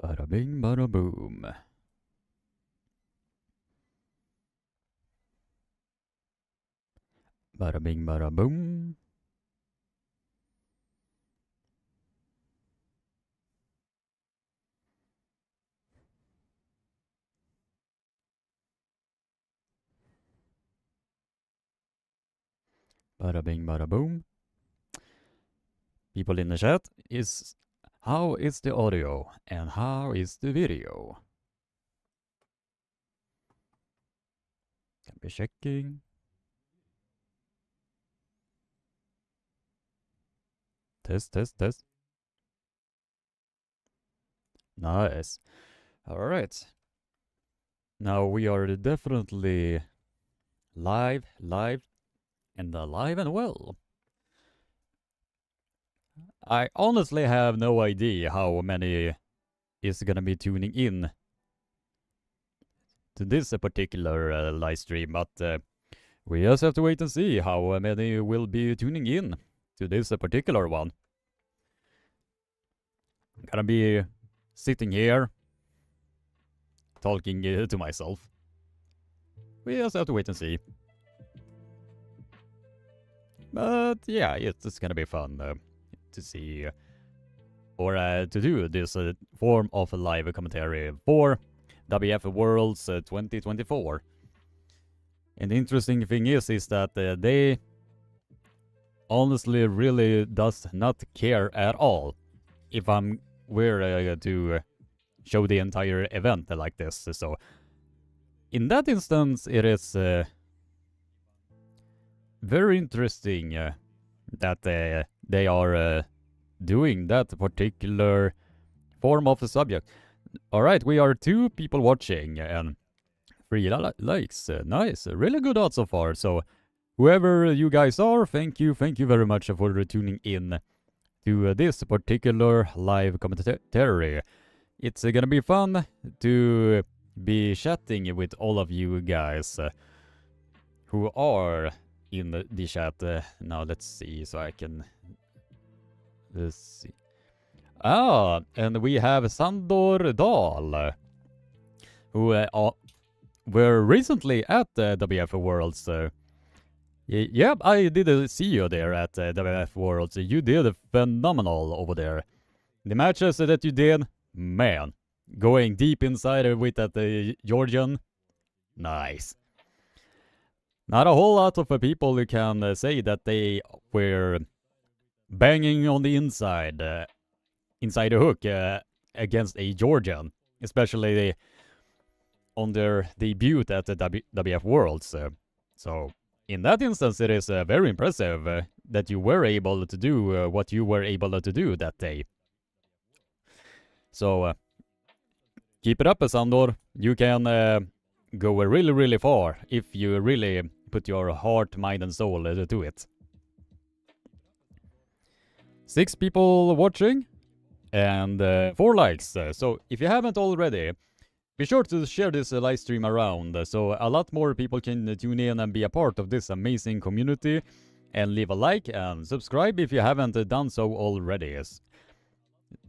Bada bing, bada boom. Bada bing, bada boom. Bada bing, bada boom. People in the chat is how is the audio and how is the video? Can be checking. Test, test, test. Nice. All right. Now we are definitely live, and alive and well. I honestly have no idea how many is gonna be tuning in to this particular live stream, but we just have to wait and see how many will be tuning in to this particular one. I'm gonna be sitting here talking to myself. We just have to wait and see. But yeah, it's gonna be fun to see or to do this form of live commentary for WF Worlds 2024. And the interesting thing is that they honestly really does not care at all if we're to show the entire event like this. So in that instance, it is very interesting that they are doing that particular form of the subject. Alright, we are 2 people watching and 3 likes. Nice, really good odds so far. So whoever you guys are, thank you very much for tuning in to this particular live commentary. It's gonna be fun to be chatting with all of you guys who are in the chat. Now let's see, so I can see. And we have Sandor Dahl, who were recently at WF Worlds. Yeah, I did see you there at WF Worlds. You did phenomenal over there. The matches that you did, man, going deep inside with that Georgian, nice. Not a whole lot of people who can say that they were banging on the inside the hook against a Georgian, especially on their debut at the WF Worlds. So in that instance, it is very impressive that you were able to do what you were able to do that day. So keep it up, Sandor. You can go really far if you really put your heart, mind and soul to it. 6 people watching and 4 likes. So if you haven't already, be sure to share this live stream around so a lot more people can tune in and be a part of this amazing community. And leave a like and subscribe if you haven't done so already.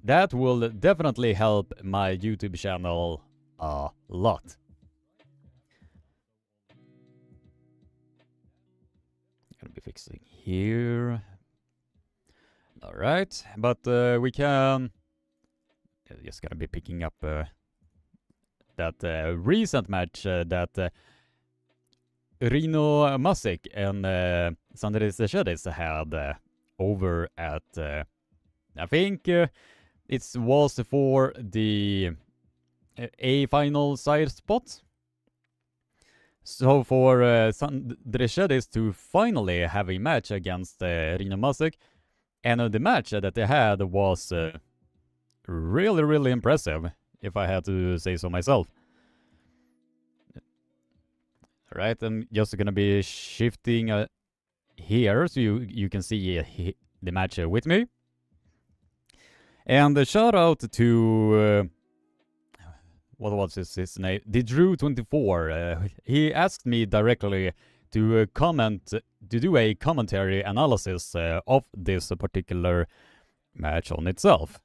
That will definitely help my YouTube channel a lot. Gonna be fixing here. Alright, but we can... Just gonna be picking up that recent match that Rino Masik and Sedis had over at... I think it was for the A final side spot. So for Sedis to finally have a match against Rino Masik, and the match that they had was really impressive, if I had to say so myself. Alright, I'm just gonna be shifting here so you can see the match with me. And a shout out to what was his name? Drew24. He asked me directly to do a commentary analysis of this particular match on itself.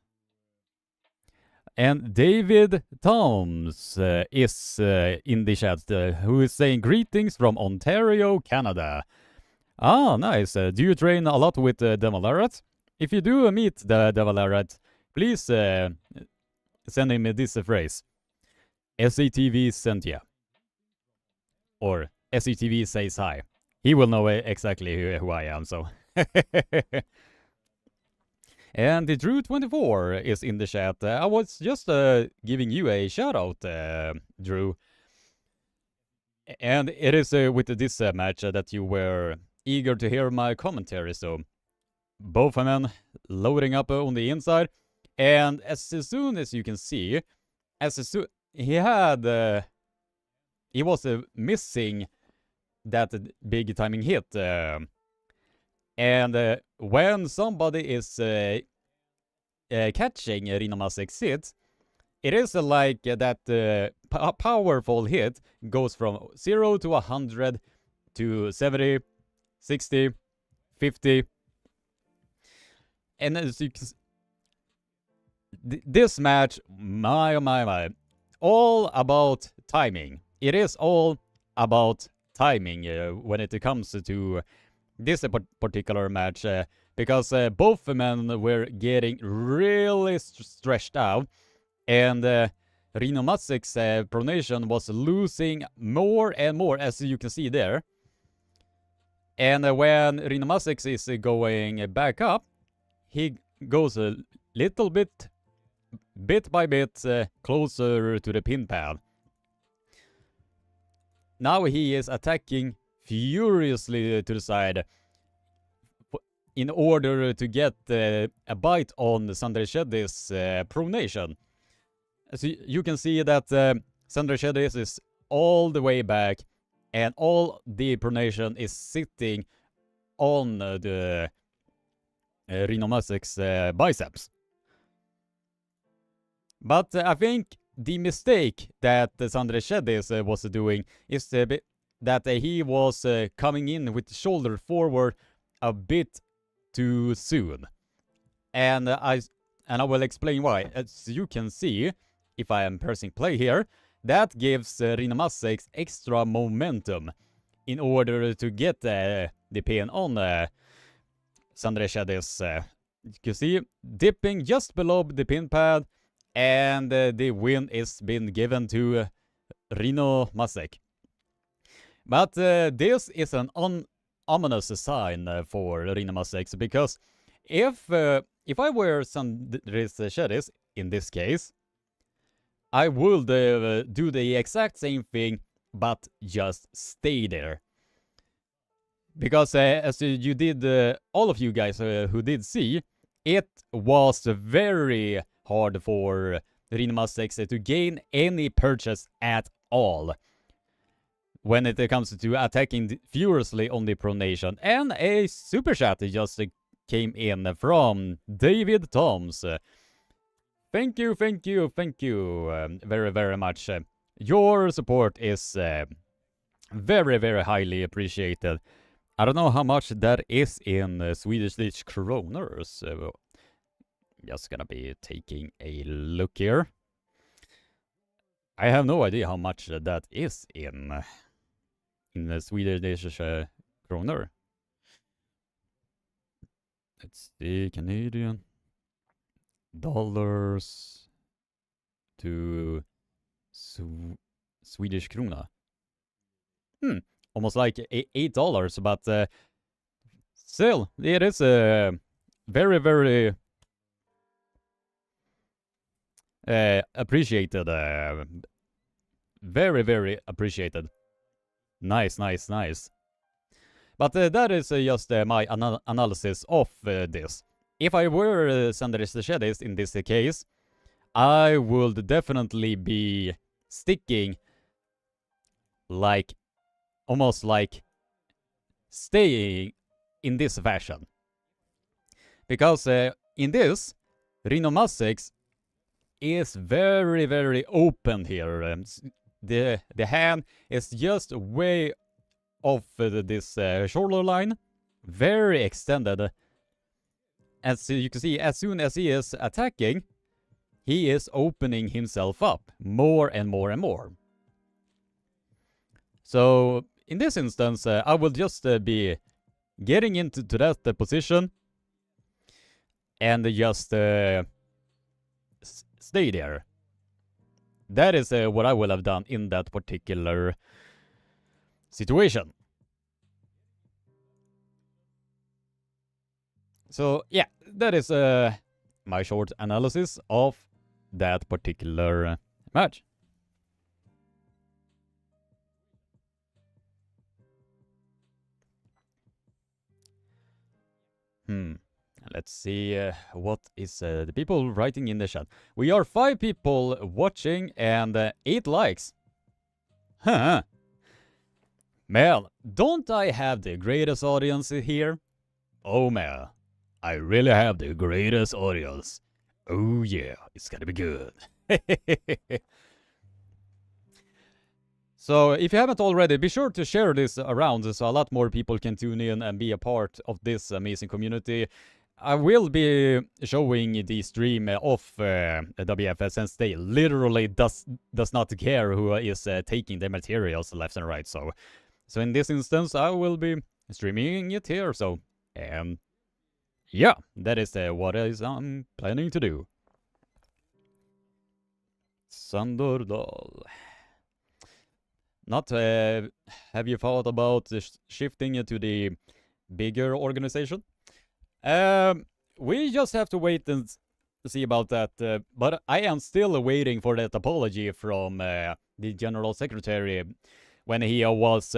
And David Toms is in the chat, who is saying greetings from Ontario, Canada. Ah, nice. Do you train a lot with Devalarat? If you do meet the Devalarat, please send him this phrase. SCTV sent ya. Or SCTV says hi. He will know exactly who I am, so. And the Drew24 is in the chat. I was just giving you a shout out, Drew. And it is with this match that you were eager to hear my commentary, so both men loading up on the inside. And as soon as you can see, he was missing that big timing hit. And when somebody is catching Rinomasek's hit, it is like that powerful hit goes from 0 to 100 to 70, 60, 50. And as you can this match, my, all about timing. It is all about timing when it comes to this particular match, because both men were getting really stretched out, and Rinomasek's pronation was losing more and more, as you can see there. And when Rinomasek is going back up, he goes a little bit by bit, closer to the pin pad. Now he is attacking furiously to the side in order to get a bite on Sedis' pronation. So you can see that Sedis is all the way back, and all the pronation is sitting on the Rinomasek's biceps. But I think the mistake that Sedis was doing is that he was coming in with the shoulder forward a bit too soon. And I will explain why. As you can see, if I am pressing play here, that gives Rinomasek extra momentum in order to get the pin on Sedis. You can see dipping just below the pin pad, and the win is been given to Rinomasek. But this is an ominous sign for Rinomasek, because if I were Sedis in this case, I would do the exact same thing, but just stay there. Because as you did, all of you guys who did see, it was very hard for Rinomasek to gain any purchase at all when it comes to attacking furiously on the pronation. And a super chat just came in from David Toms. Thank you very, very much. Your support is very, very highly appreciated. I don't know how much that is in Swedish kronors. Just gonna be taking a look here. I have no idea how much that is in the Swedish kronor. Let's see, Canadian dollars to Swedish krona. Almost like $8, but still, it is very, very appreciated. Very, very appreciated. Nice. But that is just my analysis of this. If I were Sedis in this case, I would definitely be sticking almost like staying in this fashion. Because in this, Rinomasek is very, very open here. The hand is just way off this shoulder line, very extended. As you can see, as soon as he is attacking, he is opening himself up more and more and more. So in this instance, I will just be getting into that position and just stay there. That is what I will have done in that particular situation. So yeah, that is my short analysis of that particular match. Let's see what is the people writing in the chat. We are 5 people watching and 8 likes. Huh. Man, don't I have the greatest audience here? Oh man, I really have the greatest audience. Oh yeah, it's gonna be good. So if you haven't already, be sure to share this around so a lot more people can tune in and be a part of this amazing community. I will be showing the stream of WFS since they literally does not care who is taking the materials left and right. So in this instance, I will be streaming it here. So yeah, that is what I'm planning to do. Sandordal. Not have you thought about shifting to the bigger organization? We just have to wait and see about that. But I am still waiting for that apology from the General Secretary when he was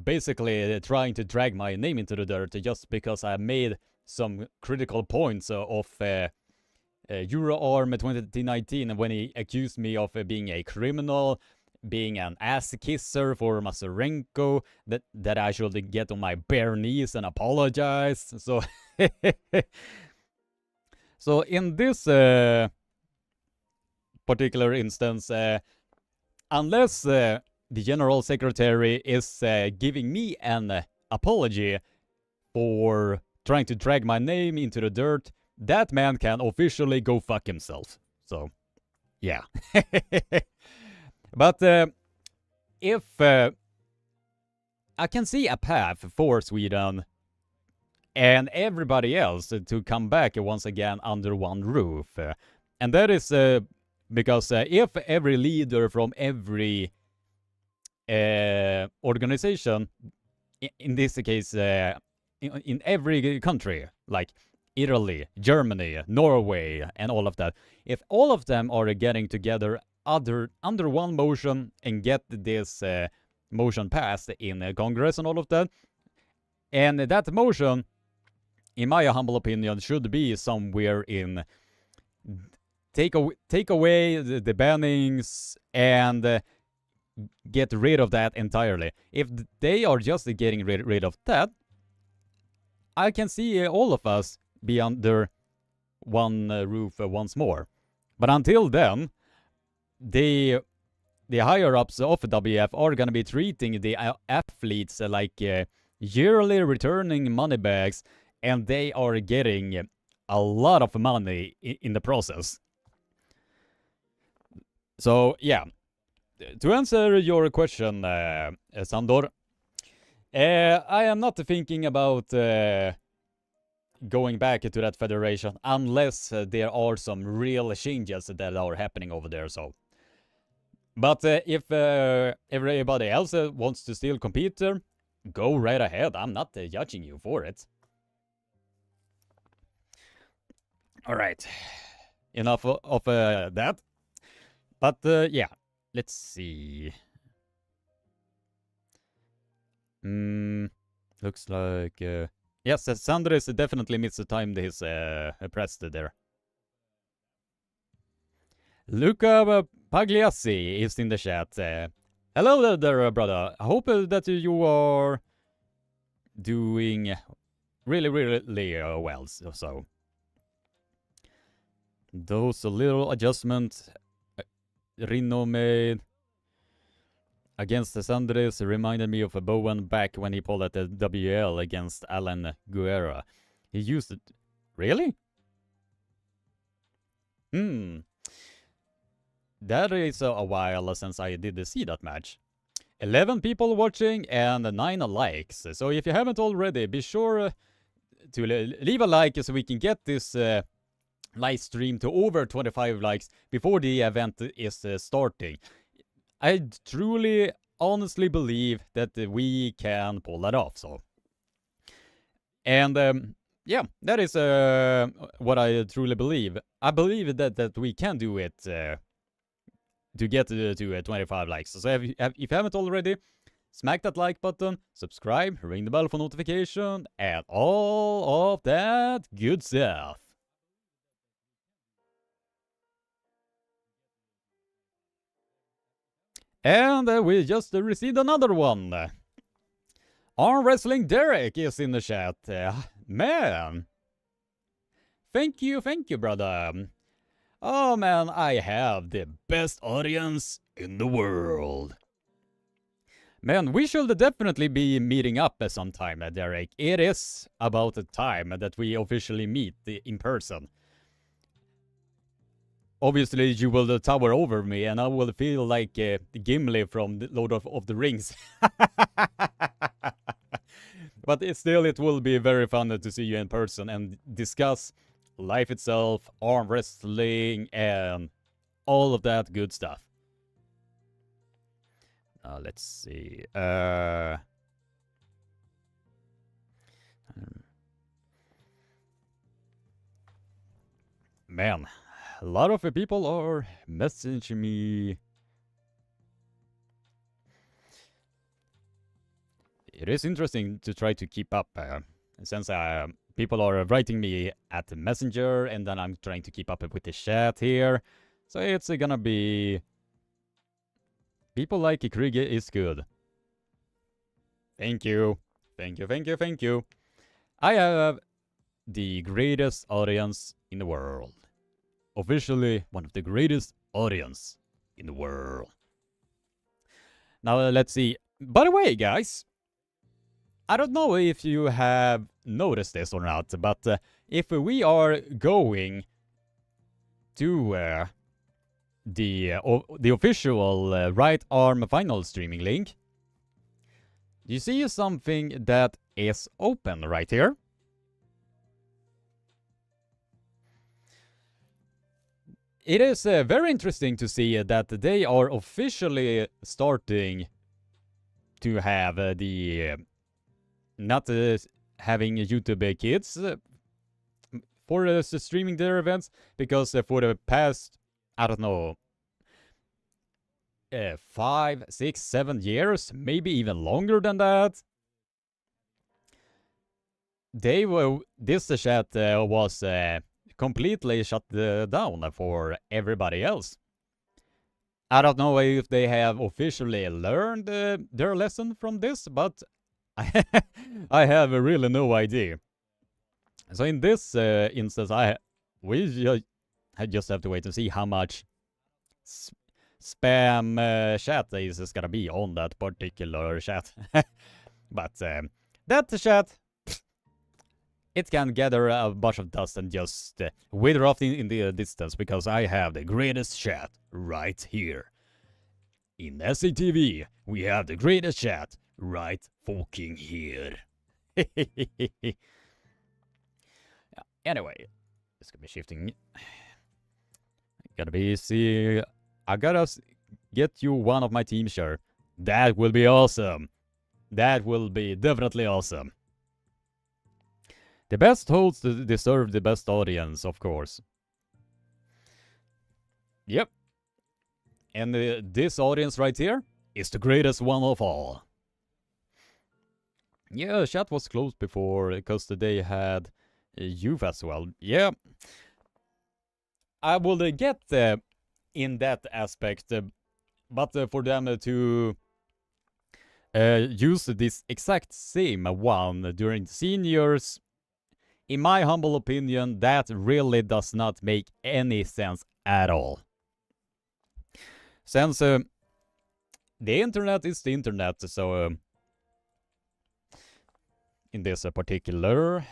basically trying to drag my name into the dirt just because I made some critical points of EuroArm 2019 when he accused me of being a criminal, being an ass kisser for Masarenko, that I should get on my bare knees and apologize. So so in this particular instance, unless the General Secretary is giving me an apology for trying to drag my name into the dirt, that man can officially go fuck himself. So yeah. But if I can see a path for Sweden and everybody else to come back once again under one roof, and that is because if every leader from every organization, in this case, in every country, like Italy, Germany, Norway, and all of that, if all of them are getting together under one motion and get this motion passed in Congress and all of that, and that motion, in my humble opinion, should be somewhere in take away the bannings and get rid of that entirely. If they are just getting rid of that, I can see all of us be under one roof once more. But until then, the higher-ups of WF are going to be treating the athletes like yearly returning money bags, and they are getting a lot of money in the process. So, yeah. To answer your question, Sandor, I am not thinking about going back to that federation unless there are some real changes that are happening over there. So, but if everybody else wants to still compete, go right ahead. I'm not judging you for it. All right, enough of that. But yeah, let's see. Looks like yes, Sandres definitely mistimed his press there. Luca Pagliassi is in the chat. Hello there, brother. I hope that you are doing really well. So those little adjustments Rino made against Sandres reminded me of Bowen back when he pulled at the WL against Alan Guerra. He used it. Really? that is a while since I did see that match. 11 people watching and 9 likes. So if you haven't already, be sure to leave a like so we can get this live stream to over 25 likes before the event is starting. I truly, honestly believe that we can pull that off. So, and yeah, that is what I truly believe. I believe that we can do it to get to 25 likes. So if you haven't already, smack that like button, subscribe, ring the bell for notification, and all of that good stuff. And we just received another one. Armwrestling Derek is in the chat. Man. Thank you, brother. Oh man, I have the best audience in the world. Man, we should definitely be meeting up sometime, Derek. It is about the time that we officially meet in person. Obviously, you will tower over me, and I will feel like Gimli from the Lord of the Rings. But it will be very fun to see you in person and discuss life itself, arm wrestling, and all of that good stuff. Let's see. Man, a lot of people are messaging me. It is interesting to try to keep up, since people are writing me at the messenger, and then I'm trying to keep up with the chat here. So it's gonna be... People like Krieg is good. Thank you. Thank you. I have the greatest audience in the world. Officially one of the greatest audience in the world. Now let's see. By the way, guys, I don't know if you have noticed this or not, but if we are going to the official right arm final streaming link, you see something that is open right here. It is very interesting to see that they are officially starting to have the not having YouTube kids for streaming their events, because for the past, I don't know, 5, 6, 7 years, maybe even longer than that, this chat was completely shut down for everybody else. I don't know if they have officially learned their lesson from this, but I have really no idea. So in this instance, we just have to wait and see how much spam chat is gonna be on that particular chat. But that chat, it can gather a bunch of dust and just wither off in the distance, because I have the greatest chat right here. In SCTV, we have the greatest chat right fucking here. Anyway, it's gonna be shifting. Gotta be see. I gotta get you one of my team shirt. That will be awesome. That will be definitely awesome. The best hosts deserve the best audience, of course. Yep. And this audience right here is the greatest one of all. Yeah, chat was closed before because they had youth as well. Yeah. I will get in that aspect, but for them to use this exact same one during seniors, in my humble opinion, that really does not make any sense at all. Since the internet is the internet, so in this particular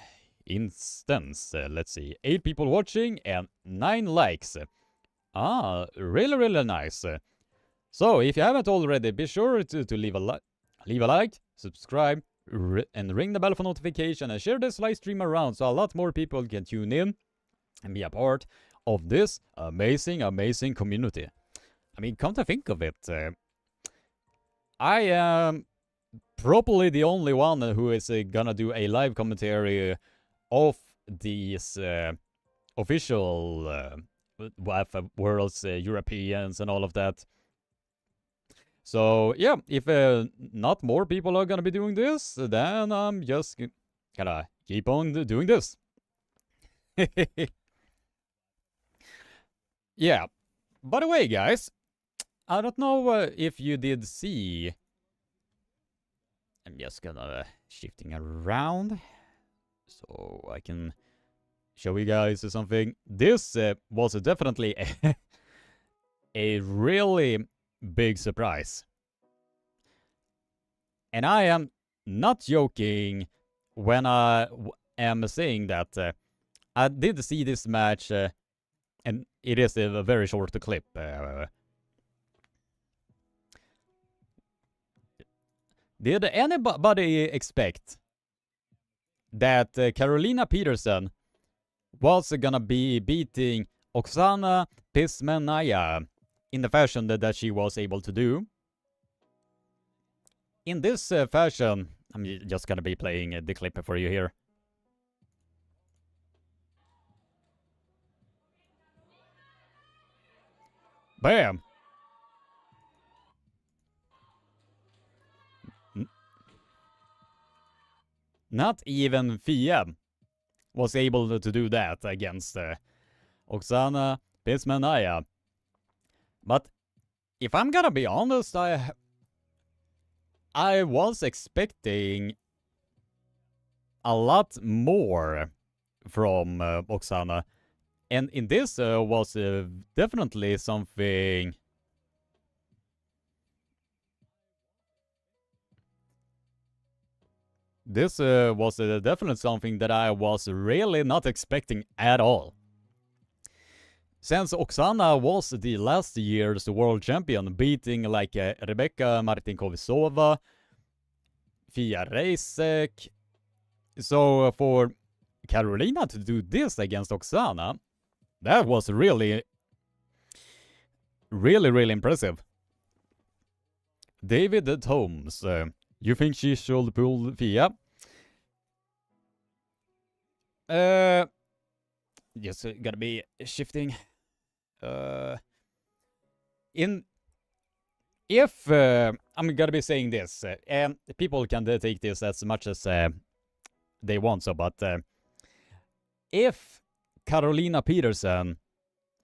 instance, let's see, 8 people watching and 9 likes. Ah, really, really nice. So, if you haven't already, be sure to leave a like, subscribe, and ring the bell for notification, and share this live stream around so a lot more people can tune in and be a part of this amazing, amazing community. I mean, come to think of it, I am probably the only one who is gonna do a live commentary of these official worlds, Europeans, and all of that. So yeah, if not more people are gonna be doing this, then I'm just gonna keep on doing this. Yeah. By the way, guys, I don't know if you did see. I'm just gonna shifting around so I can show you guys something. This was definitely a really big surprise. And I am not joking when I am saying that I did see this match, and it is a very short clip. Did anybody expect that Carolina Peterson was gonna be beating Oksana Pismennaya in the fashion that she was able to do? In this fashion, I'm just gonna be playing the clip for you here. Bam! Not even Fia was able to do that against Oksana Pismennaya. But if I'm gonna be honest, I was expecting a lot more from Oksana. And in this was definitely something. This was definitely something that I was really not expecting at all. Since Oksana was the last year's world champion, beating like Rebecca Martinkovsova, Fia Reisek. So for Carolina to do this against Oksana, that was really, really, really impressive. David Holmes, you think she should pull Fia? Just gotta be shifting. If I'm gonna be saying this, and people can take this as much as they want, so, but if Carolina Peterson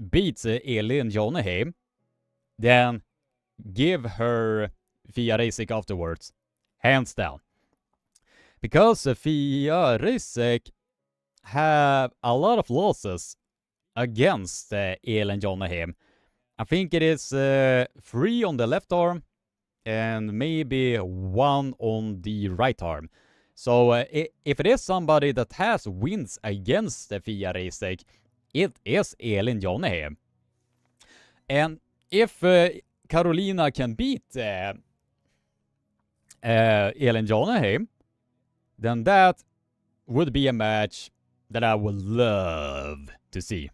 beats Elin Jonneheim, then give her Fia Reisek afterwards, hands down. Because Fia Reisek have a lot of losses against Elin Jonneheim. I think it is 3 on the left arm and maybe 1 on the right arm. So if it is somebody that has wins against Fia Reisek, it is Elin Jonneheim. And if Carolina can beat Elin Jonneheim, then that would be a match that I would love to see.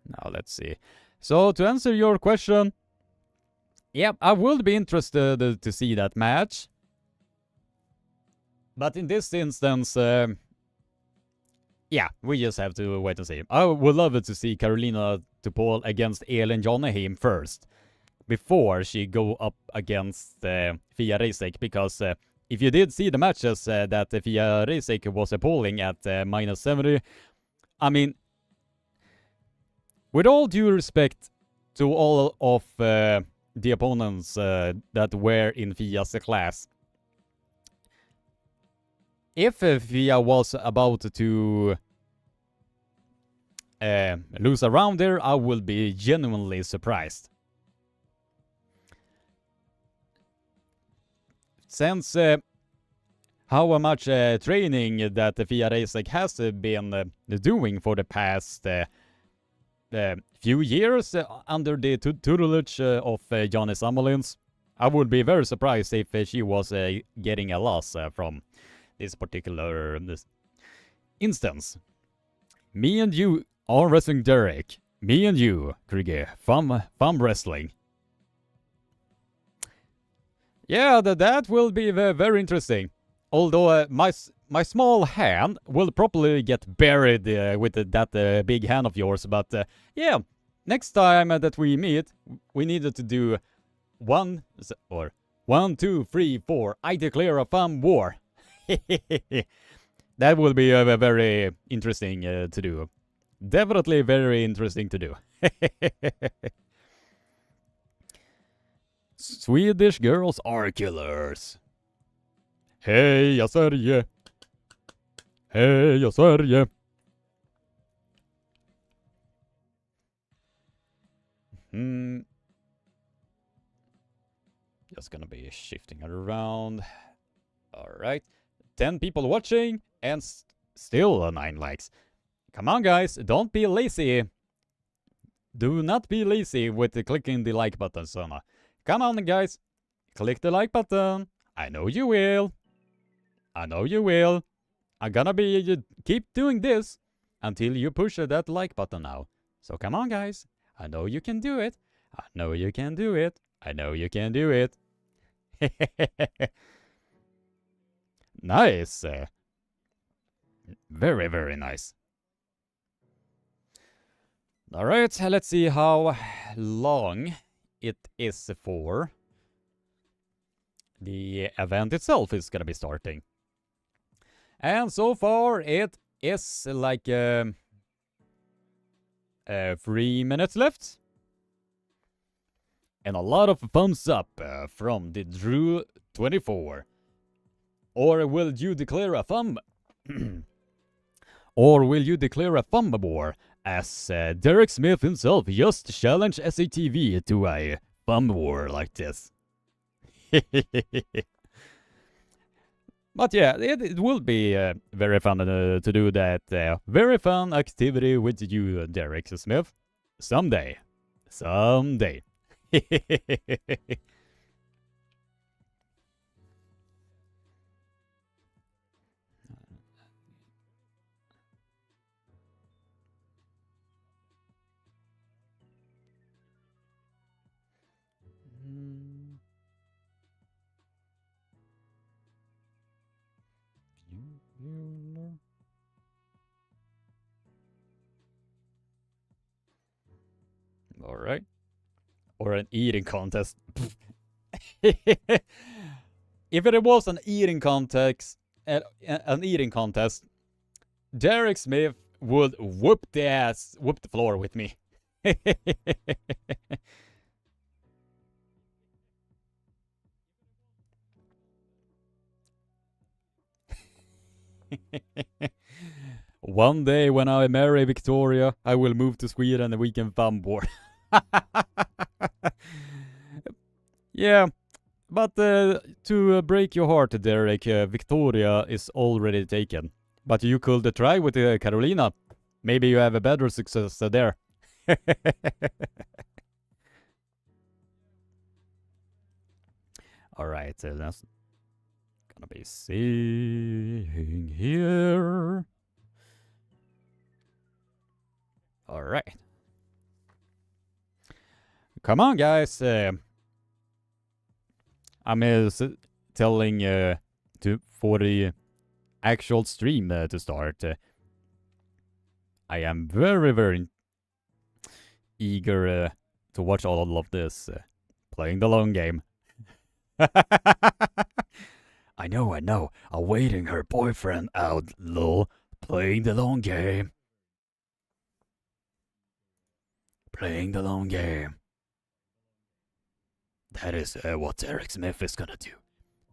Now let's see. So to answer your question, yeah, I would be interested to see that match. But in this instance, yeah, we just have to wait and see. I would love it to see Carolina Topol against Elin Jonneheim first, before she go up against Fia Reisek, because if you did see the matches that Fia Reisek was polling at -70, I mean, with all due respect to all of the opponents that were in Fia's class, if Fia was about to lose a round there, I will be genuinely surprised. Since how much training that the FIA Racing has been doing for the past few years under the tutelage of Johnny Samolins. I would be very surprised if she was getting a loss from this particular instance. Me and you are wrestling Derek. Me and you, Krige, from wrestling. Yeah, that will be very interesting. Although my small hand will probably get buried with that big hand of yours. But yeah, next time that we meet, we needed to do 1, 2, 3, 4. I declare a fun war. That will be very interesting to do. Definitely very interesting to do. Swedish girls are killers. Heja Sverige! Heja Sverige! Just gonna be shifting around. Alright. 10 people watching and still 9 likes. Come on, guys. Don't be lazy. Do not be lazy with clicking the like button, Sona. Come on, guys. Click the like button. I know you will. I know you will. I'm gonna be keep doing this until you push that like button now. So come on, guys. I know you can do it. I know you can do it. I know you can do it. Nice. Very, very nice. Alright, let's see how long it is for. The event itself is gonna be starting. And so far it is like 3 minutes left. And a lot of thumbs up from the Drew 24. Or will you declare a thumb? Or will you declare a thumb war? As Derek Smith himself just challenged SATV to a thumb war like this. But yeah, it will be very fun to do that. Very fun activity with you, Derek Smith. Someday. Someday. Alright. Or an eating contest. If it was an eating contest, Derek Smith would whoop the floor with me. One day when I marry Victoria, I will move to Sweden and we can thumb war. Yeah, but to break your heart, Derek, Victoria is already taken. But you could try with Carolina. Maybe you have a better success there. Alright, so that's gonna be seeing here. Alright. Come on, guys. I'm telling for the actual stream to start. I am very, very eager to watch all of this. Playing the long game. I know. Awaiting her boyfriend out, lol. Playing the long game. Playing the long game. That is what Derek Smith is gonna do.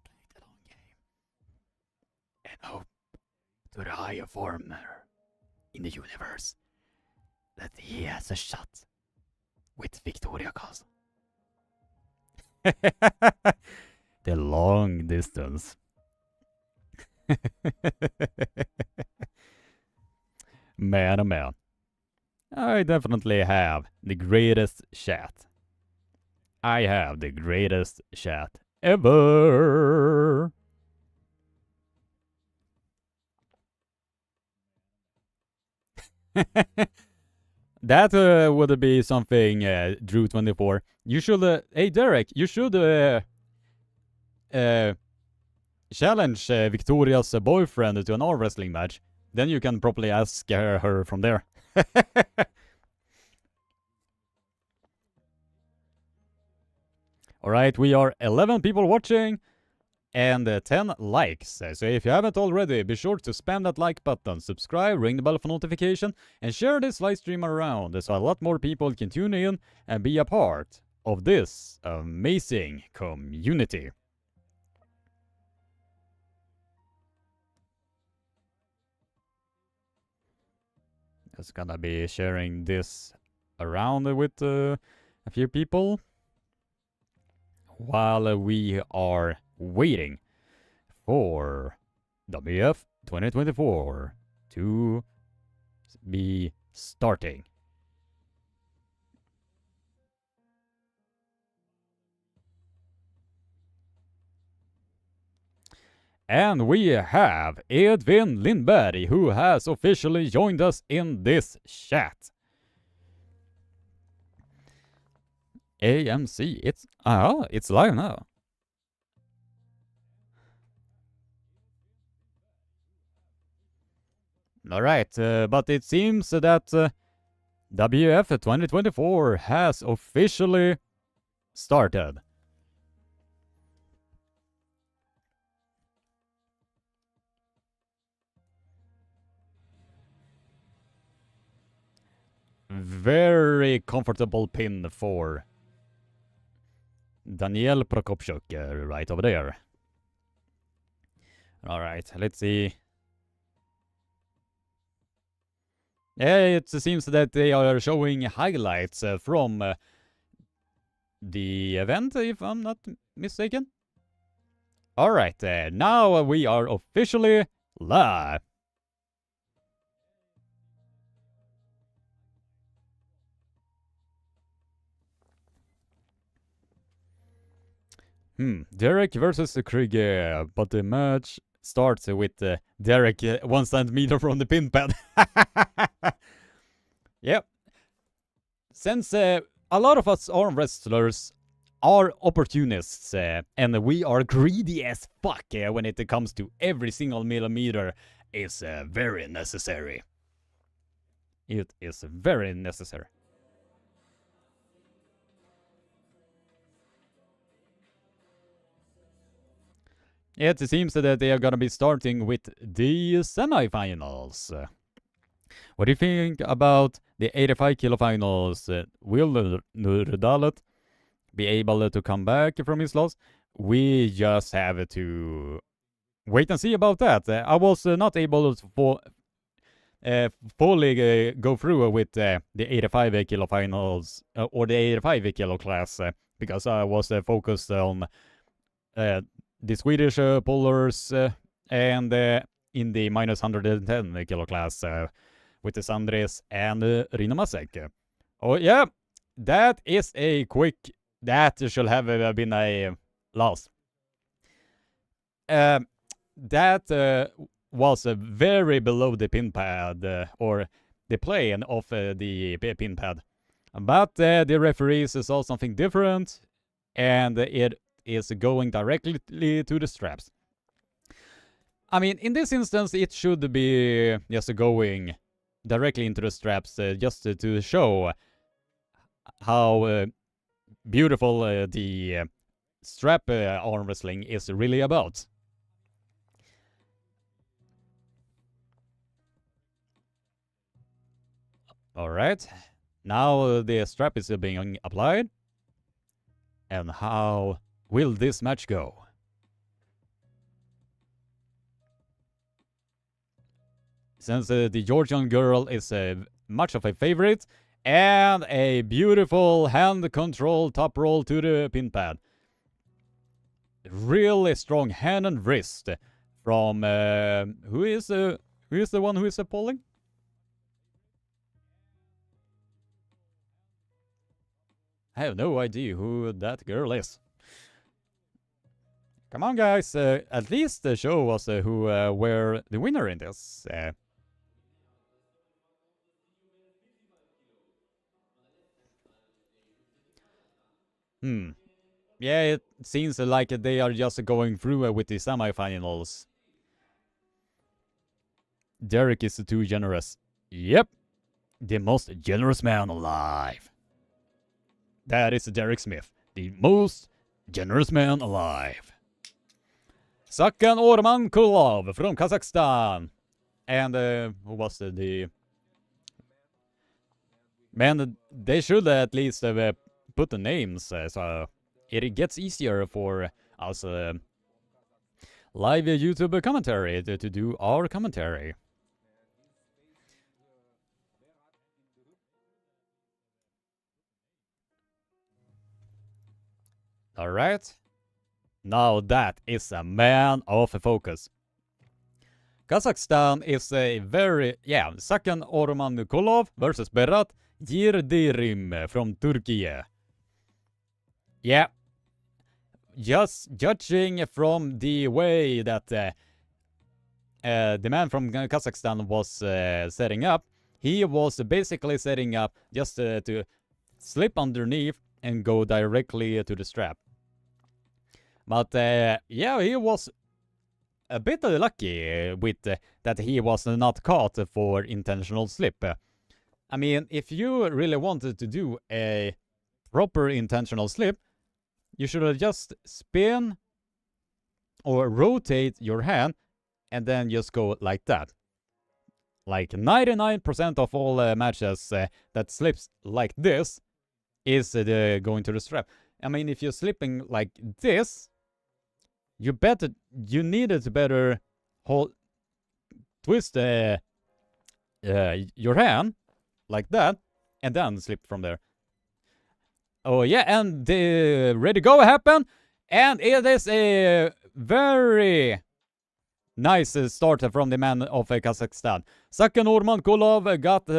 Playing the long game. And hope to the higher former in the universe that he has a shot with Victoria Castle. The long distance. Man, oh man. I definitely have the greatest chat. I have the greatest chat ever. That would be something, Drew24. You should, hey Derek, you should challenge Victoria's boyfriend to an arm wrestling match. Then you can probably ask her from there. Alright, we are 11 people watching and 10 likes. So if you haven't already, be sure to spam that like button, subscribe, ring the bell for notification, and share this live stream around so a lot more people can tune in and be a part of this amazing community. Just gonna be sharing this around with a few people while we are waiting for WF 2024 to be starting. And we have Edvin Lindberg, who has officially joined us in this chat. AMC, it's live now. Alright, but it seems that WF 2024 has officially started. Very comfortable pin for Daniel Prokopchuk right over there. Alright, let's see. It seems that they are showing highlights from the event, if I'm not mistaken. Alright, now we are officially live. Derek versus Krieger, but the match starts with Derek 1 centimeter from the pin pad. Yep. Since a lot of us arm wrestlers are opportunists, and we are greedy as fuck when it comes to every single millimeter is very necessary. It is very necessary. It seems that they are gonna be starting with the semifinals. What do you think about the 85 kilo finals? Will Nurdalet be able to come back from his loss? We just have to wait and see about that. I was not able to fully go through with the 85 kilo finals or the 85 kilo class because I was focused on the Swedish pullers and in the minus 110 kilo class with the Sandres and Rino Masek. Oh yeah, that is a quick, that should have been a loss. That was very below the pin pad or the plane of the pin pad. But the referees saw something different and it is going directly to the straps. I mean, in this instance, it should be just going directly into the straps just to show how beautiful the strap arm wrestling is really about. Alright, now the strap is being applied. And how will this match go? Since the Georgian girl is much of a favorite, and a beautiful hand control top roll to the pin pad. Really strong hand and wrist from who is the one who is appalling? I have no idea who that girl is. Come on, guys! At least show us who were the winner in this. Yeah, it seems like they are just going through with the semifinals. Derek is too generous. Yep, the most generous man alive. That is Derek Smith, the most generous man alive. Second, Ormankulov from Kazakhstan. And who was the... Man, they should at least put the names so it gets easier for us live YouTube commentary to do our commentary. Alright. Now that is a man of focus. Kazakhstan is a very... Yeah, second Ormankulov versus Berat Yildirim from Turkey. Yeah. Just judging from the way that the man from Kazakhstan was setting up, he was basically setting up just to slip underneath and go directly to the strap. But yeah, he was a bit lucky with that he was not caught for intentional slip. I mean, if you really wanted to do a proper intentional slip, you should just spin or rotate your hand and then just go like that. Like 99% of all matches that slips like this is going to the strap. I mean, if you're slipping like this, you needed to better twist your hand like that and then slip from there. Oh yeah, and the ready go happened, and it is a very nice start from the man of Kazakhstan. Second, Ormankulov got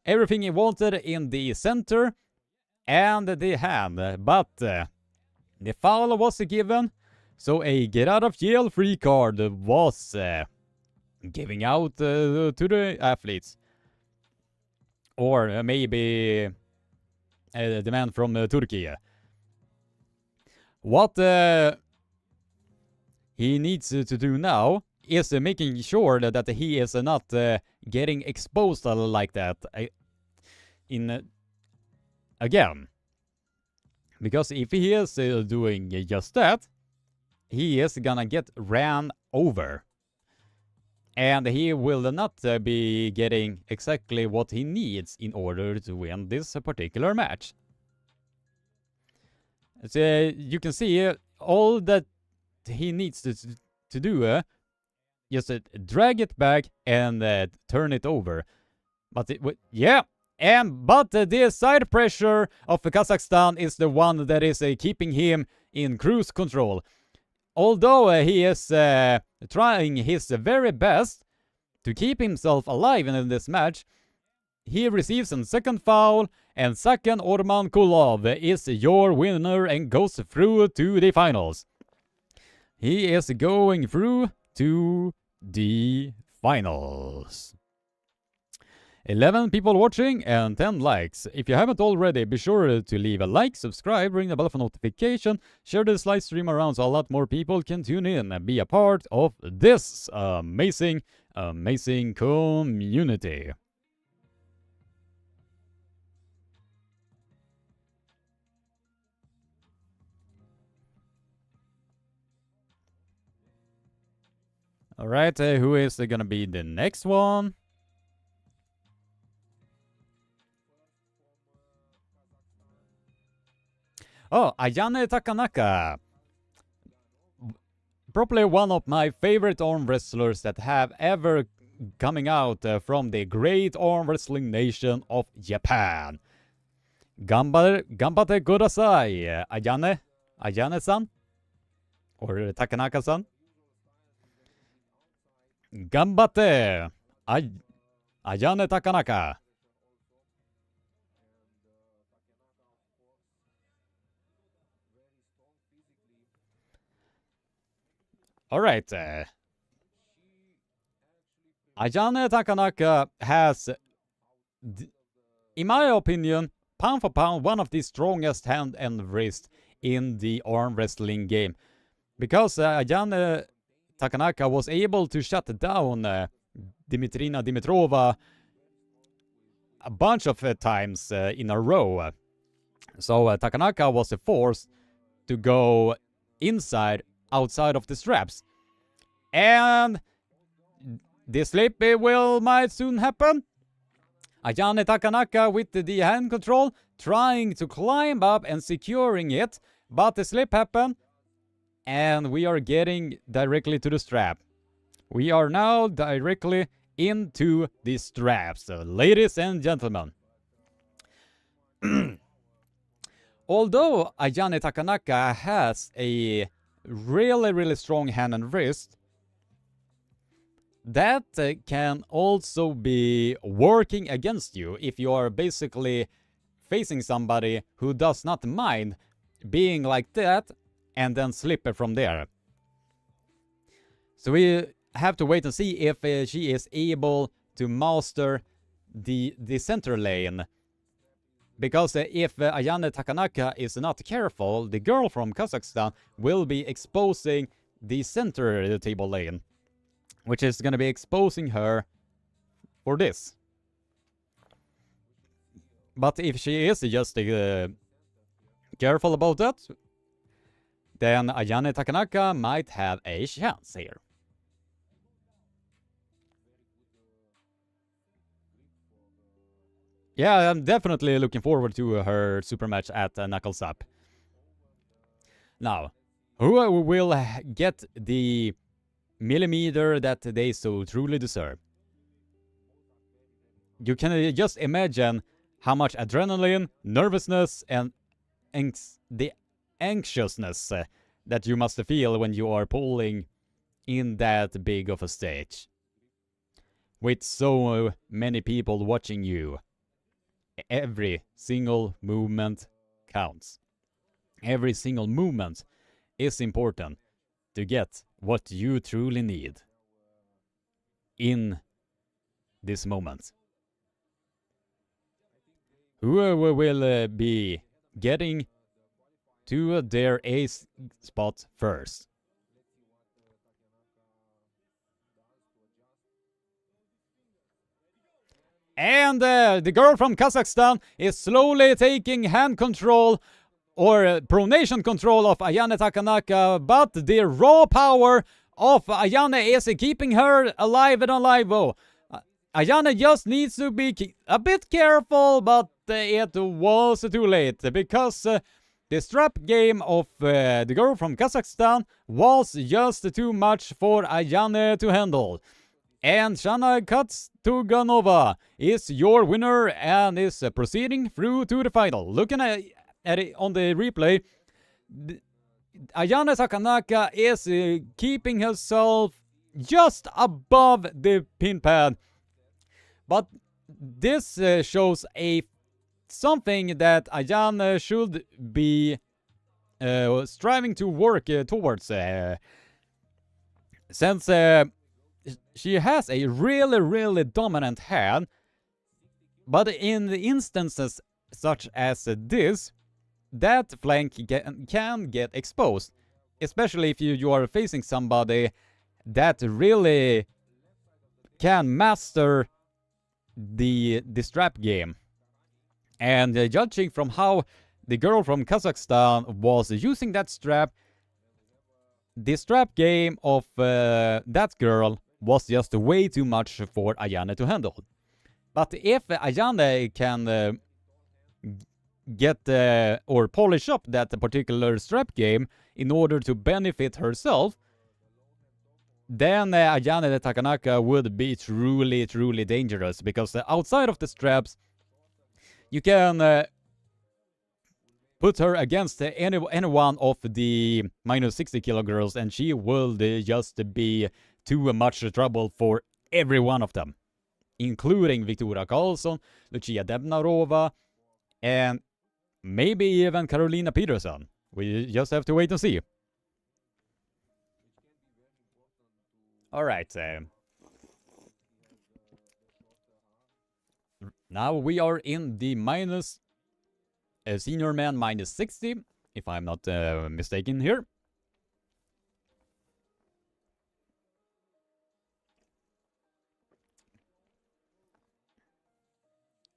everything he wanted in the center and the hand, but the foul was given, so a get out of jail free card was giving out to the athletes. Or maybe the man from Turkey. What he needs to do now is making sure that he is not getting exposed like that again. Because if he is doing just that, he is gonna get ran over. And he will not be getting exactly what he needs in order to win this particular match. So you can see all that he needs to do, just drag it back and turn it over. But yeah, but the side pressure of Kazakhstan is the one that is keeping him in cruise control. Although he is trying his very best to keep himself alive in this match, he receives a second foul, and second Ormankulov is your winner and goes through to the finals. He is going through to the finals. 11 people watching and 10 likes. If you haven't already, be sure to leave a like, subscribe, ring the bell for notification, share this live stream around so a lot more people can tune in and be a part of this amazing community. Alright, who is gonna be the next one? Oh, Ayane Takenaka. Probably one of my favorite arm wrestlers that have ever coming out from the great arm wrestling nation of Japan. Gambate kudasai, Ayane-san? Or Takenaka-san? Gambatte! Ayane Takenaka. Alright. Ayane Takenaka has, in my opinion, pound for pound, one of the strongest hand and wrist in the arm wrestling game. Because Ayane Takenaka was able to shut down Dimitrina Dimitrova a bunch of times in a row. So Takenaka was forced to go outside of the straps. And the slip might soon happen. Ayane Takenaka with the hand control, trying to climb up and securing it, but the slip happened, and we are getting directly to the strap. We are now directly into the straps, so ladies and gentlemen. Although Ayane Takenaka has a really strong hand and wrist, that can also be working against you if you are basically facing somebody who does not mind being like that and then slip from there. So we have to wait and see if she is able to master the center lane. Because if Ayane Takenaka is not careful, the girl from Kazakhstan will be exposing the center table lane, which is going to be exposing her for this. But if she is just careful about that, then Ayane Takenaka might have a chance here. Yeah, I'm definitely looking forward to her super match at Knuckles Up. Now, who will get the millimeter that they so truly deserve? You can just imagine how much adrenaline, nervousness, and the anxiousness that you must feel when you are pulling in that big of a stage. With so many people watching you. Every single movement counts. Every single movement is important to get what you truly need in this moment. Who will be getting to their ace spot first? And the girl from Kazakhstan is slowly taking hand control or pronation control of Ayane Takenaka, but the raw power of Ayane is keeping her alive and alive. Ayane just needs to be a bit careful, but it was too late, because the strap game of the girl from Kazakhstan was just too much for Ayane to handle. And Shana Kaztuganova is your winner and is proceeding through to the final. Looking at it on the replay, Ayane Takenaka is keeping herself just above the pin pad. But this shows something that Ayane should be striving to work towards. Since she has a really dominant hand, but in the instances such as this, that flank can get exposed, especially if you are facing somebody that really can master the strap game. And judging from how the girl from Kazakhstan was using that strap, the strap game of that girl was just way too much for Ayane to handle. But if Ayane can get or polish up that particular strap game in order to benefit herself, then Ayane Takenaka would be truly dangerous, because outside of the straps, you can put her against any one of the minus 60 kilo girls, and she will just be too much trouble for every one of them, including Victoria Karlsson, Lucia Debnarova, and maybe even Carolina Peterson. We just have to wait and see. Alright, now we are in the minus senior man minus 60, if I'm not mistaken here.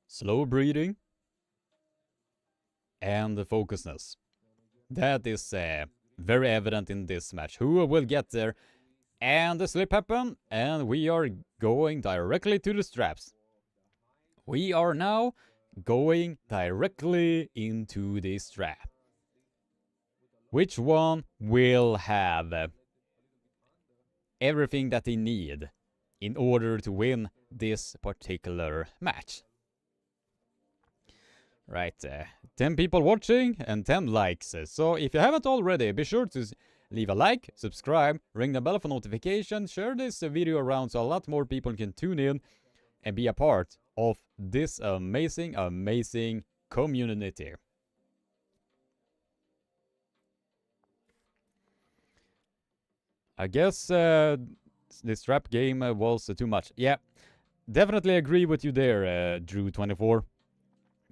Slow breathing and the focusness. That is very evident in this match. Who will get there? And the slip happened, and we are going directly to the straps. We are now going directly into the strap. Which one will have everything that they need in order to win this particular match? Right, 10 people watching and 10 likes. So if you haven't already, be sure to leave a like, subscribe, ring the bell for notifications, share this video around so a lot more people can tune in and be a part of this amazing, amazing community. I guess this trap game was too much. Yeah, definitely agree with you there, Drew24.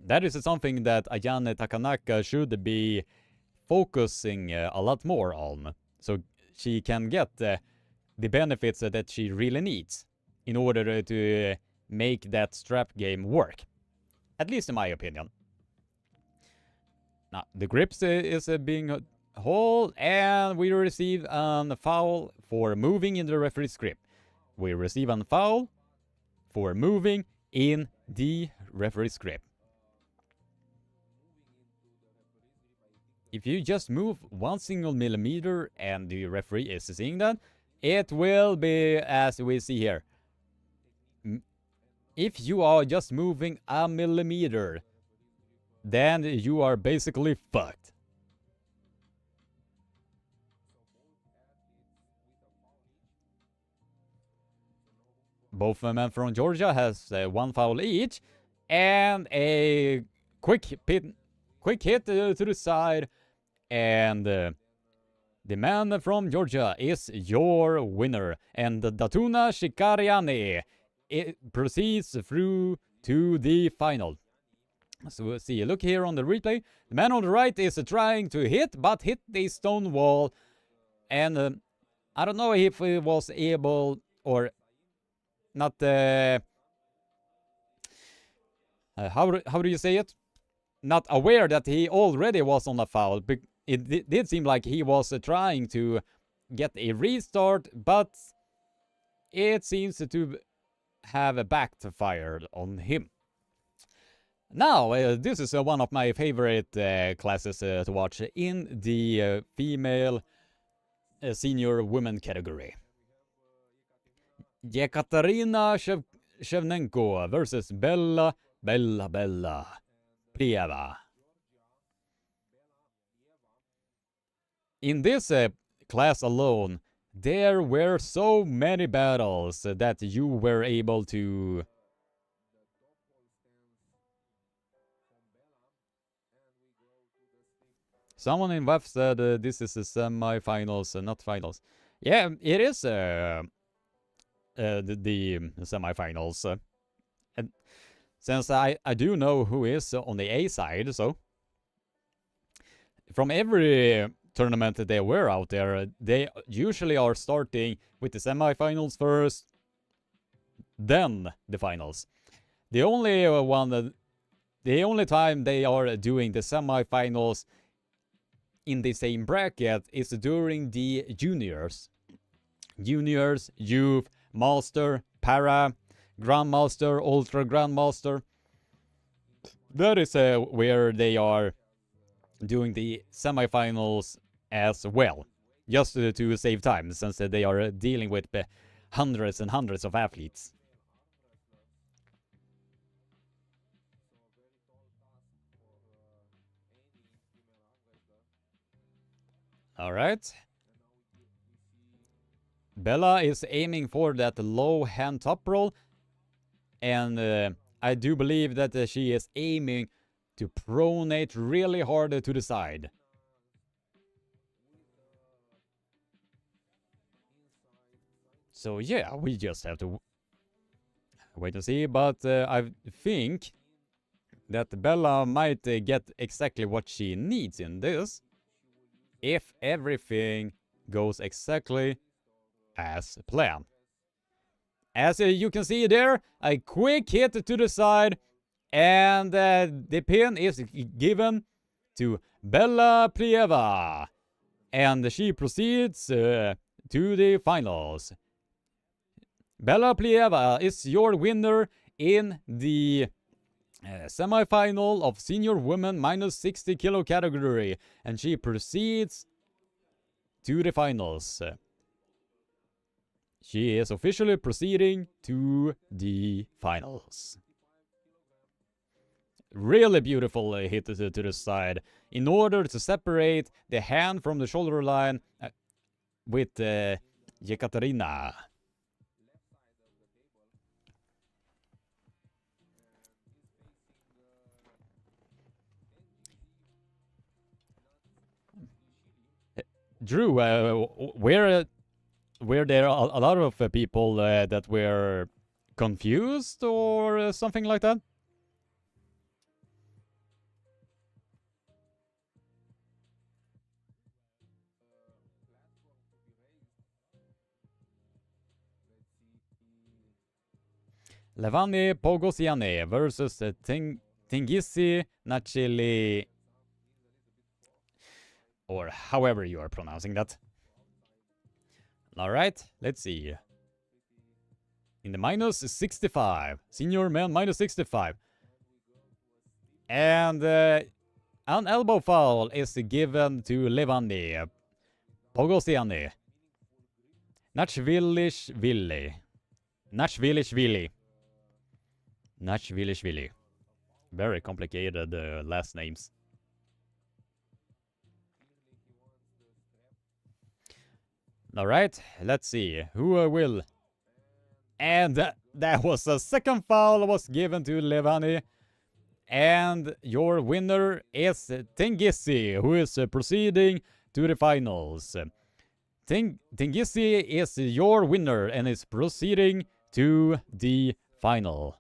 That is something that Ayane Takenaka should be focusing a lot more on, so she can get the benefits that she really needs in order to make that strap game work. At least in my opinion. Now, the grips is being hauled, and we receive a foul for moving in the referee's grip. We receive a foul for moving in the referee's grip. If you just move 1 single millimeter and the referee is seeing that, it will be as we see here. If you are just moving a millimeter, then you are basically fucked. Both men from Georgia has 1 foul each, and a quick hit to the side, and the man from Georgia is your winner, and Datuna Zhishkariani proceeds through to the final. So we'll see, look here on the replay, the man on the right is trying to hit, but hit the stone wall, and I don't know if he was able or not, how do you say it? Not aware that he already was on a foul. It did seem like he was trying to get a restart, but it seems to have backfired on him. Now, this is one of my favorite classes to watch in the female senior women category. Yekaterina Shevchenko versus Bella Plieva. In this class alone, there were so many battles that you were able to someone in WAF said this is a semi-finals, not finals. Yeah, it is the semi-finals. And since I do know who is on the A side, so from every tournament that they were out there, they usually are starting with the semi-finals first, then the finals. The only time they are doing the semi-finals in the same bracket is during the juniors, youth, master, para, grandmaster, ultra grandmaster. That is where they are doing the semifinals as well, just to save time, since they are dealing with hundreds and hundreds of athletes. All right. Bella is aiming for that low hand top roll, and I do believe that she is aiming to pronate really hard to the side. So yeah, we just have to wait and see, but I think that Bella might get exactly what she needs in this if everything goes exactly as planned. As you can see there, a quick hit to the side, and the pin is given to Bella Plieva, and she proceeds to the finals. Bella Plieva is your winner in the semi-final of senior women minus 60 kilo category, and she proceeds to the finals. She is officially proceeding to the finals. Really beautiful hit to the side in order to separate the hand from the shoulder line with Yekaterina. Drew, were there a lot of people that were confused or something like that? Levani Pogosiani versus Tingisi Nachili, or however you are pronouncing that. Alright, let's see. In the minus 65, senior men minus 65. And an elbow foul is given to Levani Pogosiani. Natsvlishvili. Natsvlishvili. Very complicated last names. Alright, let's see. Who will? And that was a second foul was given to Levani. And your winner is Tingisi, who is proceeding to the finals. Tingisi is your winner and is proceeding to the final.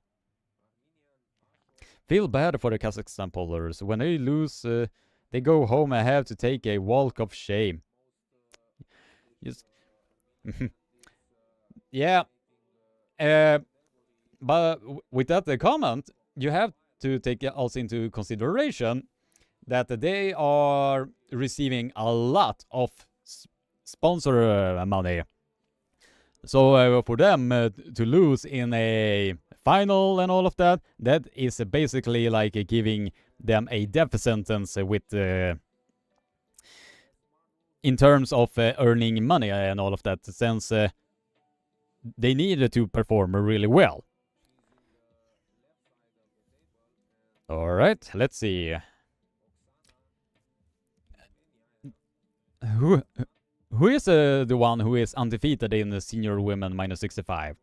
Feel bad for the Kazakhstan pollers. When they lose, they go home and have to take a walk of shame. Just yeah. But with that comment, you have to take also into consideration that they are receiving a lot of sponsor money. So for them to lose in a final and all of that, that is basically like giving them a death sentence with in terms of earning money and all of that, since they needed to perform really well. Alright, let's see. Who is the one who is undefeated in the senior women minus 65?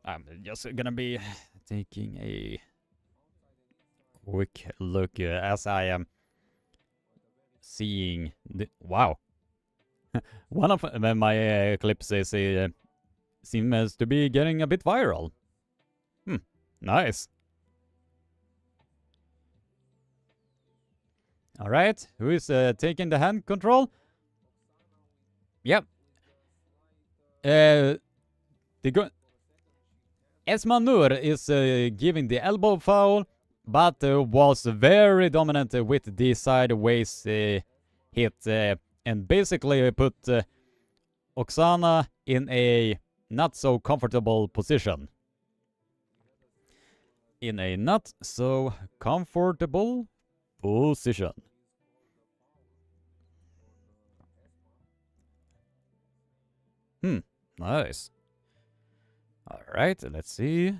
I'm just gonna be taking a quick look as I am seeing the... Wow. One of my clips is seems to be getting a bit viral. Nice. Alright, who is taking the hand control? Yep. Esmanur is giving the elbow foul, but was very dominant with the sideways hit and basically put Oksana in a not so comfortable position. In a not so comfortable position. Nice. Alright, let's see.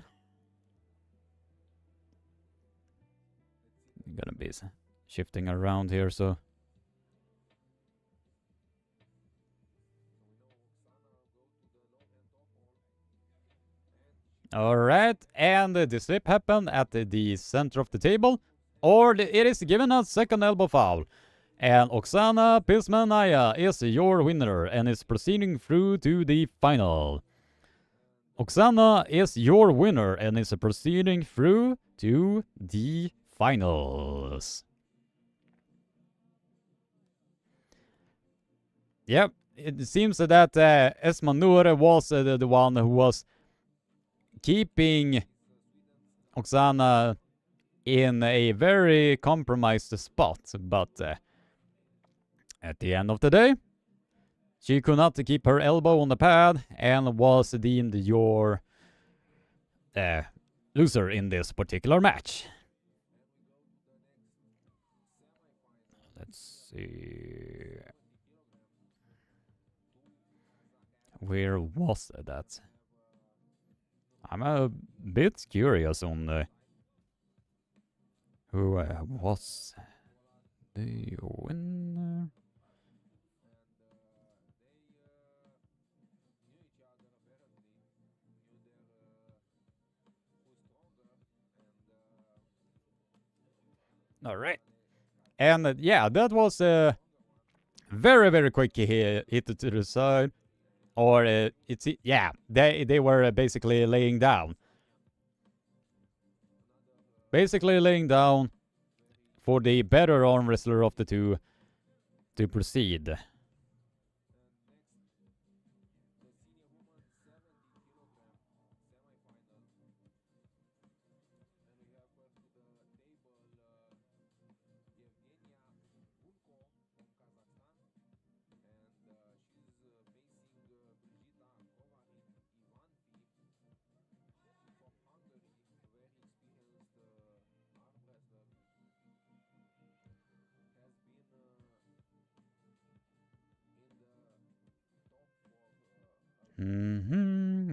Gonna be shifting around here, so... Alright, and the slip happened at the center of the table, or it is given a second elbow foul. And Oksana Pismennaya is your winner and is proceeding through to the final. Oksana is your winner and is proceeding through to the finals. Yep, it seems that Esmanur was the one who was keeping Oksana in a very compromised spot, but at the end of the day, she could not keep her elbow on the pad and was deemed your loser in this particular match. Let's see. Where was that? I'm a bit curious on who was the winner. All right. And yeah, that was a very, very quick hit to the side. Or it's, yeah, they were basically laying down. Basically laying down for the better arm wrestler of the two to proceed.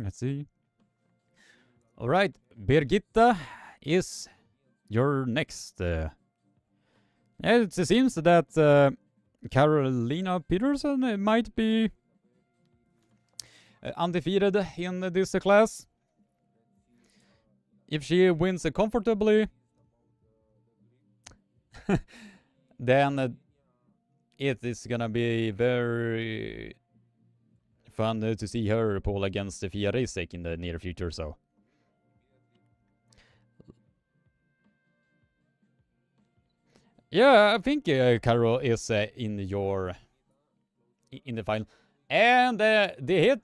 Let's see. All right, Birgitta is your next. It seems that Carolina Peterson might be undefeated in this class. If she wins comfortably, then it is gonna be very fun to see her pull against Fia Reisek in the near future, so. Yeah, I think Caro is in the final. And the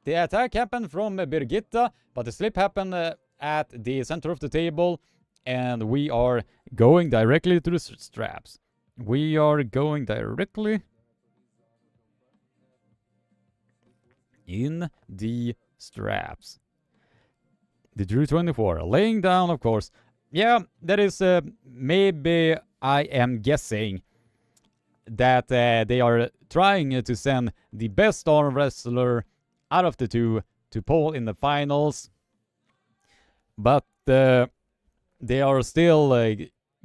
attack happened from Birgitta, but the slip happened at the center of the table, and we are going directly to the straps. We are going directly in the straps. The Drew 24, laying down, of course. Yeah, that is maybe, I am guessing, that they are trying to send the best arm wrestler out of the two to pull in the finals. But they are still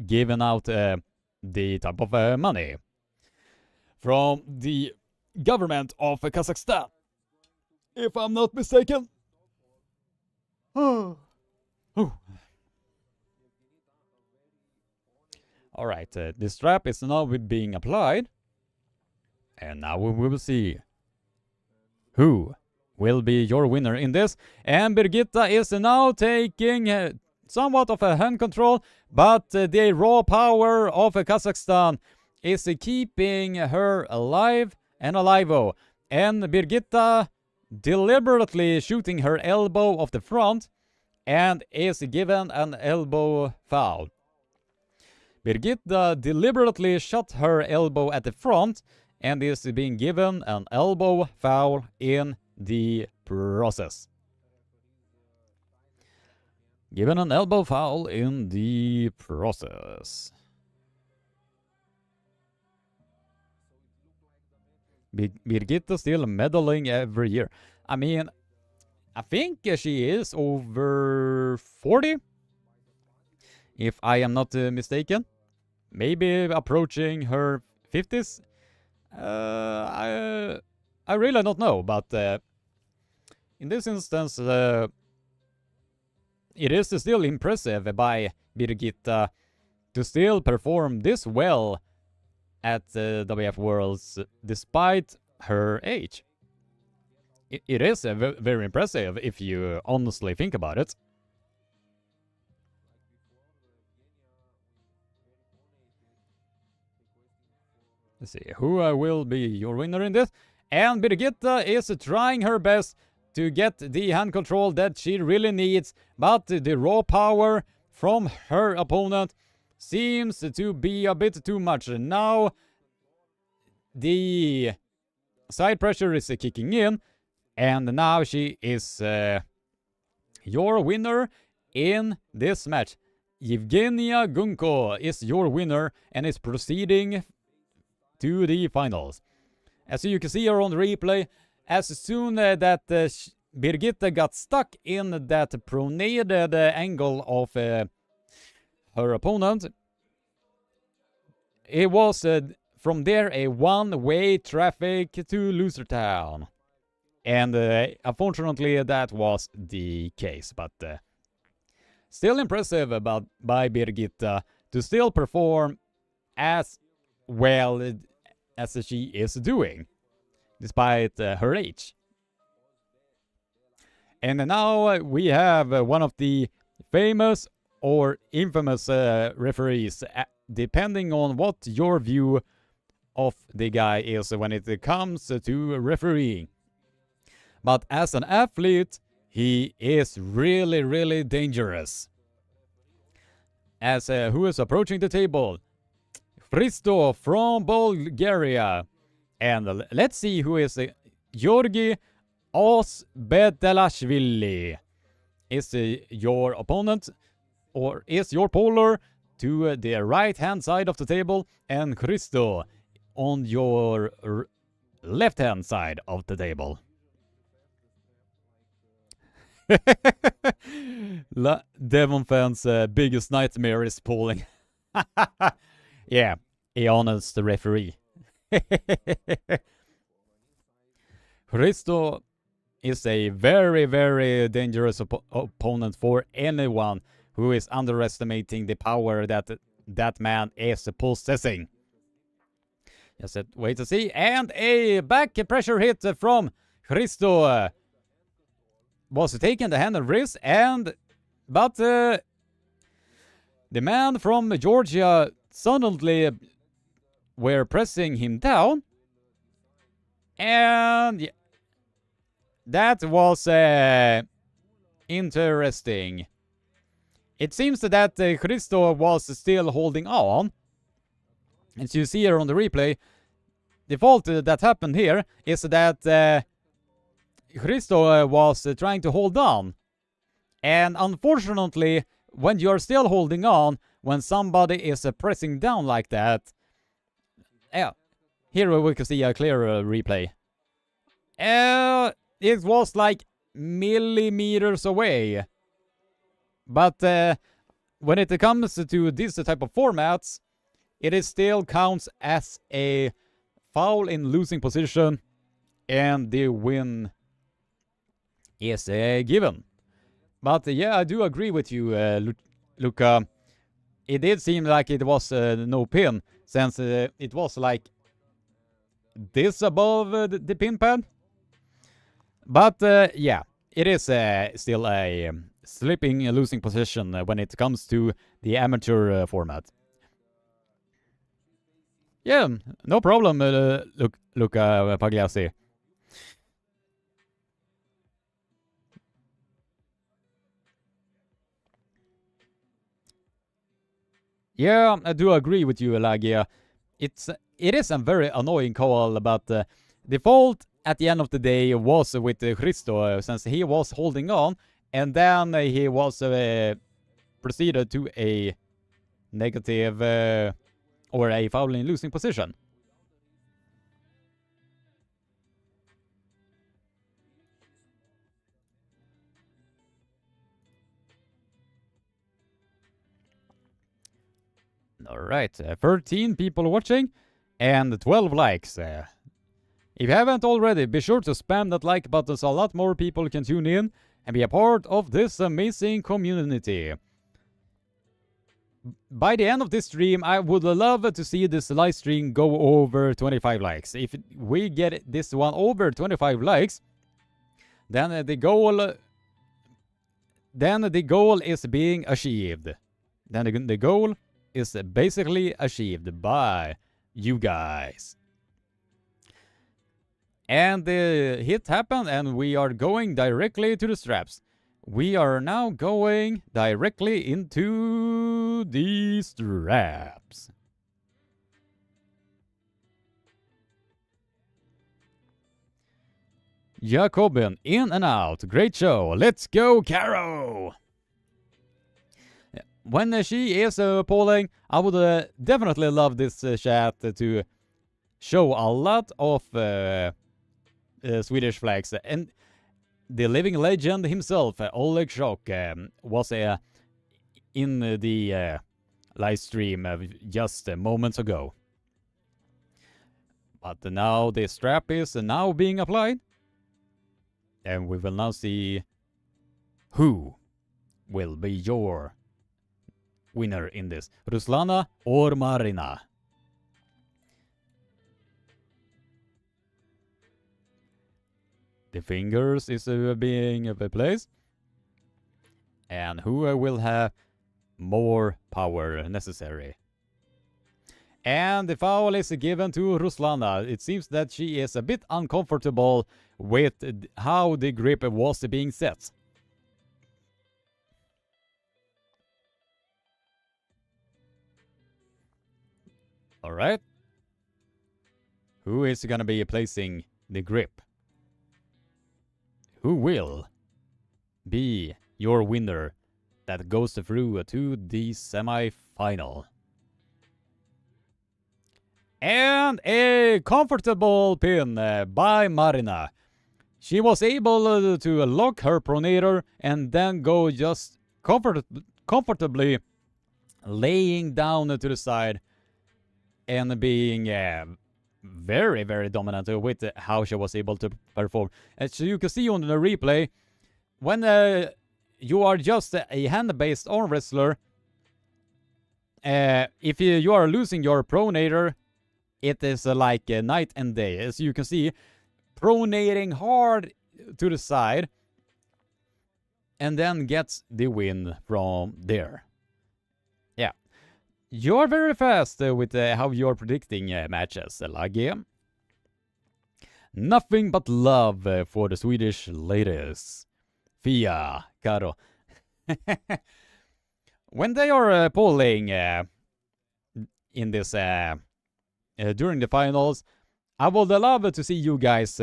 giving out the type of money from the government of Kazakhstan, if I'm not mistaken. Oh. Alright, the strap is now being applied. And now we will see who will be your winner in this. And Birgitta is now taking somewhat of a hand control, but the raw power of Kazakhstan is keeping her alive and alive-o. And Birgitta deliberately shooting her elbow off the front and is given an elbow foul. Birgitta deliberately shot her elbow at the front and is being given an elbow foul in the process. Given an elbow foul in the process. Birgitta still medaling every year. I mean, I think she is over 40, if I am not mistaken. maybe approaching her 50s. I really don't know, but in this instance, it is still impressive by Birgitta to still perform this well at WF Worlds despite her age. It is very impressive if you honestly think about it. Let's see, who will be your winner in this? And Birgitta is trying her best to get the hand control that she really needs, but the raw power from her opponent seems to be a bit too much. Now the side pressure is kicking in, and now she is your winner in this match. Yevgenia Gunko is your winner and is proceeding to the finals. As you can see here on the replay, as soon that Birgitta got stuck in that pronated angle of her opponent, it was from there a one-way traffic to Losertown. And unfortunately that was the case, but still impressive by Birgitta to still perform as well as she is doing, despite her age. And now we have one of the famous or infamous referees, depending on what your view of the guy is when it comes to refereeing. But as an athlete, he is really, really dangerous. As who is approaching the table? Christo from Bulgaria. And let's see who is Georgi Osbedelashvili. Is your opponent, or is your polar to the right hand side of the table, and Christo on your left hand side of the table. Devon fans' biggest nightmare is pulling. Yeah, a honest referee. Christo is a very, very dangerous opponent for anyone who is underestimating the power that that man is possessing. Just wait to see. And a back pressure hit from Christo was taking the hand and wrist, but the man from Georgia suddenly were pressing him down, and yeah, that was interesting. It seems that Christo was still holding on. As you see here on the replay, the fault that happened here is that Christo was trying to hold on. And unfortunately, when you're still holding on, when somebody is pressing down like that, yeah, here we can see a clearer replay. It was like millimeters away. But when it comes to this type of formats, it still counts as a foul in losing position, and the win is given. But yeah, I do agree with you, Luca. It did seem like it was no pin, since it was like this above the pin pad. But yeah, it is still a slipping losing position when it comes to the amateur format. Yeah, no problem, Luca Pagliassi. Yeah, I do agree with you, Lagia. It is a very annoying call, but the fault at the end of the day was with Christo, since he was holding on, and then he was proceeded to a negative or a foul in losing position. Alright, 13 people watching and 12 likes. If you haven't already, be sure to spam that like button so a lot more people can tune in and be a part of this amazing community. By the end of this stream, I would love to see this live stream go over 25 likes. If we get this one over 25 likes, then the goal is being achieved. Then the goal is basically achieved by you guys. And the hit happened, and we are going directly to the straps. We are now going directly into the straps. Jacobin, in and out. Great show. Let's go, Caro! When she is polling, I would definitely love this chat to show a lot of Swedish flags. And the living legend himself, Oleg Shok, was in the live stream just moments ago. But now the strap is now being applied. And we will now see who will be your winner in this. Ruslana or Marina? The fingers is being placed. And who will have more power necessary? And the foul is given to Ruslana. It seems that she is a bit uncomfortable with how the grip was being set. Alright. Who is gonna be placing the grip? Who will be your winner that goes through to the semi-final? And a comfortable pin by Marina. She was able to lock her pronator and then go just comfortably laying down to the side and being very, very dominant with how she was able to perform. As you can see on the replay, when you are just a hand-based arm wrestler, if you are losing your pronator, it is like night and day. As you can see, pronating hard to the side and then gets the win from there. Yeah. You're very fast with how you're predicting matches, Lage. Nothing but love for the Swedish ladies. Fia, Karo. When they are polling in this during the finals, I would love to see you guys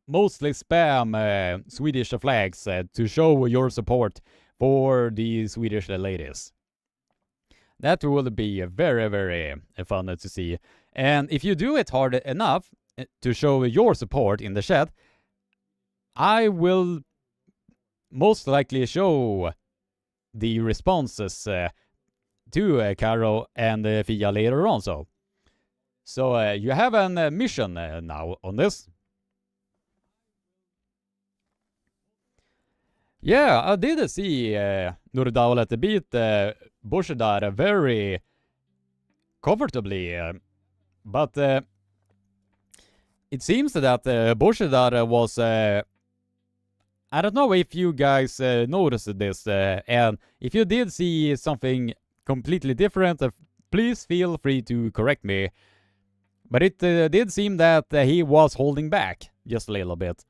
mostly spam Swedish flags to show your support for the Swedish ladies. That will be very, very fun to see. And if you do it hard enough to show your support in the chat, I will most likely show the responses to Caro and Fia later on. So you have a mission now on this. Yeah, I did see Nurdaulet beat Bushidar very comfortably, but it seems that Bushidar was... I don't know if you guys noticed this, and if you did see something completely different, please feel free to correct me. But it did seem that he was holding back just a little bit.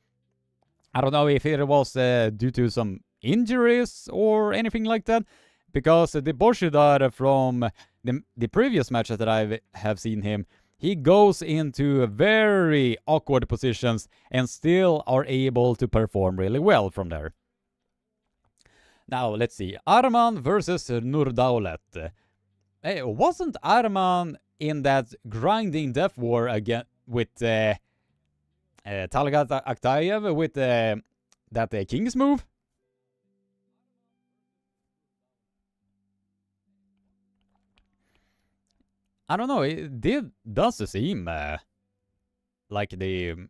I don't know if it was due to some injuries or anything like that, because the Bushidar from the previous match that I have seen him, he goes into very awkward positions and still are able to perform really well from there. Now, let's see. Arman versus Nurdaulet. Hey, wasn't Arman in that grinding death war again with Talgat Aktayev with that King's move? I don't know, does seem like the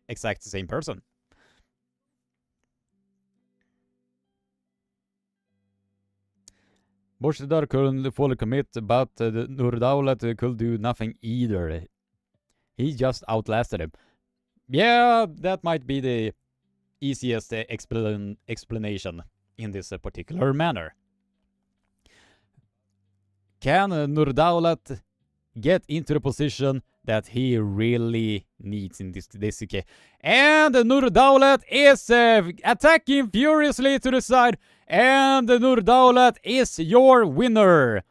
exact same person. Borshidar couldn't fully commit, but Nurdaulat could do nothing either. He just outlasted him. Yeah, that might be the easiest explanation in this particular manner. Can Nurdaulat get into the position that he really needs in this case? And Nurdaulat is attacking furiously to the side, and Nurdaulat is your winner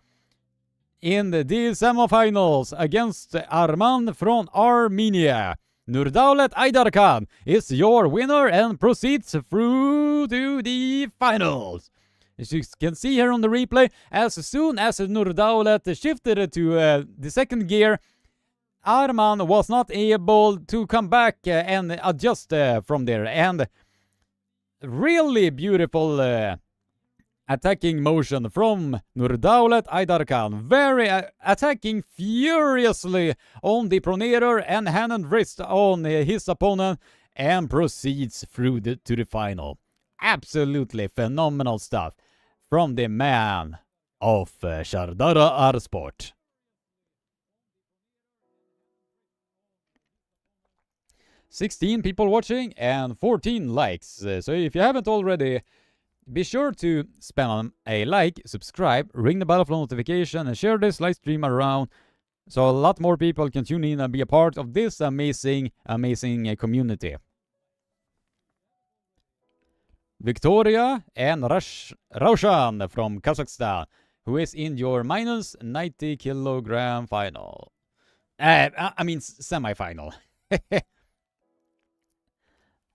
in the semifinals against Arman from Armenia. Nurdaulat Idar-Khan is your winner and proceeds through to the finals. As you can see here on the replay, as soon as Nurdaulat shifted to the second gear, Arman was not able to come back and adjust from there. And really beautiful attacking motion from Nurdaulat Idar-Khan. Very attacking furiously on the pronator and hand and wrist on his opponent and proceeds through to the final. Absolutely phenomenal stuff from the man of Shardara Arsport. "16 people watching and 14 likes. So if you haven't already, be sure to spam a like, subscribe, ring the bell for notification, and share this live stream around so a lot more people can tune in and be a part of this amazing community." Victoria and Raushan from Kazakhstan, who is in your minus 90 kilogram final. I mean semi-final.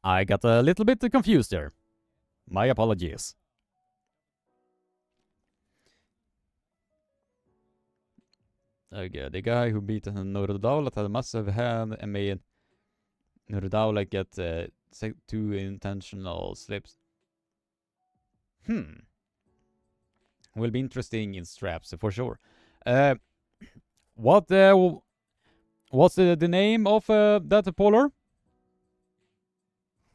I got a little bit confused there. My apologies. Okay, the guy who beat Nurdaulat had a massive hand and made Nurdaulat get 2 intentional slips. Will be interesting in straps for sure. What's the name of that polar?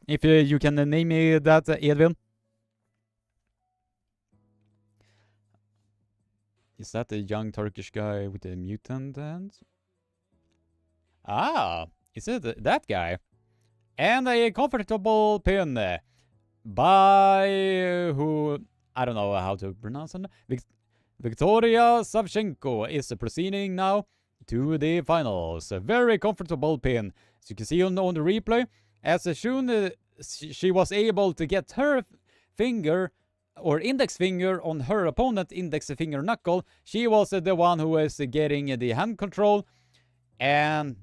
If you can name me that, Edvin. Is that the young Turkish guy with the mutant hands? Ah, is it that guy? And a comfortable pin by who, I don't know how to pronounce it. Victoria Savchenko is proceeding now to the finals. A very comfortable pin. As you can see on the replay, as soon she was able to get her finger or index finger on her opponent's index finger knuckle, she was the one who was getting the hand control and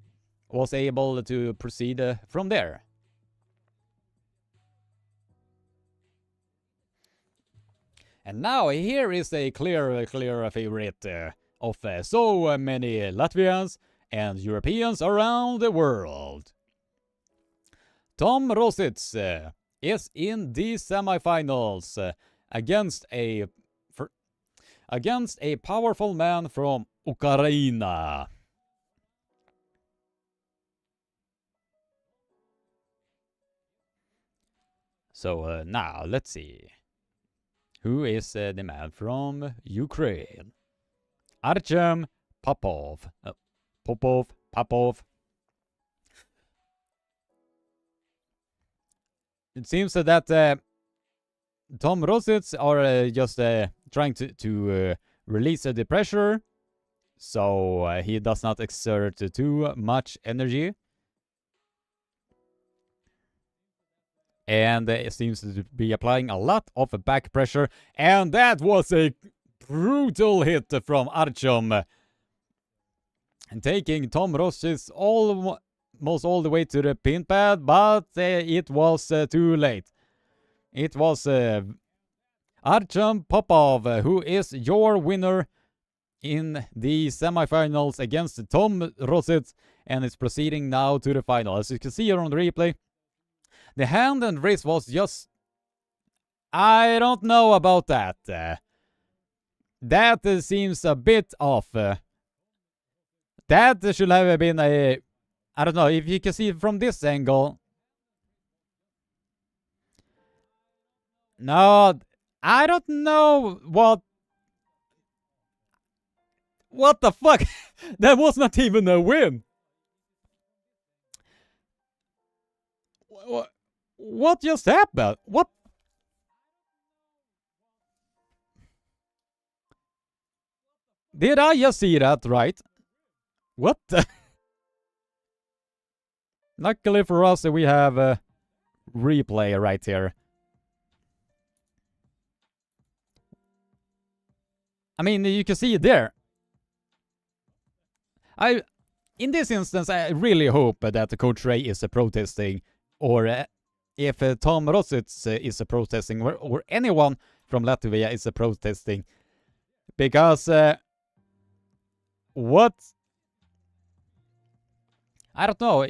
was able to proceed from there. And now here is a clear favorite of so many Latvians and Europeans around the world. Tom Rosit is in the semifinals against a powerful man from Ukraine. So now let's see. Who is the man from Ukraine? Artyom Popov. Popov. It seems that Tom Rosit are just trying to release the pressure, so he does not exert too much energy. And it seems to be applying a lot of back pressure, and that was a brutal hit from Artyom, and taking Tom Rosit almost all the way to the pin pad, but it was too late. It was Artyom Popov who is your winner in the semifinals against Tom Rosit, and is proceeding now to the final. As you can see here on the replay, the hand and wrist was just... I don't know about that. That seems a bit off. that should have been a... I don't know, if you can see it from this angle. No, I don't know what... What the fuck? That was not even a win. What just happened? What? Did I just see that right? What the? Luckily for us, we have a replay right here. I mean, you can see it there. In this instance, I really hope that Coach Ray is protesting, or if Tom Rosit is protesting, or anyone from Latvia is protesting, because what? I don't know.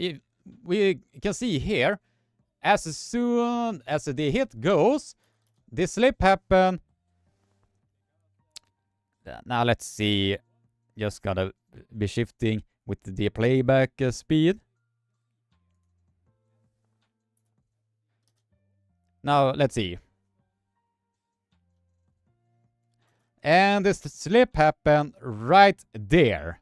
We can see here, as soon as the hit goes, the slip happen. Now let's see. Just gotta be shifting with the playback speed. Now let's see. And this slip happened right there.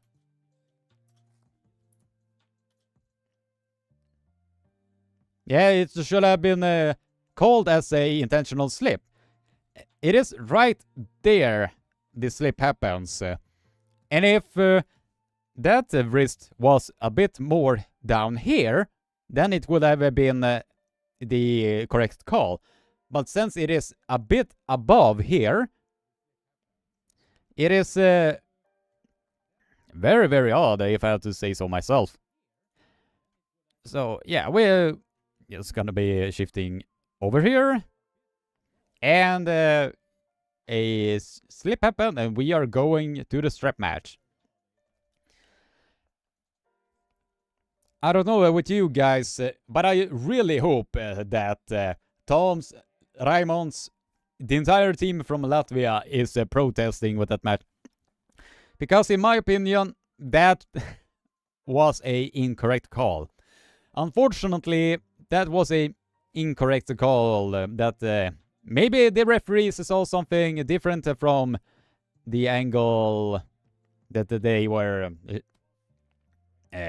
Yeah, it should have been called as a intentional slip. It is right there the slip happens. And if that wrist was a bit more down here, then it would have been the correct call. But since it is a bit above here, it is very, very odd, if I have to say so myself. So, yeah, we're just gonna be shifting over here. And a slip happened, and we are going to the strap match. I don't know with you guys, but I really hope that Tom's, Raimond's, the entire team from Latvia is protesting with that match. Because in my opinion, that was a incorrect call. Unfortunately, that was a incorrect call that maybe the referees saw something different from the angle that they were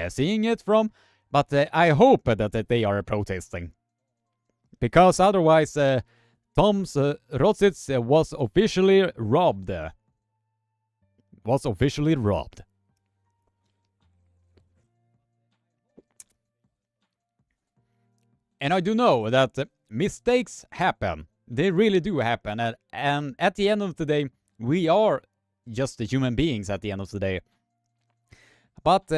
seeing it from, but I hope that they are protesting. Because otherwise, Tom's Rosit was officially robbed. And I do know that mistakes happen. They really do happen. And at the end of the day, we are just human beings at the end of the day. But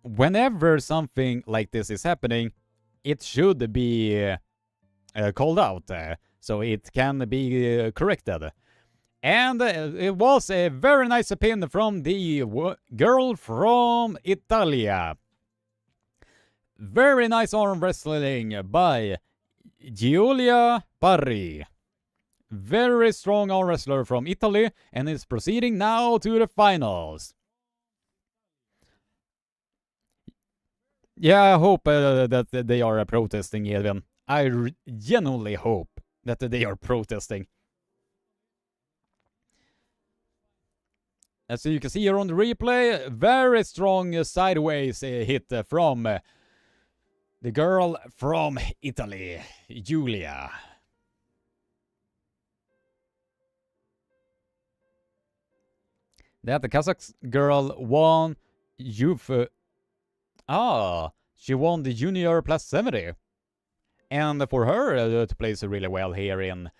whenever something like this is happening, it should be called out. So it can be corrected. And it was a very nice pin from the girl from Italia. Very nice arm wrestling by Giulia Pari. Very strong arm wrestler from Italy, and is proceeding now to the finals. Yeah, I hope that they are protesting even. I genuinely hope that they are protesting. As you can see here on the replay, very strong sideways hit from the girl from Italy, Giulia. That the Kazakh girl won youth. She won the junior plus 70. And for her to place really well here in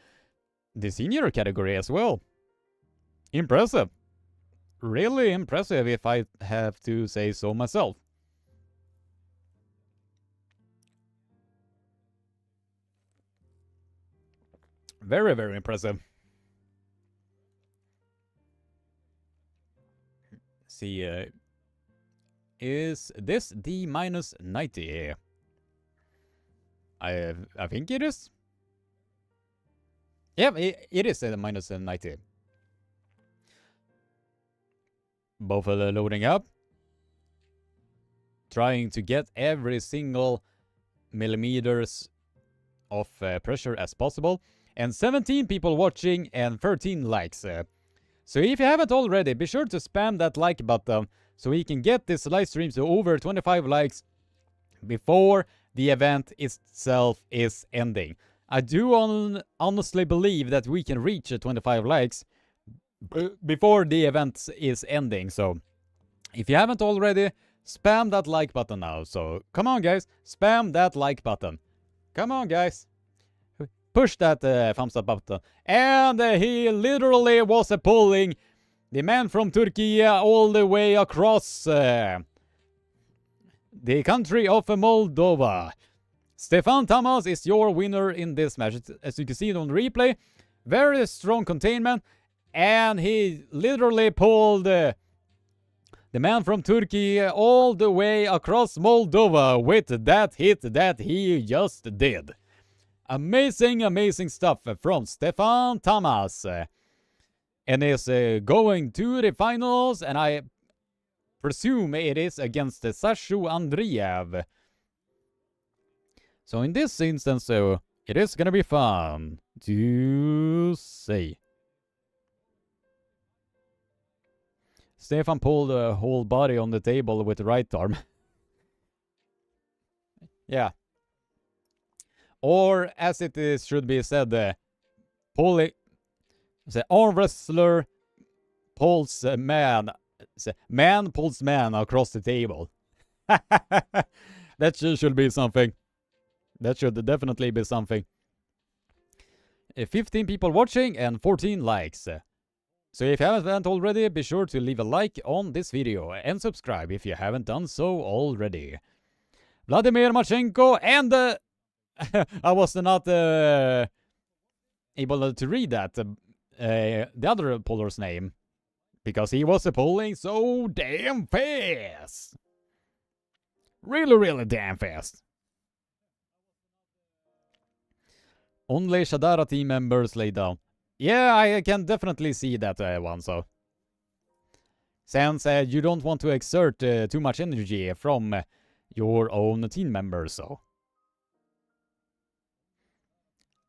the senior category as well. Impressive. Really impressive, if I have to say so myself. Very, very impressive. See, is this the minus 90? I think it is. Yeah, it is the minus 90. Both are loading up. trying to get every single millimeters of pressure as possible. And 17 people watching and 13 likes. So if you haven't already, be sure to spam that like button so we can get this live stream to over 25 likes before the event itself is ending. I do honestly believe that we can reach 25 likes before the event is ending. So if you haven't already, spam that like button now. So come on, guys, spam that like button. Come on, guys. Push that thumbs up button. And he literally was pulling the man from Turkey all the way across the country of Moldova. Stefan Tamas is your winner in this match. As you can see on replay, very strong containment. And he literally pulled the man from Turkey all the way across Moldova with that hit that he just did. Amazing, amazing stuff from Stefan Tamas. And is going to the finals, and I presume it is against Sashu Andreev. So in this instance, it is gonna be fun to see. Stefan pulled the whole body on the table with the right arm. Yeah. Or as it is, should be said, pulling the arm wrestler pulls man pulls man across the table. That should be something. That should definitely be something. 15 people watching and 14 likes. So if you haven't already, be sure to leave a like on this video and subscribe if you haven't done so already. Vladimir Marchenko and I was not able to read that the other puller's name because he was pulling so damn fast. Really, really damn fast. Only Shadara team members lay down. Yeah, I can definitely see that one, so. Since you don't want to exert too much energy from your own team members, so.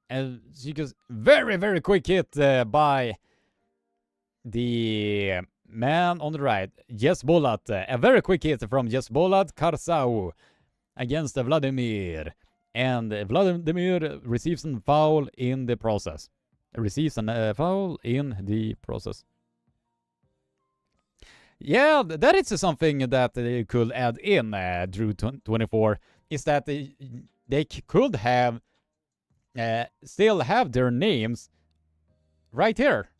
And she goes very, very quick hit by the man on the right, Jesbolat. A very quick hit from Jesbolat Karsau against Vladimir. And Vladimir receives a foul in the process. Yeah, that is something that they could add in, Drew 24, is that they could have still have their names right here.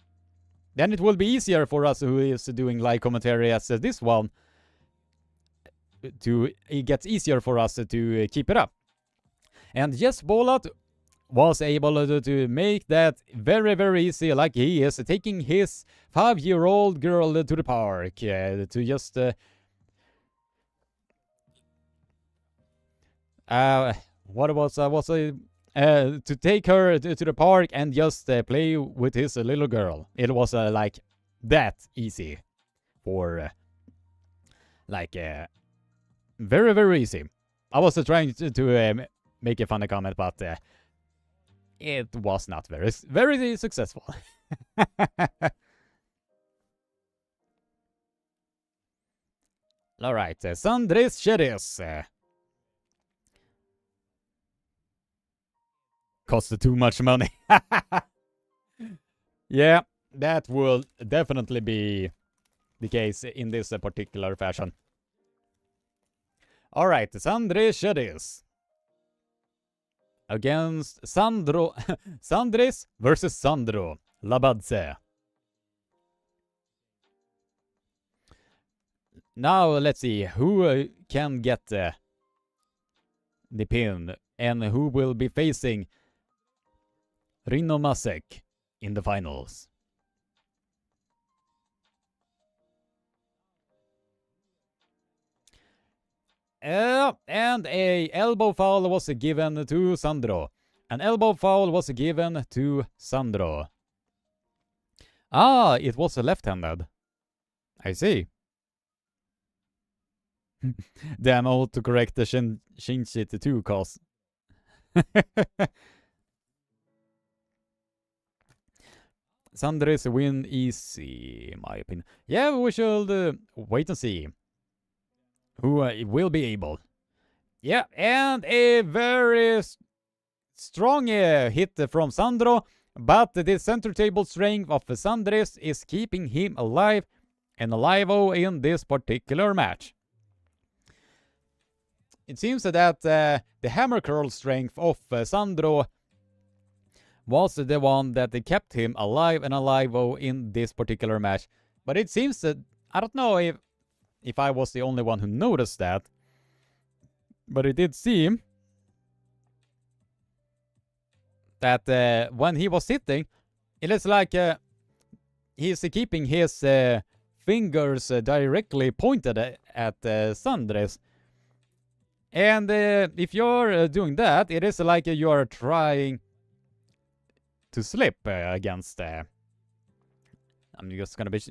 Then it will be easier for us who is doing live commentary as this one. It gets easier for us to keep it up. And yes, Bolat was able to make that very, very easy, like he is taking his 5-year-old girl to the park to just to take her to the park and just play with his little girl. It was like that easy for very, very easy. I was trying to make a funny comment, but it was not very, very successful. All right, Sandris Sedis. Cost too much money. Yeah, that will definitely be the case in this particular fashion. All right, Sandris Sedis against Sandro. Sandris versus Sandro Labadze. Now let's see who can get the pin and who will be facing Rino Masek in the finals. And a elbow foul was given to Sandro. An elbow foul was given to Sandro. Ah, it was left-handed. I see. Damn, autocorrect the change it to cause. Sandres win easy, in my opinion. Yeah, we should wait and see who will be able. Yeah, and a very strong hit from Sandro, but the center table strength of Sandres is keeping him alive and alive in this particular match. It seems that the hammer curl strength of Sandro was the one that kept him alive and alive in this particular match. But it seems that, I don't know if I was the only one who noticed that, but it did seem that when he was sitting, it is like he's keeping his fingers directly pointed at Sandres. And if you're doing that, it is like you are trying to slip against. I'm just gonna be.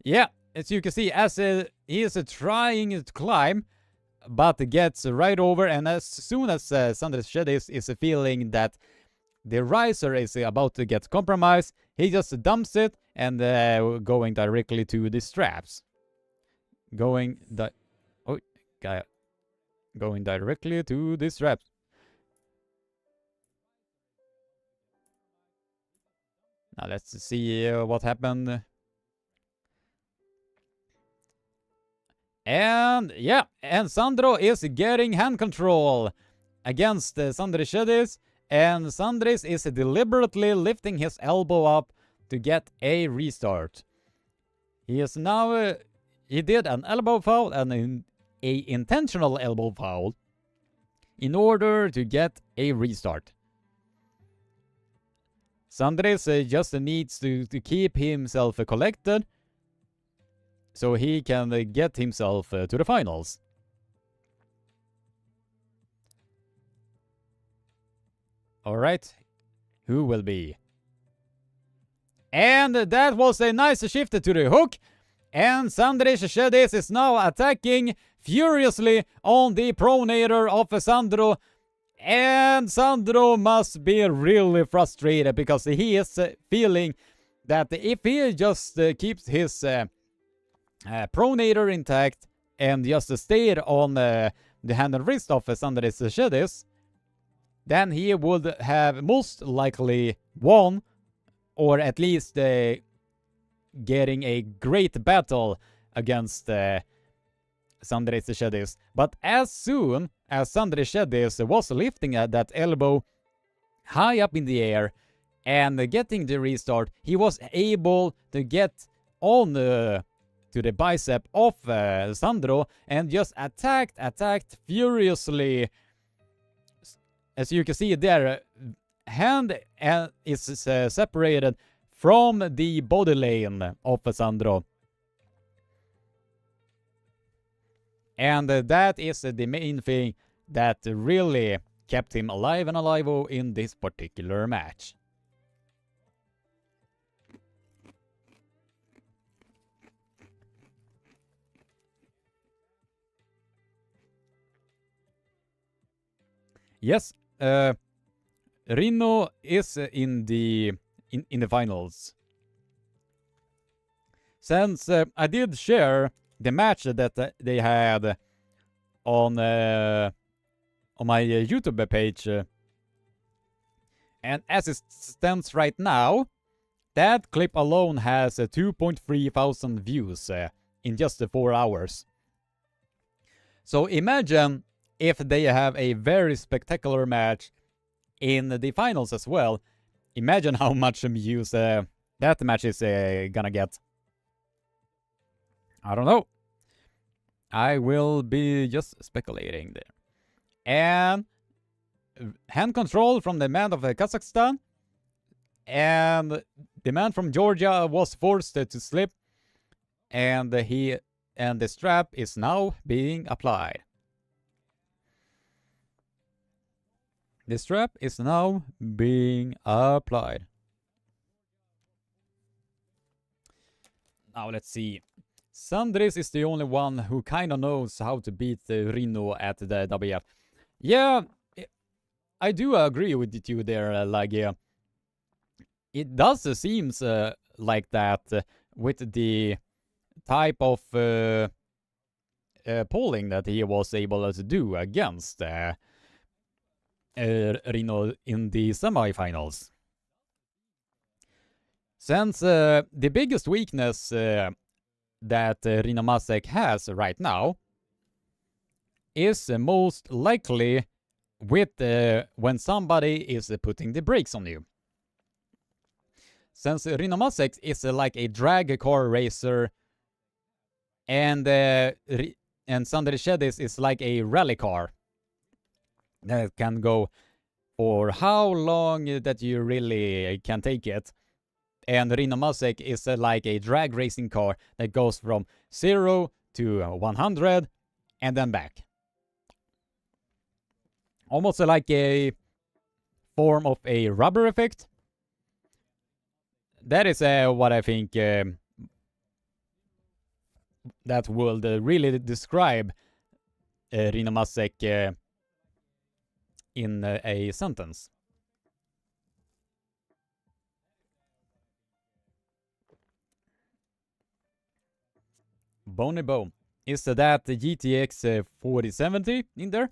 Yeah, as you can see, as he is trying to climb, but gets right over, and as soon as Zhishkariani is feeling that the riser is about to get compromised, he just dumps it and going directly to the straps. Going directly to the straps. Now let's see what happened. And yeah, and Sandro is getting hand control against Zhishkariani, and Sandris is deliberately lifting his elbow up to get a restart. He is now he did an elbow foul and an intentional elbow foul in order to get a restart. Sandris just needs to keep himself collected so he can get himself to the finals. Alright, who will be? And that was a nice shift to the hook. And Zhishkariani is now attacking furiously on the pronator of Sandro. And Sandro must be really frustrated because he is feeling that if he just keeps his pronator intact and just stayed on the hand and wrist of Zhishkariani, then he would have most likely won, or at least getting a great battle against Zhishkariani. But as soon as Zhishkariani was lifting that elbow high up in the air and getting the restart, he was able to get on to the bicep of Sandro and just attacked furiously. As you can see there, hand is separated from the body lane of Sandro. And that is the main thing that really kept him alive and alive in this particular match. Yes, Rino is in the finals. Since I did share the match that they had on my YouTube page, and as it stands right now, that clip alone has 2.3 thousand views in just 4 hours. So imagine if they have a very spectacular match in the finals as well. Imagine how much views that match is gonna get. I don't know. I will be just speculating there. And hand control from the man of Kazakhstan. And the man from Georgia was forced to slip. And the strap is now being applied. The strap is now being applied. Now let's see. Sandris is the only one who kind of knows how to beat Rino at the WF. Yeah, I do agree with you there, it does seems like that with the type of polling that he was able to do against Rino in the semifinals. Since the biggest weakness that Rino Masek has right now is most likely with when somebody is putting the brakes on you. Since Rino Masek is like a drag car racer and Sandri Sedis is like a rally car that can go for how long that you really can take it. And Rino Masek is like a drag racing car that goes from 0 to 100 and then back. Almost like a form of a rubber effect. That is what I think that would really describe Rino Masek in a sentence. Boney Bo. Is that the GTX 4070 in there?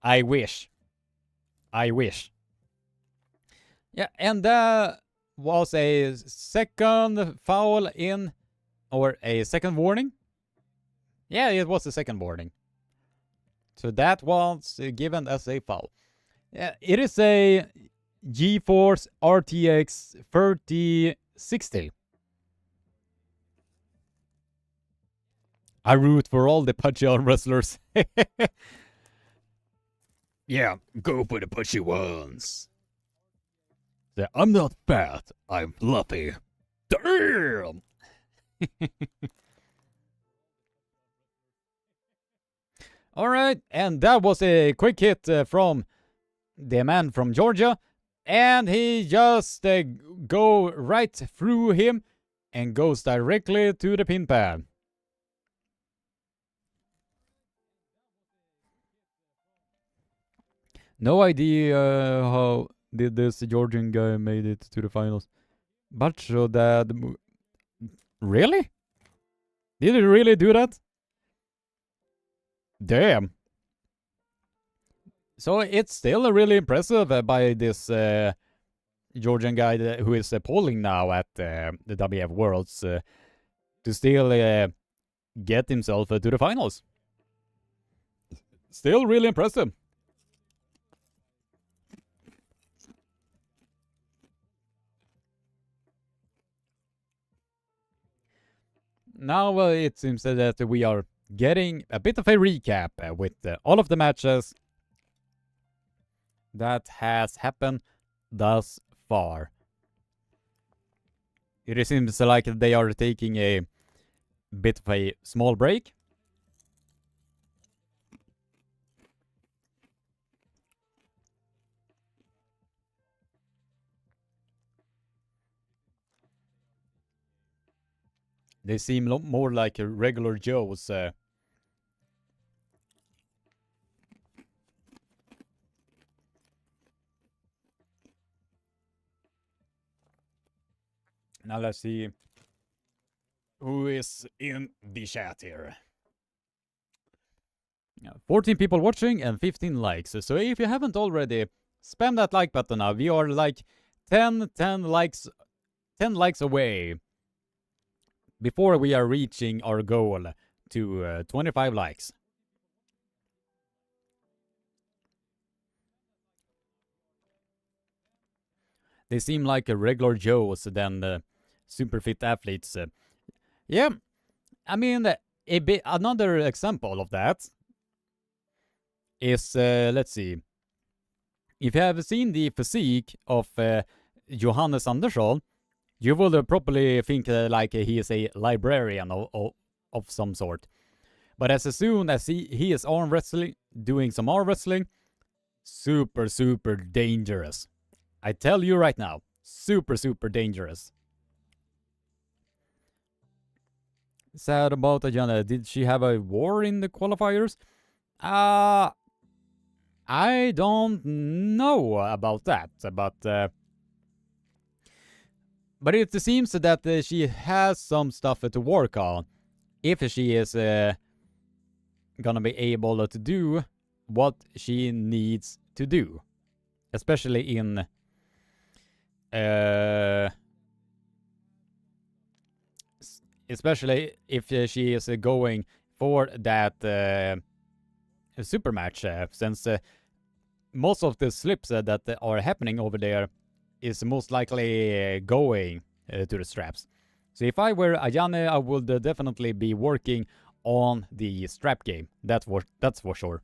I wish. Yeah, and that was a second foul in, or a second warning. Yeah, it was a second warning. So that was given as a foul. Yeah, it is a GeForce RTX 3060. I root for all the pudgy arm wrestlers. Yeah, go for the pushy ones. Yeah, I'm not fat, I'm fluffy. Damn! Alright, and that was a quick hit from the man from Georgia. And he just go right through him and goes directly to the pin pad. No idea how did this Georgian guy made it to the finals. But so that... Really? Did he really do that? Damn. So it's still really impressive by this Georgian guy who is polling now at the WF Worlds to still get himself to the finals. Still really impressive. Now it seems that we are getting a bit of a recap with all of the matches that has happened thus far. It seems like they are taking a bit of a small break. They seem more like regular Joes. Now let's see who is in the chat here. 14 people watching and 15 likes. So if you haven't already, spam that like button now. We are like 10 likes away before we are reaching our goal to 25 likes. They seem like a regular Joes than super fit athletes. Yeah, I mean, another example of that is, let's see. If you have seen the physique of Johannes Andersson, you will probably think like he is a librarian of some sort. But as soon as he is arm wrestling, doing some arm wrestling, super dangerous. I tell you right now, super dangerous. sad about Ayane. Did she have a war in the qualifiers? I don't know about that, but it seems that she has some stuff to work on if she is gonna be able to do what she needs to do, especially in especially if she is going for that super match, since most of the slips that are happening over there is most likely going to the straps. So if I were Ayane, I would definitely be working on the strap game. That's for sure.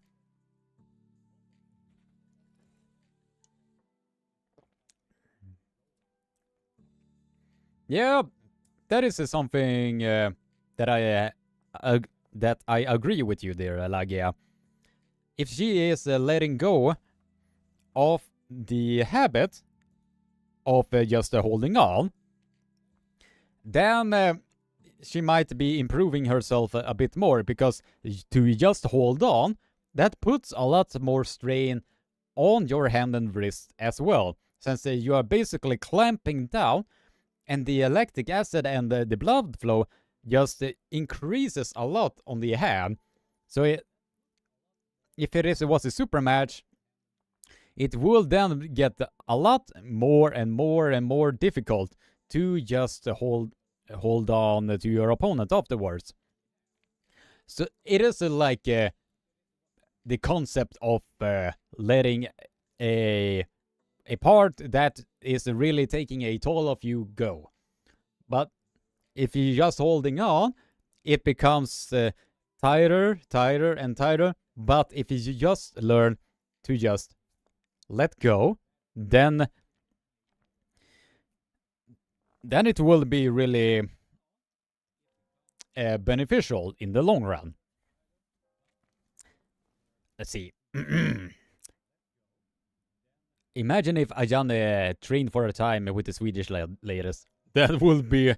Yeah, that is something that I agree with you there, Lagia. If she is letting go of the habit of just holding on, then she might be improving herself a bit more, because to just hold on, that puts a lot more strain on your hand and wrist as well, since you are basically clamping down, and the lactic acid and the blood flow just increases a lot on the hand. So if it was a super match, it will then get a lot more and more and more difficult to just hold on to your opponent afterwards. So it is like the concept of letting a part that is really taking a toll of you go. But if you're just holding on, it becomes tighter, tighter, and tighter. But if you just learn to just let go, then it will be really beneficial in the long run. Let's see. Imagine if Ayane trained for a time with the Swedish ladies. That would be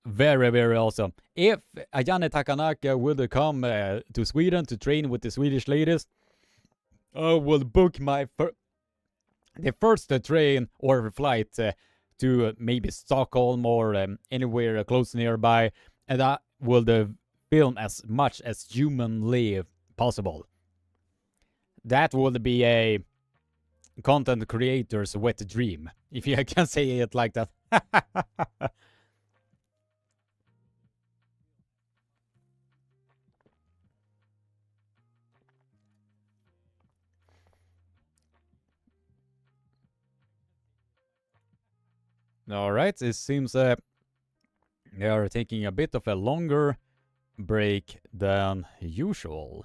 very, very awesome. If Ayane Takenaka would come to Sweden to train with the Swedish ladies, I will book the first train or flight to maybe Stockholm or anywhere close nearby, and I will film as much as humanly possible. That would be a content creator's wet dream, if I can say it like that. Alright, it seems they are taking a bit of a longer break than usual.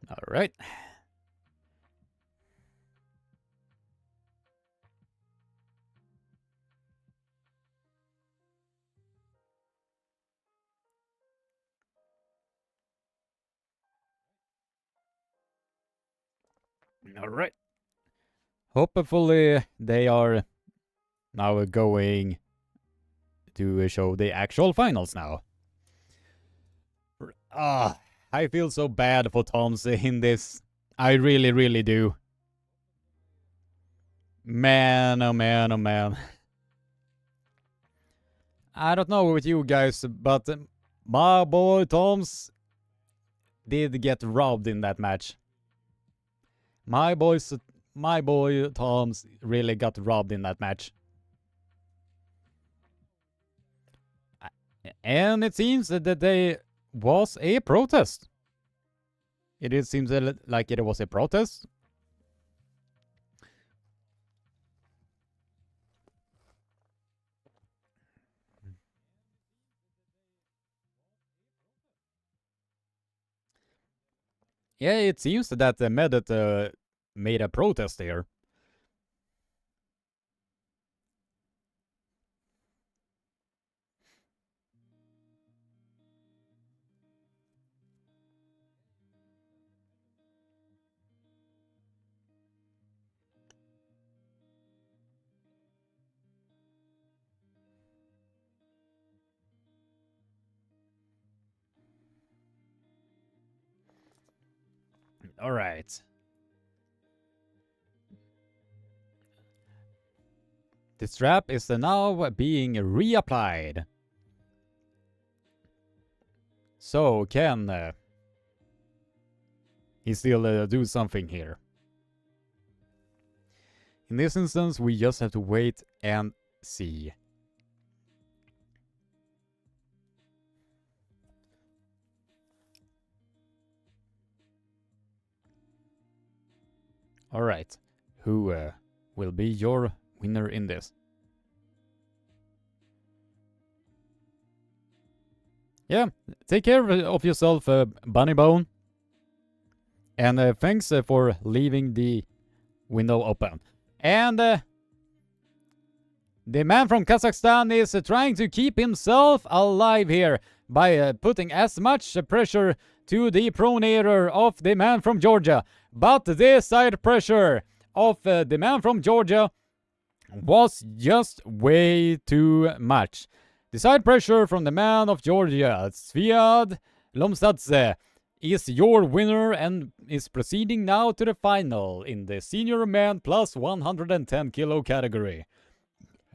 Alright. Alright. Hopefully they are now going to show the actual finals now. I feel so bad for Toms in this. I really, really do. Man, oh man, oh man. I don't know with you guys, but my boy Toms did get robbed in that match. My boy Toms really got robbed in that match. And it seems that there was a protest. It seems like it was a protest. Yeah, it seems that the Medit made a protest here. Alright. The strap is now being reapplied. So, can he still do something here? In this instance, we just have to wait and see. Alright, who will be your winner in this? Yeah, take care of yourself, Bunny Bone. And thanks for leaving the window open. And the man from Kazakhstan is trying to keep himself alive here by putting as much pressure to the pronator of the man from Georgia. But the side pressure of the man from Georgia was just way too much. The side pressure from the man of Georgia, Sviad Lomstadze, is your winner and is proceeding now to the final in the senior man plus 110 kilo category.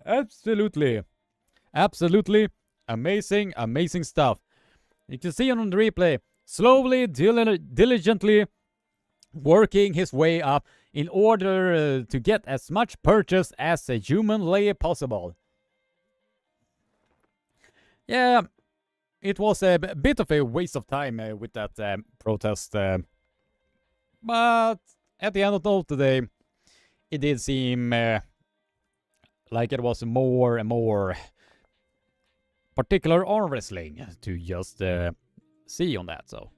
Absolutely amazing stuff. You can see on the replay, slowly, diligently working his way up in order to get as much purchase as humanly possible. Yeah, it was a bit of a waste of time with that protest, but at the end of the day, it did seem like it was more and more particular arm wrestling to just see on that. So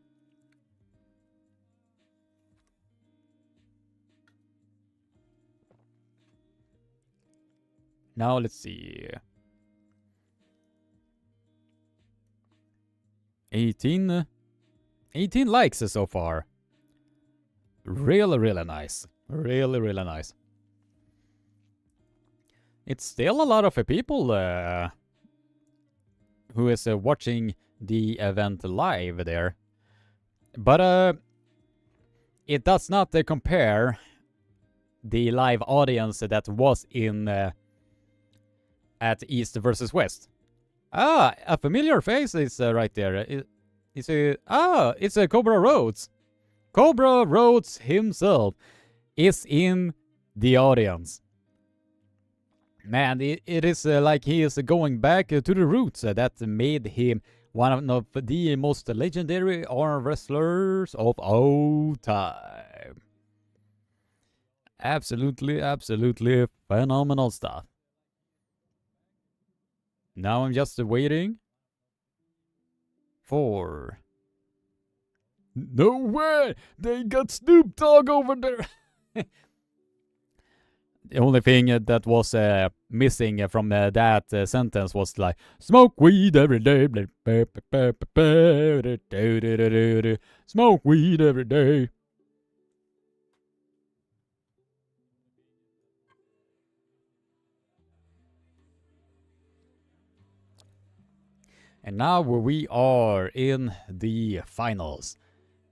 now let's see. 18 likes so far. Really nice. Really nice. It's still a lot of people who is watching the event live there. But it does not compare the live audience that was in at East versus West. Ah, a familiar face is right there. It's a Cobra Rhodes. Cobra Rhodes himself is in the audience. Man, it is like he is going back to the roots that made him one of the most legendary arm wrestlers of all time. Absolutely phenomenal stuff. Now I'm just waiting for... No way! They got Snoop Dogg over there! The only thing that was missing from that sentence was like, smoke weed every day. Smoke weed every day. And now we are in the finals.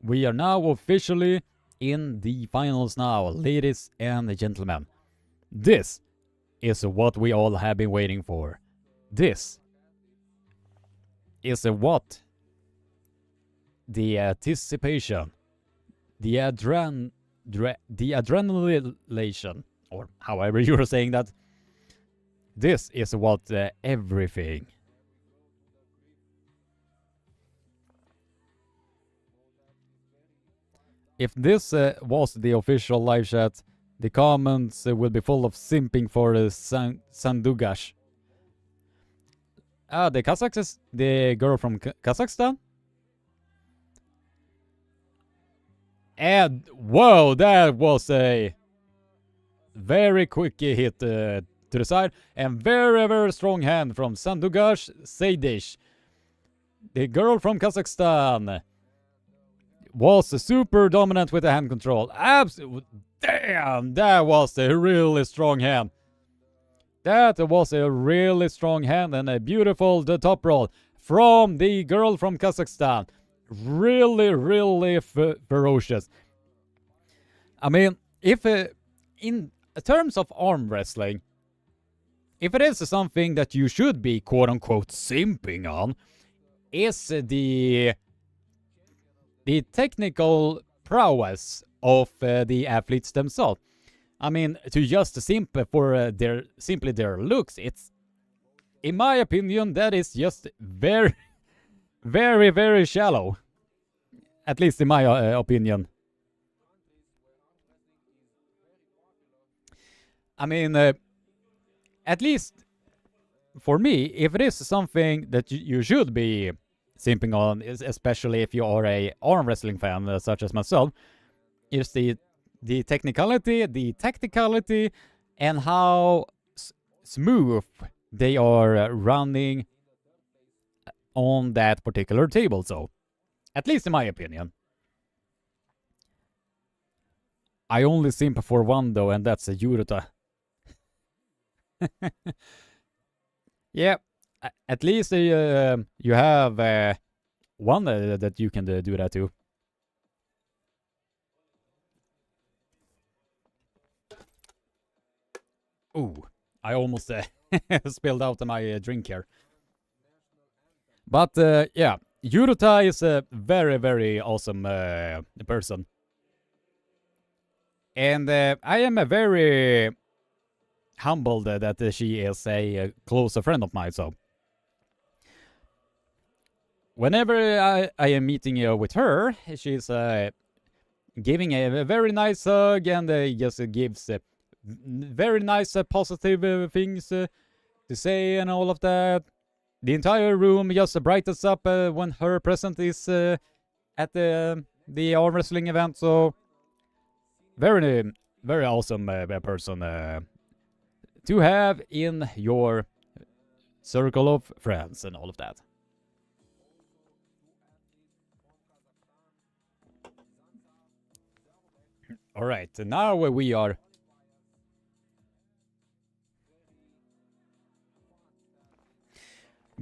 We are now officially in the finals now, ladies and gentlemen. This is what we all have been waiting for. This is what the anticipation, the adrenaline, or however you are saying that. This is what everything. If this was the official live chat, the comments will be full of simping for Sandugash. Ah, the Kazakhs, the girl from Kazakhstan? And, whoa, that was a very quick hit to the side. And very strong hand from Sandugash Sedis. The girl from Kazakhstan was super dominant with the hand control. Absolutely. Damn, that was a really strong hand. That was a really strong hand and a beautiful top roll from the girl from Kazakhstan. Really ferocious. I mean, if in terms of arm wrestling, if it is something that you should be quote-unquote simping on, is the technical prowess of the athletes themselves. I mean, to just simp for simply their looks, it's, in my opinion, that is just very, very, very shallow. At least in my opinion. I mean, at least for me, if it is something that you should be simping on, especially if you are a arm wrestling fan such as myself, is the technicality, the tacticality, and how smooth they are running on that particular table. So, at least in my opinion. I only simp for one though, and that's a Yuruta. Yeah, at least you have one that you can do that to. Ooh, I almost spilled out my drink here. But yeah, Yuruta is a very, very awesome person. And I am a very humbled that she is a close friend of mine. So whenever I am meeting with her, she's giving a very nice hug and just gives very nice positive things to say and all of that. The entire room just brightens up when her presence is at the arm wrestling event. So very, very awesome person to have in your circle of friends and all of that. All right, now we are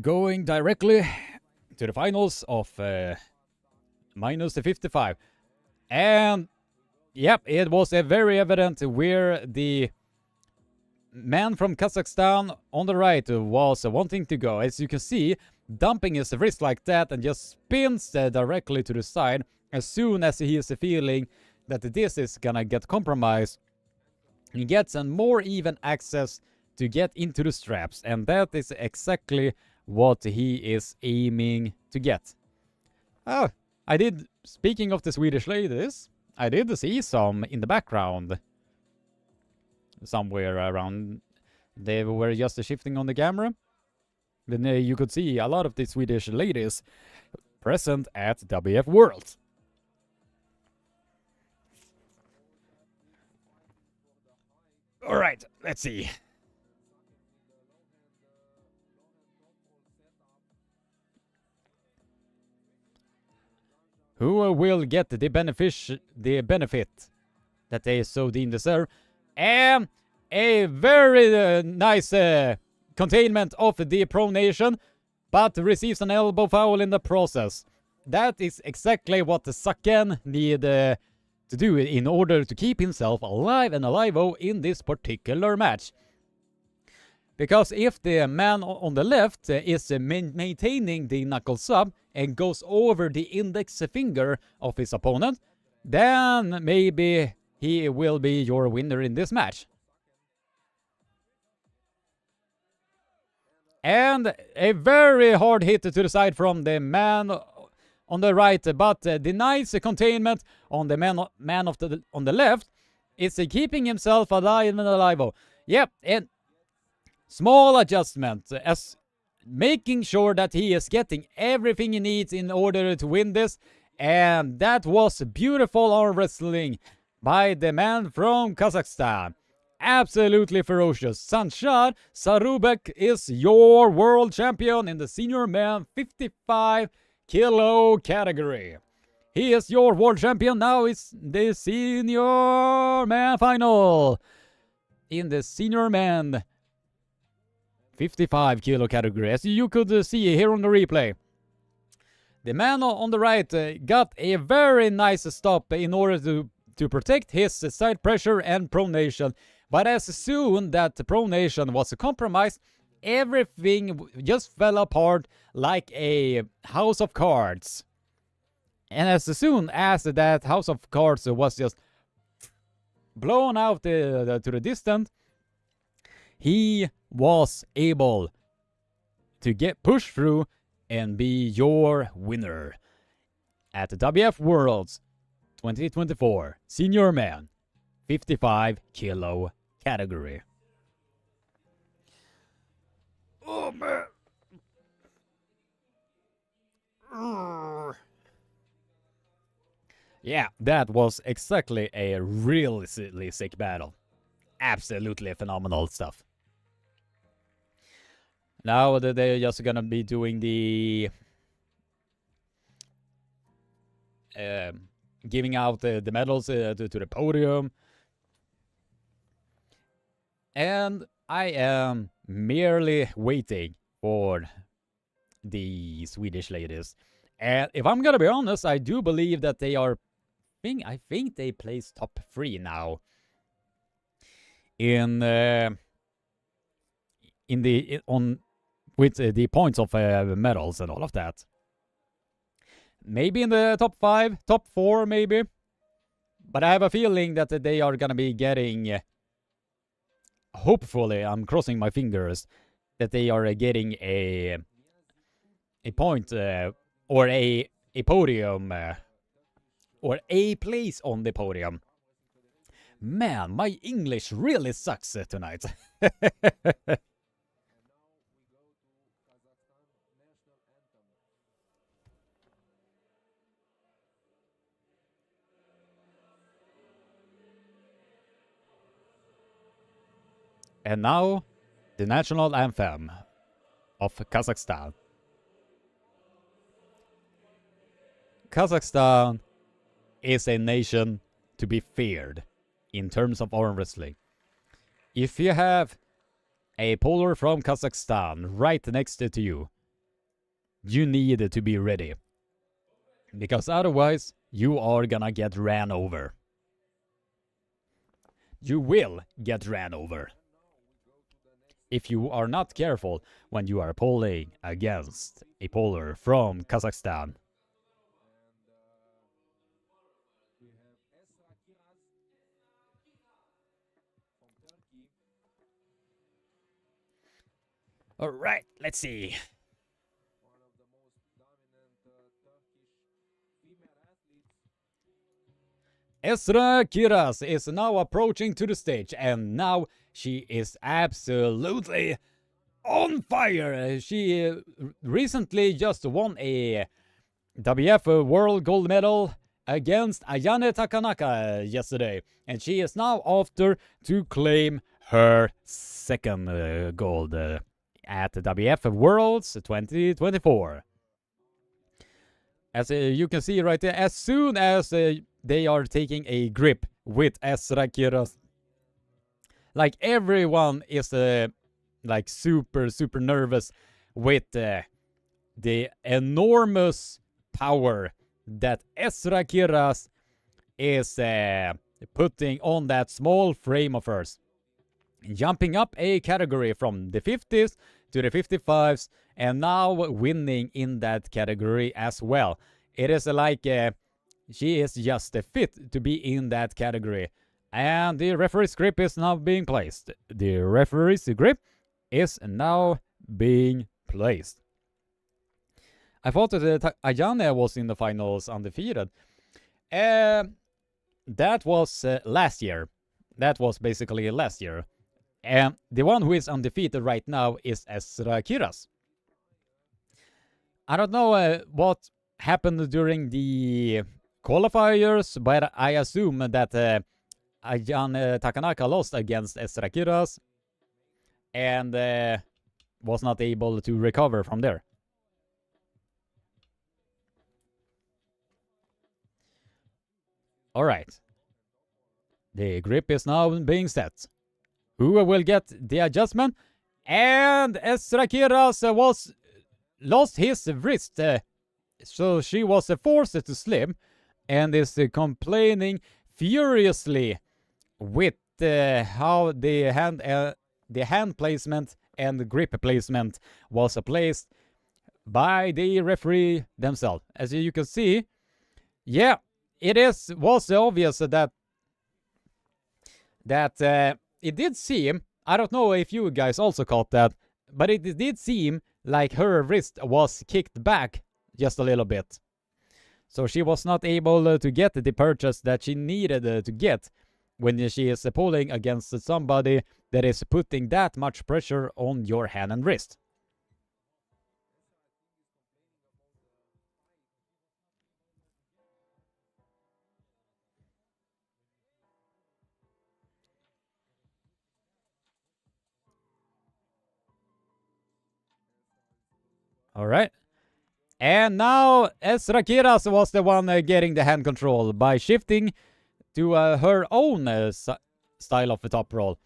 going directly to the finals of minus 55. And yep, it was very evident where the man from Kazakhstan on the right was wanting to go. As you can see, dumping his wrist like that and just spins directly to the side as soon as he is feeling that this is gonna get compromised. He gets a more even access to get into the straps, and that is exactly what he is aiming to get. Oh, speaking of the Swedish ladies, I did see some in the background. Somewhere around. They were just shifting on the camera. Then you could see a lot of the Swedish ladies present at WF Worlds. Alright, let's see. Who will get the benefit that they so deem deserve? And a very nice containment of the pronation, but receives an elbow foul in the process. That is exactly what the Saken need to do in order to keep himself alive and alive in this particular match. Because if the man on the left is maintaining the knuckle sub and goes over the index finger of his opponent, then maybe he will be your winner in this match. And a very hard hit to the side from the man on the right, but the nice containment on the man on the left is keeping himself alive and alive. Yep, and small adjustment as making sure that he is getting everything he needs in order to win this. And that was beautiful arm wrestling by the man from Kazakhstan. Absolutely ferocious. Sanshar Sarubek is your world champion in the senior man 55 kilo category. He is your world champion. Now it's the senior man final in the senior man 55 kilo category, as you could see here on the replay. The man on the right got a very nice stop in order to protect his side pressure and pronation. But as soon that the pronation was compromised, everything just fell apart like a house of cards. And as soon as that house of cards was just blown out to the distance, he was able to get pushed through and be your winner at the WF Worlds 2024 Senior Man 55 kilo category. Oh man. Yeah, that was exactly a really sick battle. Absolutely phenomenal stuff. Now they're just gonna be doing the giving out the medals to the podium. And I am merely waiting for the Swedish ladies. And if I'm gonna be honest, I do believe that they are. I think they place top 3 now. With the points of medals and all of that. Maybe in the top 5, top 4 maybe. But I have a feeling that they are gonna be getting. Hopefully, I'm crossing my fingers that they are getting a point or a podium or a place on the podium. Man, my English really sucks tonight. And now, the national anthem of Kazakhstan. Kazakhstan is a nation to be feared in terms of arm wrestling. If you have a polar from Kazakhstan right next to you, you need to be ready. Because otherwise, you are gonna get ran over. You will get ran over. If you are not careful when you are polling against a polar from Kazakhstan. All right, let's see. Esra Kiras is now approaching to the stage, and now she is absolutely on fire. She recently just won a WF World Gold Medal against Ayane Takenaka yesterday, and she is now after to claim her second gold at the WF Worlds 2024. As you can see right there, as soon as they are taking a grip with Esra Kiras, like everyone is like super nervous with the enormous power that Esra Kiras is putting on that small frame of hers. Jumping up a category from the 50s to the 55s, and now winning in that category as well. It is like she is just fit to be in that category. And the referee's grip is now being placed. The referee's grip is now being placed. I thought that Ayane was in the finals undefeated. That was last year. That was basically last year. And the one who is undefeated right now is Esra Kiras. I don't know what happened during the qualifiers, but I assume that Ayane Takenaka lost against Esra Kiras and was not able to recover from there. Alright. The grip is now being set. Who will get the adjustment? And Esra Kiras lost his wrist, so she was forced to slim and is complaining furiously with how the hand placement and the grip placement was placed by the referee themselves. As you can see, yeah, was obvious that it did seem, I don't know if you guys also caught that, but it did seem like her wrist was kicked back just a little bit. So she was not able to get the purchase that she needed to get when she is pulling against somebody that is putting that much pressure on your hand and wrist. All right. And now Esrakiras was the one getting the hand control by shifting to her own style of the top roll.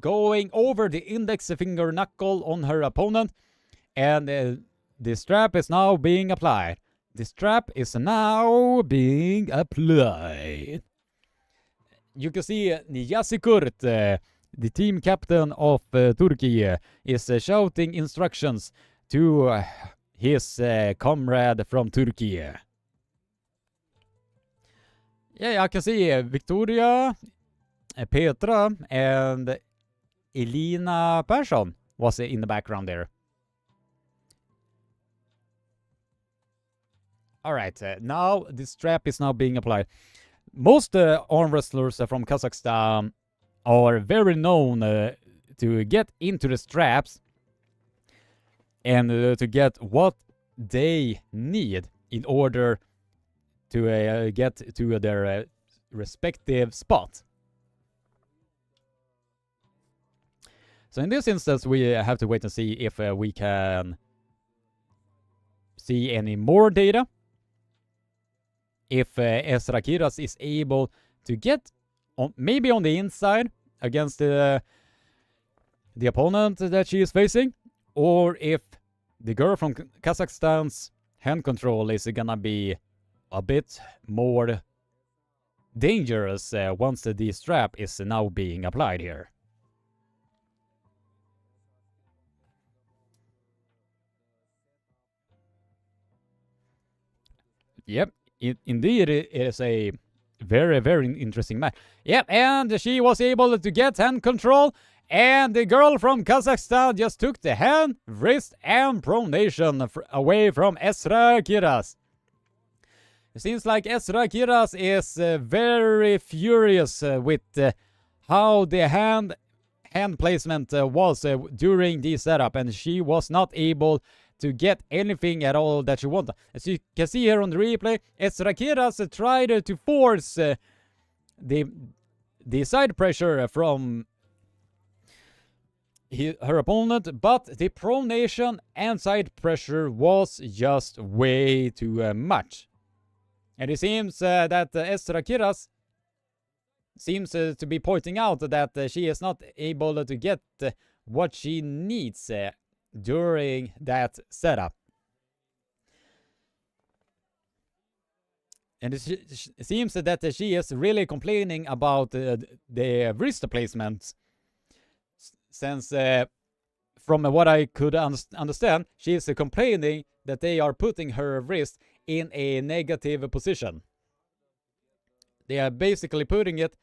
Going over the index finger knuckle on her opponent. And the strap is now being applied. The strap is now being applied. You can see Niyazi Kurt, the team captain of Turkey, is shouting instructions to his comrade from Turkey. Yeah, I can see Victoria, Petra, and Elina Persson was in the background there. Alright, now the strap is now being applied. Most arm wrestlers from Kazakhstan are very known to get into the straps and to get what they need in order to get to their respective spot. So in this instance, we have to wait and see if we can see any more data. If Esrakiras is able to get maybe on the inside against the opponent that she is facing, or if the girl from Kazakhstan's hand control is gonna be a bit more dangerous once the strap is now being applied here. Yep, indeed it is a very, very interesting match. Yep, and she was able to get hand control, and the girl from Kazakhstan just took the hand, wrist, and pronation away from Esrakiras. It seems like Esrakiras is very furious with how the hand placement was during the setup, and she was not able to get anything at all that she wanted. As you can see here on the replay, Esrakiras tried to force the side pressure from her opponent, but the pronation and side pressure was just way too much. And it seems that Esrakiras seems to be pointing out that she is not able to get what she needs during that setup. And it seems that she is really complaining about the wrist placement, since from what I could understand, she is complaining that they are putting her wrist in a negative position. They are basically putting it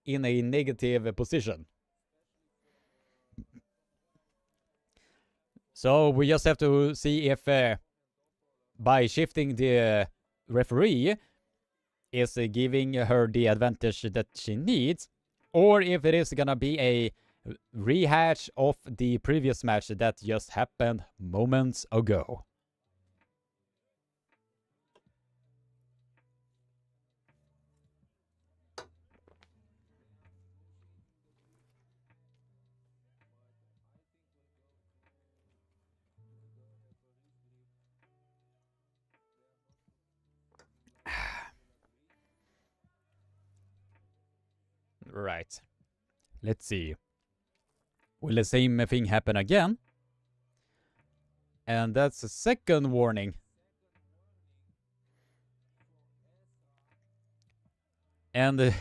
in a negative position. So we just have to see if by shifting the referee is giving her the advantage that she needs, or if it is gonna be a rehash of the previous match that just happened moments ago. Right. Let's see. Will the same thing happen again? And that's a second warning. And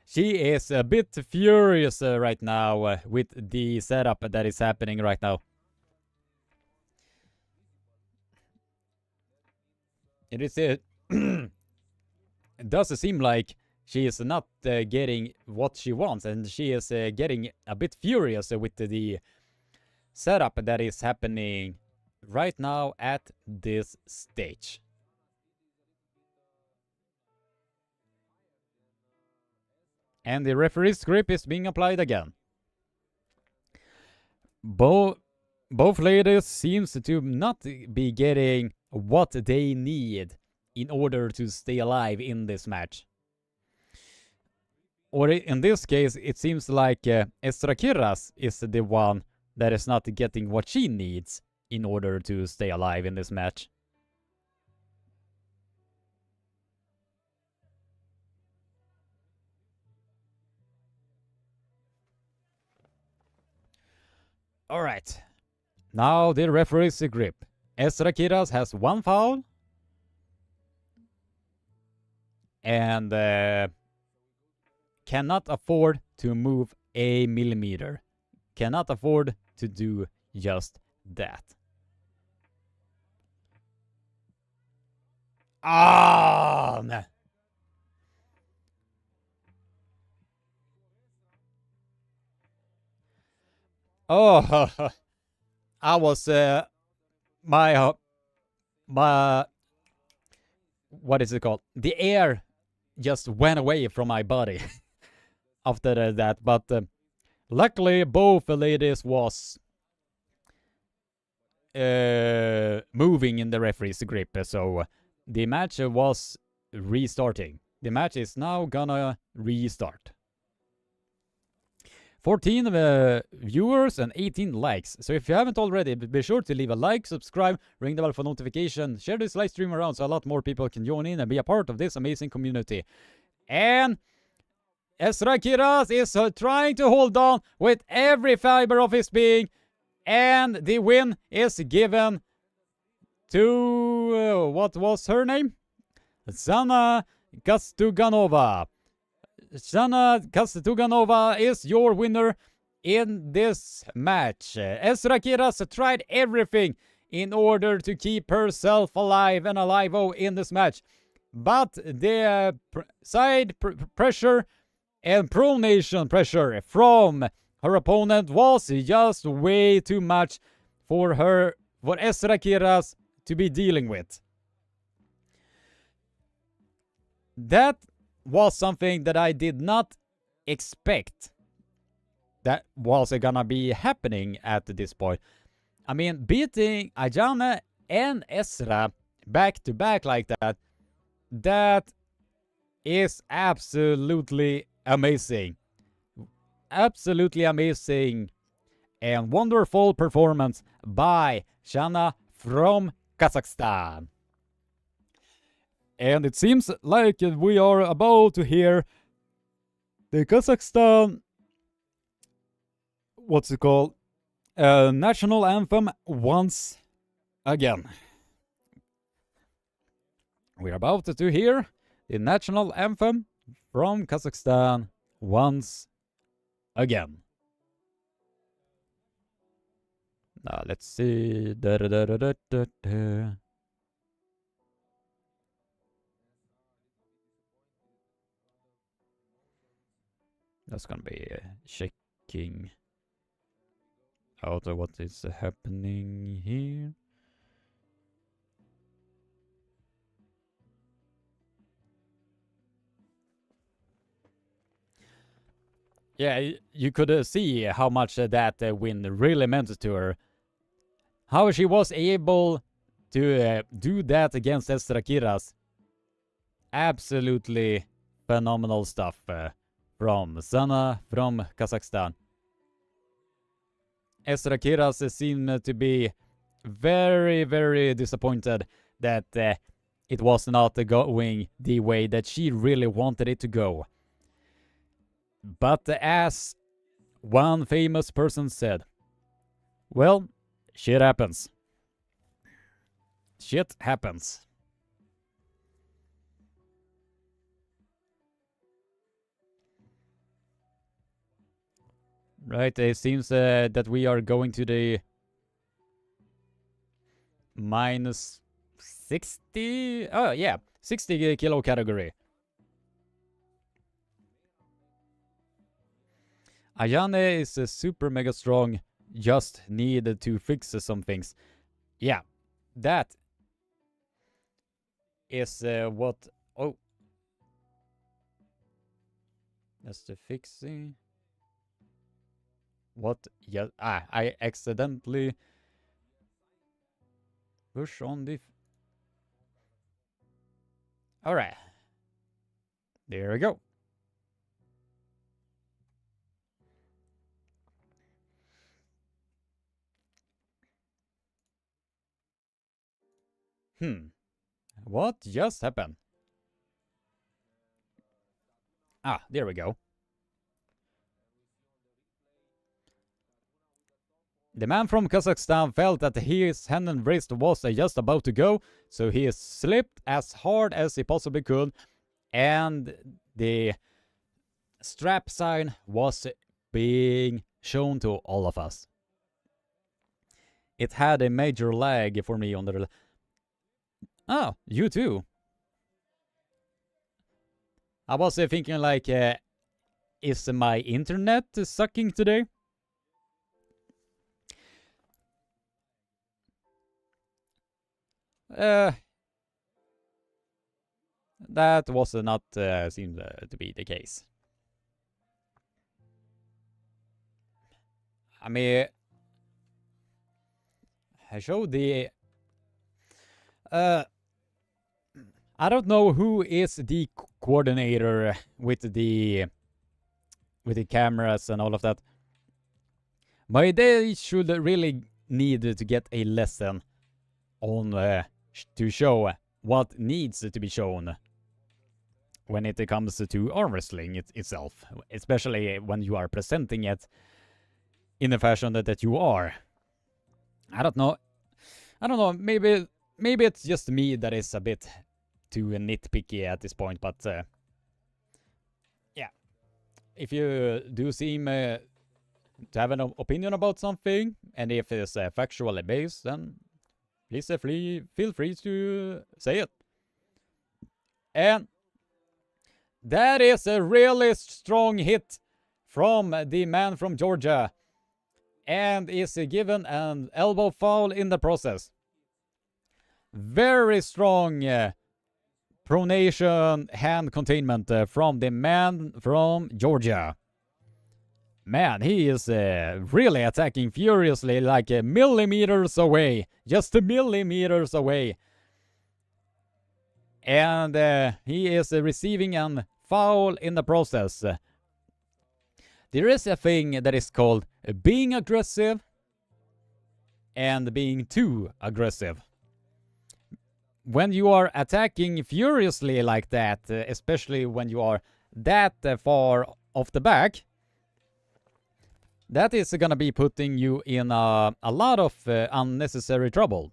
she is a bit furious right now with the setup that is happening right now. It is it does seem like she is not getting what she wants, and she is getting a bit furious with the setup that is happening right now at this stage. And the referee's grip is being applied again. Both ladies seems to not be getting what they need in order to stay alive in this match. Or in this case, it seems like Estrakiras is the one that is not getting what she needs in order to stay alive in this match. Alright. Now the referee's grip. Estrakiras has one foul. And cannot afford to move a millimeter. Cannot afford to do just that. Ah! No. Oh, I was my what is it called? The air just went away from my body after that, but luckily both ladies was moving in the referee's grip, so the match was restarting. The match is now gonna restart. 14 viewers and 18 likes. So if you haven't already, be sure to leave a like, subscribe, ring the bell for notification, share this live stream around so a lot more people can join in and be a part of this amazing community. And Estrakiras is trying to hold on with every fiber of his being, and the win is given to what was her name? Zana Kaztuganova. Zana Kaztuganova is your winner in this match. Estrakiras tried everything in order to keep herself alive and alive in this match, but the side pressure and pronation pressure from her opponent was just way too much for Estrakiras to be dealing with. That was something that I did not expect that was gonna be happening at this point. I mean, beating Ajana and Esra back to back like that, that is absolutely amazing. Absolutely amazing and wonderful performance by Shana from Kazakhstan. And it seems like we are about to hear the Kazakhstan, what's it called, national anthem once again. We're about to hear the national anthem from Kazakhstan once again. Now let's see. That's gonna be checking out what is happening here. Yeah, you could see how much that win really meant to her. How she was able to do that against Estrakiras. Absolutely phenomenal stuff from Sana from Kazakhstan. Estrakiras seemed to be very, very disappointed that it was not going the way that she really wanted it to go. But as one famous person said, well, shit happens. Shit happens. Right, it seems that we are going to the minus 60. Oh, yeah, 60 kilo category. Ayane is super mega strong, just needed to fix some things. Yeah, that is what. Oh, that's the fixing. What? Yeah, I accidentally push on the. All right, there we go. What just happened? Ah, there we go. The man from Kazakhstan felt that his hand and wrist was just about to go, so he slipped as hard as he possibly could, and the strap sign was being shown to all of us. It had a major lag for me on the. Oh, you too. I was thinking like, is my internet sucking today? That was not seemed to be the case. I mean, I showed the. I don't know who is the coordinator with the cameras and all of that, but they should really need to get a lesson on to show what needs to be shown when it comes to arm wrestling itself, especially when you are presenting it in the fashion that you are. I don't know. Maybe it's just me that is a bit too nitpicky at this point, but yeah. If you do seem to have an opinion about something, and if it's factually based, then please feel free to say it. And that is a really strong hit from the man from Georgia, and is given an elbow foul in the process. Very strong pronation hand containment from the man from Georgia. Man, he is really attacking furiously, like millimeters away. Just millimeters away. And he is receiving a foul in the process. There is a thing that is called being aggressive and being too aggressive. When you are attacking furiously like that, especially when you are that far off the back, that is gonna be putting you in a lot of unnecessary trouble.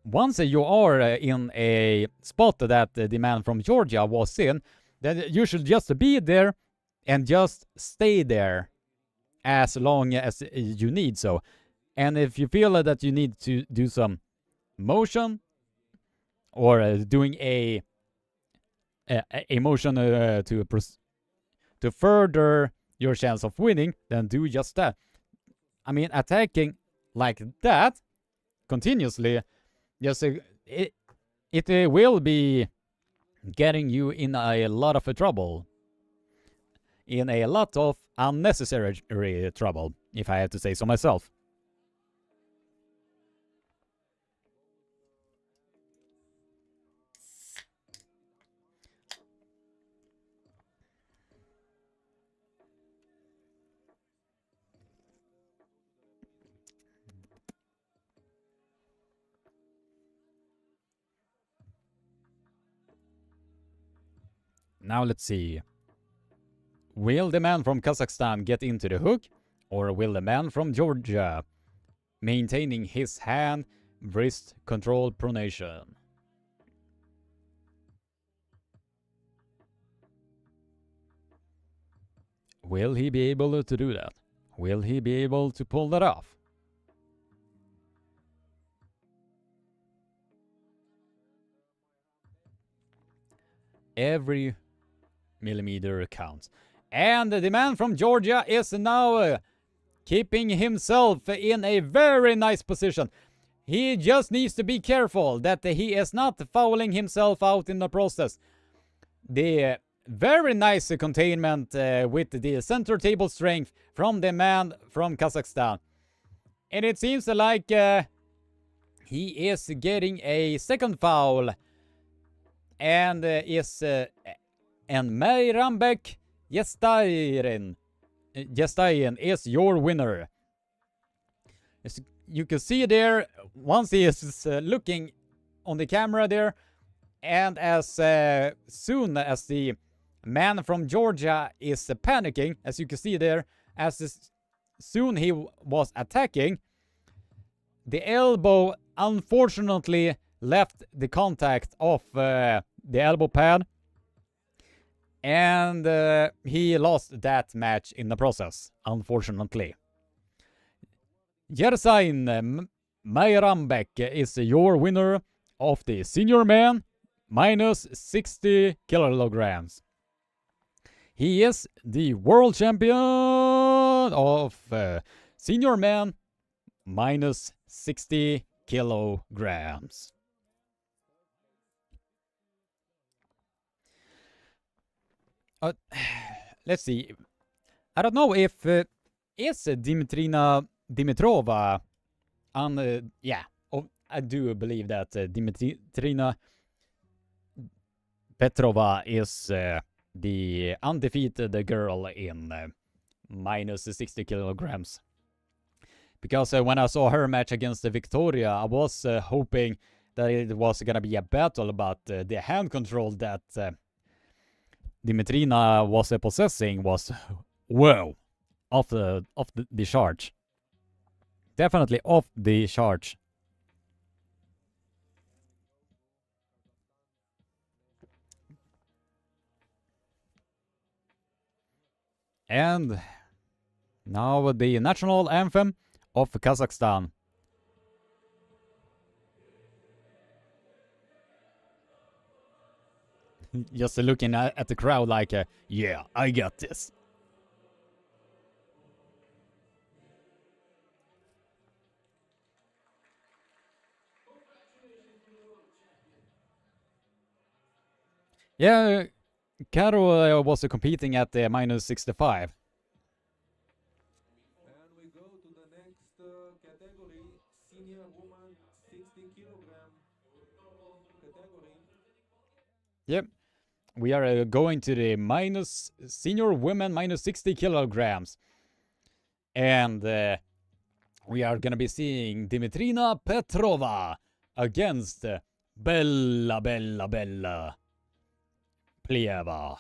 Once you are in a spot that the man from Georgia was in, then you should just be there and just stay there as long as you need so. And if you feel that you need to do some motion or doing a motion to further your chance of winning, then do just that. I mean, attacking like that continuously, just it will be getting you in a lot of trouble, in a lot of unnecessary trouble, if I had to say so myself. Now let's see. Will the man from Kazakhstan get into the hook, or will the man from Georgia maintaining his hand wrist control pronation? Will he be able to do that? Will he be able to pull that off? Every millimeter counts. And the man from Georgia is now keeping himself in a very nice position. He just needs to be careful that he is not fouling himself out in the process. The very nice containment with the center table strength from the man from Kazakhstan. And it seems like he is getting a second foul. And and Meirambek Yildirim is your winner. As you can see there, once he is looking on the camera there, and as soon as the man from Georgia is panicking, as you can see there, as soon he was attacking, the elbow unfortunately left the contact of the elbow pad, and he lost that match in the process, unfortunately. Yersain Meirambek is your winner of the senior man minus 60 kilograms. He is the world champion of senior man minus 60 kilograms. Let's see. I don't know if is Dimitrina Dimitrova yeah, I do believe that Dimitrina Petrova is the undefeated girl in minus 60 kilograms. Because when I saw her match against Victoria, I was hoping that it was gonna be a battle, but the hand control that Dimitrina was possessing was, whoa, off the charge. Definitely off the charge. And now the national anthem of Kazakhstan. Just looking at the crowd like, yeah, I got this. Yeah, Karo was competing at minus 65. And we go to the next category, senior woman 60 kilogram category. Yep. We are going to the minus senior women minus 60 kilograms. And we are going to be seeing Dimitrina Petrova against Bella Plieva.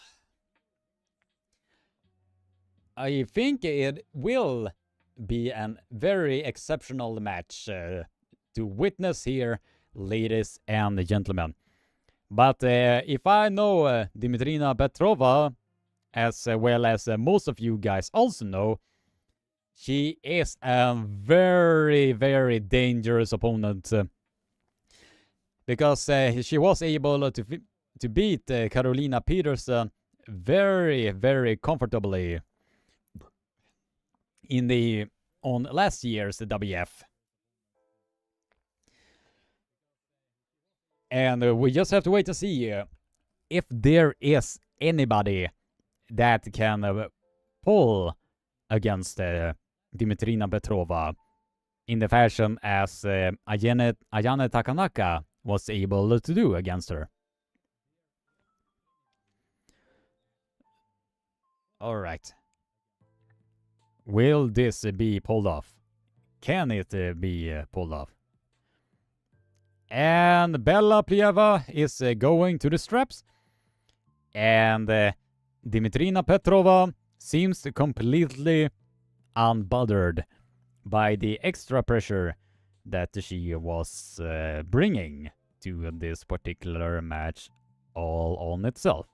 I think it will be a very exceptional match to witness here, ladies and gentlemen. But if I know Dimitrina Petrova, as well as most of you guys also know, she is a very, very dangerous opponent. Because she was able to beat Carolina Peterson very, very comfortably on last year's WF. And we just have to wait to see if there is anybody that can pull against Dimitrina Petrova in the fashion as Ayane Takenaka was able to do against her. Alright. Will this be pulled off? Can it be pulled off? And Bella Plieva is going to the straps. And Dimitrina Petrova seems completely unbothered by the extra pressure that she was bringing to this particular match all on itself.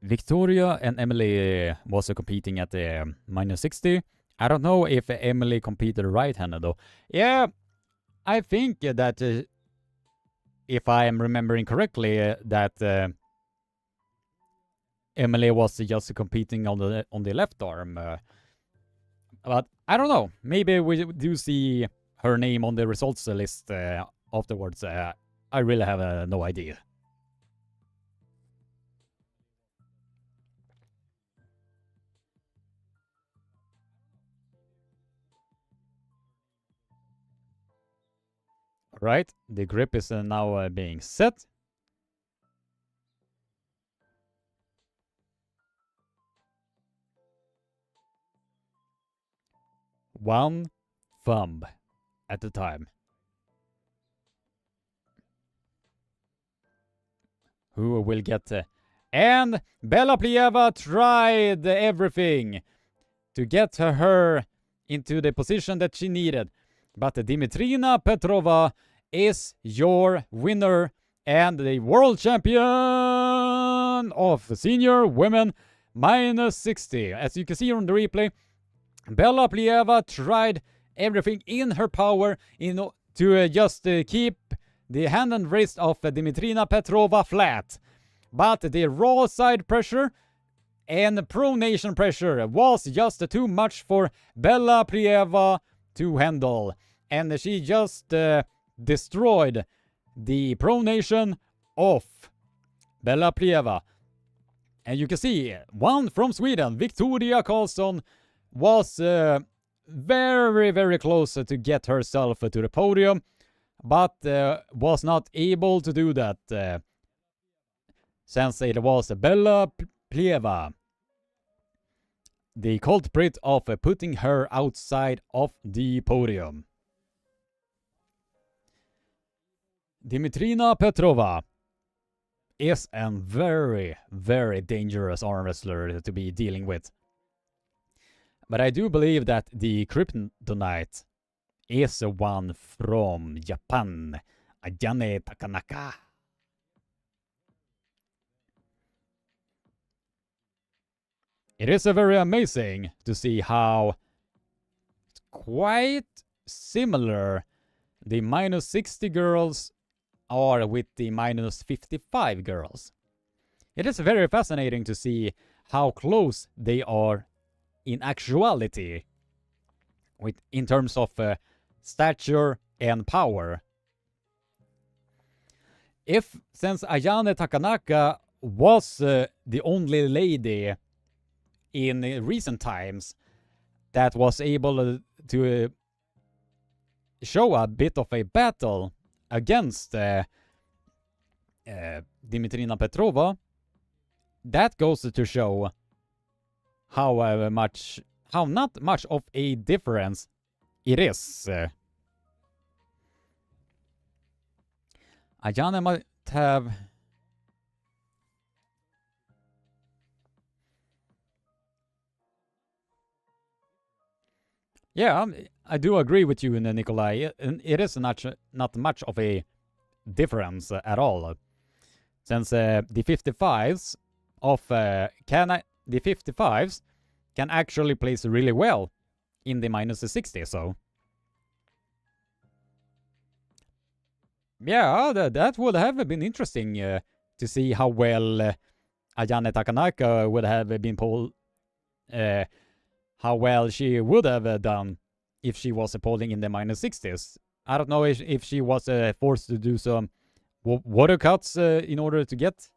Victoria and Emily was competing at the minus 60. I don't know if Emily competed right-handed though. Yeah, I think that if I am remembering correctly, that Emily was just competing on the left arm. But I don't know. Maybe we do see her name on the results list afterwards. I really have no idea. Right, the grip is now being set. One thumb at a time. Who will get... and Bella Plieva tried everything to get her into the position that she needed. But Dimitrina Petrova is your winner and the world champion of senior women minus 60. As you can see on the replay, Bella Plieva tried everything in her power to just keep the hand and wrist of Dimitrina Petrova flat. But the raw side pressure and pronation pressure was just too much for Bella Plieva to handle. And she just destroyed the pronation of Bella Plieva. And you can see, one from Sweden, Victoria Karlsson, was very, very close to get herself to the podium, but was not able to do that since it was Bella Plieva, the culprit of putting her outside of the podium. Dimitrina Petrova is a very, very dangerous arm wrestler to be dealing with. But I do believe that the kryptonite is one from Japan, Ayane Takenaka. It is very amazing to see how quite similar the minus 60 girls are with the minus 55 girls. It is very fascinating to see how close they are in actuality in terms of stature and power. Since Ayane Takenaka was the only lady in recent times that was able to show a bit of a battle against Dimitrina Petrova, that goes to show how not much of a difference it is. Ayane might have... Yeah, I do agree with you, Nikolai. It is not much of a difference at all, since the 55s can actually place really well in the minus 60. So yeah, that would have been interesting to see how well Ayane Takenaka would have been how well she would have done if she was polling in the minus 60s. I don't know if she was forced to do some water cuts in order to get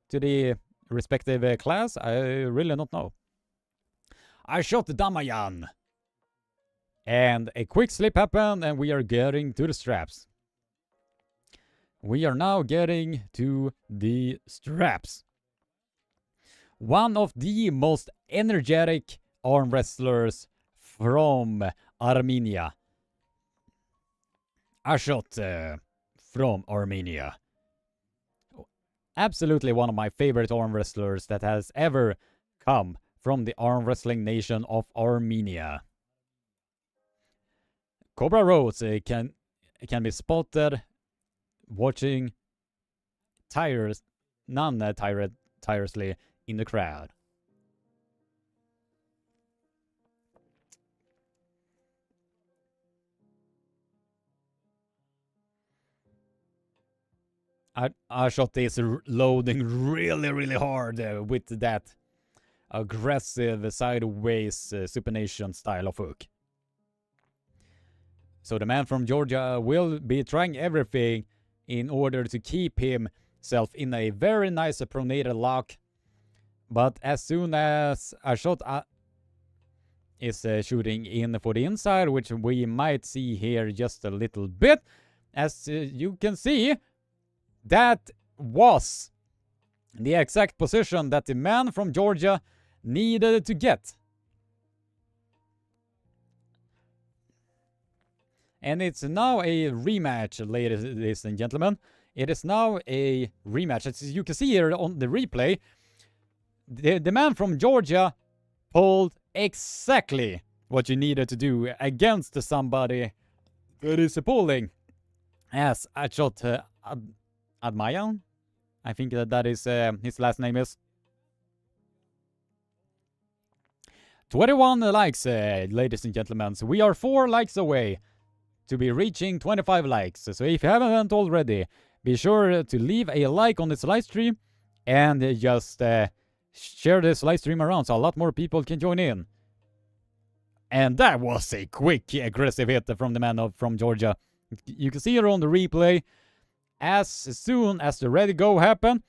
to the respective class. I really don't know. I shot Damayan. And a quick slip happened, and we are getting to the straps. We are now getting to the straps. One of the most energetic arm wrestlers from Armenia. A shot from Armenia. Absolutely one of my favorite arm wrestlers that has ever come from the arm wrestling nation of Armenia. Cobra Rose can be spotted watching tirelessly in the crowd. Our shot is loading really hard with that aggressive sideways supination style of hook. So the man from Georgia will be trying everything in order to keep himself in a very nice pronated lock. But as soon as a shot is shooting in for the inside, which we might see here just a little bit, as you can see, that was the exact position that the man from Georgia needed to get. And it's now a rematch, ladies and gentlemen. It is now a rematch. As you can see here on the replay, the man from Georgia pulled exactly what you needed to do against somebody that is pulling as I shot Admayan. I think that is his last name is. 21 likes, ladies and gentlemen. So we are 4 likes away to be reaching 25 likes. So if you haven't already, be sure to leave a like on this live stream and just share this live stream around so a lot more people can join in. And that was a quick, aggressive hit from the man from Georgia. You can see it on the replay. As soon as the ready go happened.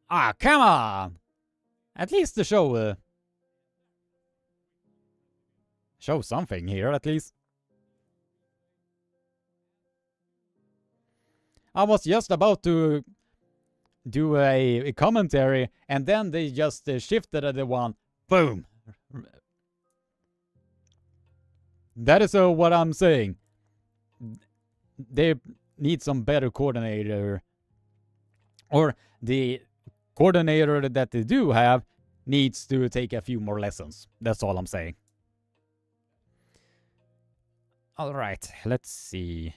Ah, come on! At least to show something here, at least. I was just about to do a commentary, and then they just shifted the one. Boom! That is what I'm saying. They need some better coordinator, or the coordinator that they do have needs to take a few more lessons. That's all I'm saying. All right, let's see.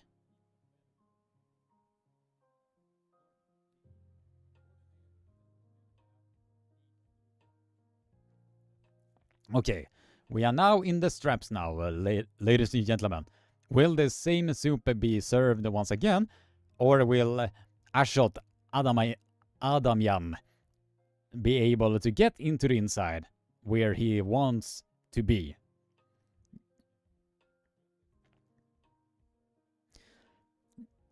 Okay, we are now in the straps now, ladies and gentlemen. Will the same soup be served once again, or will Ashot Adamyan be able to get into the inside where he wants to be?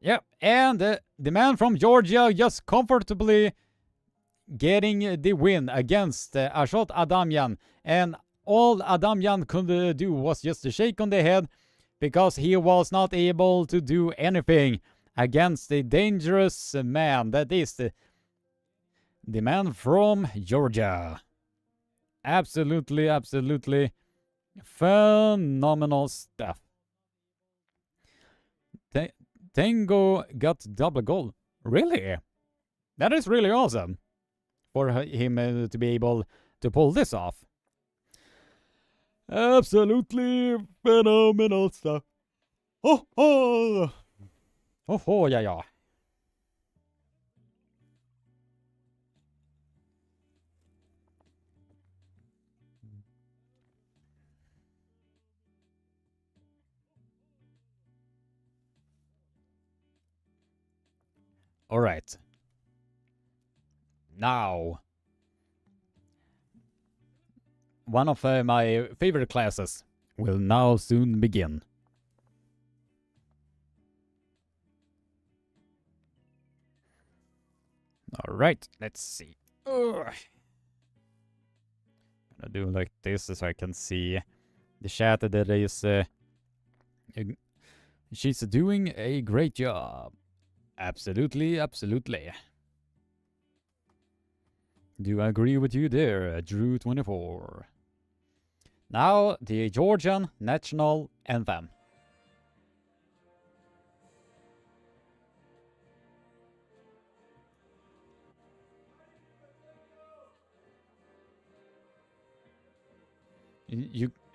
Yeah, and the man from Georgia just comfortably getting the win against Ashot Adamyan, and all Adamyan could do was just to shake on the head, because he was not able to do anything against the dangerous man that is the man from Georgia. Absolutely phenomenal stuff. Tango got double goal. Really? That is really awesome for him to be able to pull this off. Absolutely phenomenal stuff. Oh, yeah. All right. Now, one of my favorite classes will now soon begin. All right, let's see. Ugh. I'm gonna do like this so I can see the chat that is. She's doing a great job. Absolutely. Do I agree with you there, Drew24? Now, the Georgian national anthem.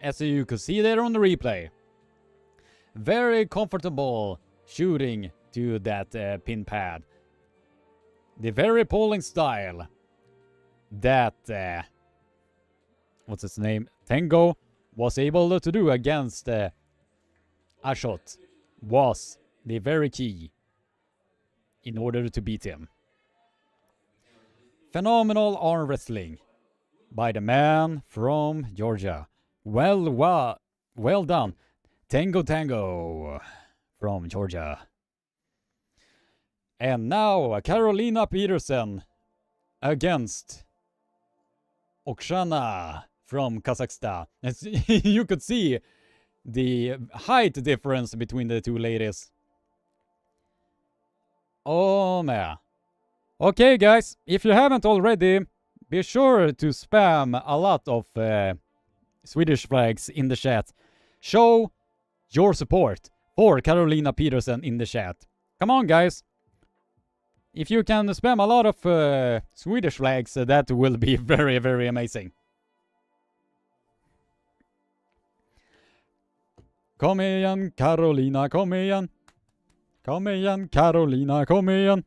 As you can see there on the replay, very comfortable shooting to that pin pad. The very polling style that what's his name, Tango, was able to do against Ashot was the very key in order to beat him. Phenomenal arm wrestling by the man from Georgia. Well done, Tango from Georgia. And now Carolina Peterson against Oksana from Kazakhstan. As you could see the height difference between the two ladies. Oh man. Okay guys, if you haven't already, be sure to spam a lot of Swedish flags in the chat. Show your support for Carolina Peterson in the chat. Come on guys. If you can spam a lot of Swedish flags, that will be very, very amazing. Kom igen, Carolina, kom igen. Kom igen, Carolina, kom igen.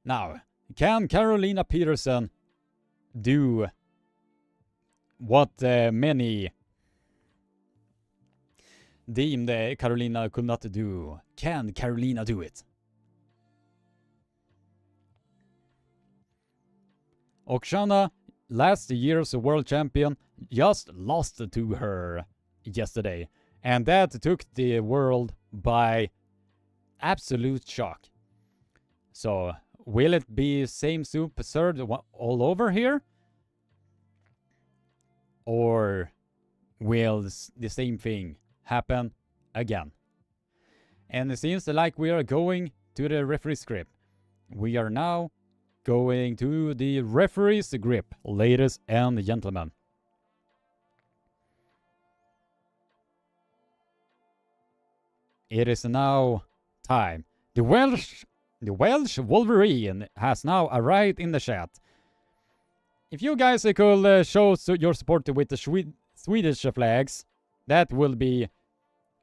Now, can Carolina Peterson do what many deemed Carolina could not do? Can Carolina do it? Oksana, last year's world champion, just lost to her yesterday. And that took the world by absolute shock. So, will it be same soup served all over here? Or will the same thing happen again? And it seems like we are going to the referee's grip. We are now going to the referee's grip, ladies and gentlemen. It is now time. The Welsh Wolverine has now arrived in the chat. If you guys could show your support with the Swedish flags, that will be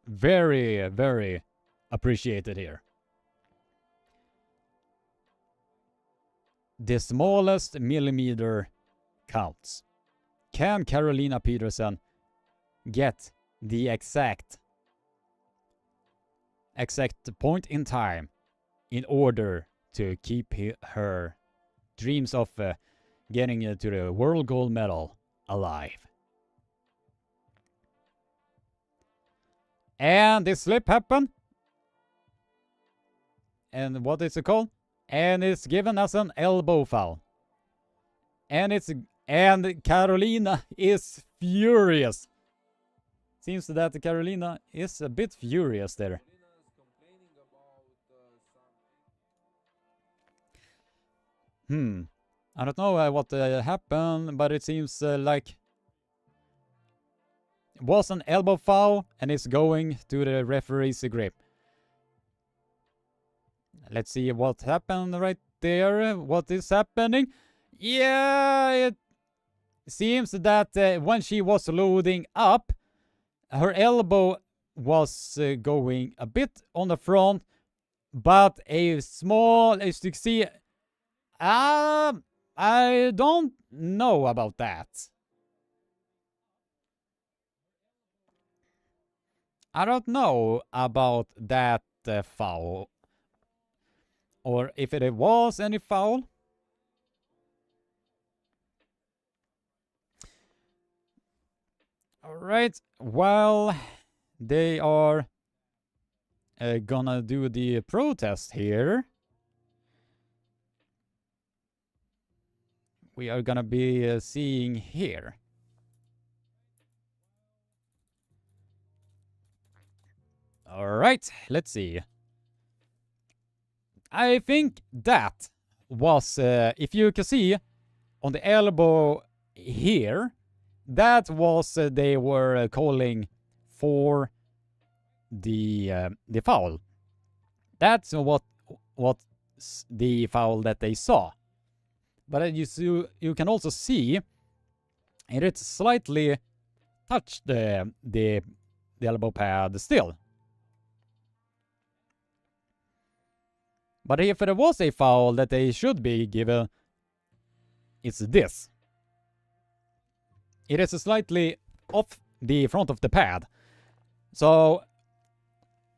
very, very appreciated here. The smallest millimeter counts. Can Carolina Peterson get the exact point in time in order to keep her dreams of getting to the world gold medal alive? And this slip happened. And what is it called? And it's given as an elbow foul. And Carolina is furious. Seems that Carolina is a bit furious there. I don't know what happened, but it seems like it was an elbow foul and it's going to the referee's grip. Let's see what happened right there. What is happening? Yeah, it seems that when she was loading up, her elbow was going a bit on the front, but a small, as you can see, I don't know about that. I don't know about that foul. Or if it was any foul. Alright, well, they are gonna do the protest here. We are gonna be seeing here. Alright, let's see. I think that was, if you can see, on the elbow here, that was they were calling for the foul. That's what the foul that they saw. But you can also see it slightly touched the elbow pad still. But if there was a foul that they should be given, it's this. It is slightly off the front of the pad. So,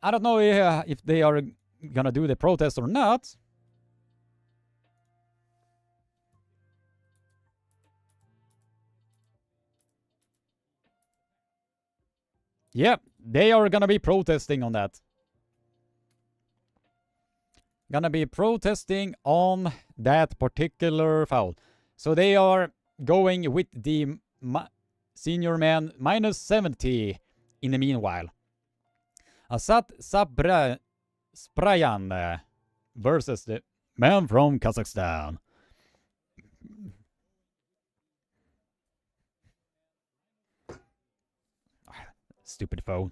I don't know if they are gonna do the protest or not. Yep, they are gonna be protesting on that. Gonna be protesting on that particular foul. So they are going with the senior man minus 70 in the meanwhile. Asat Sprayan versus the man from Kazakhstan. Stupid phone.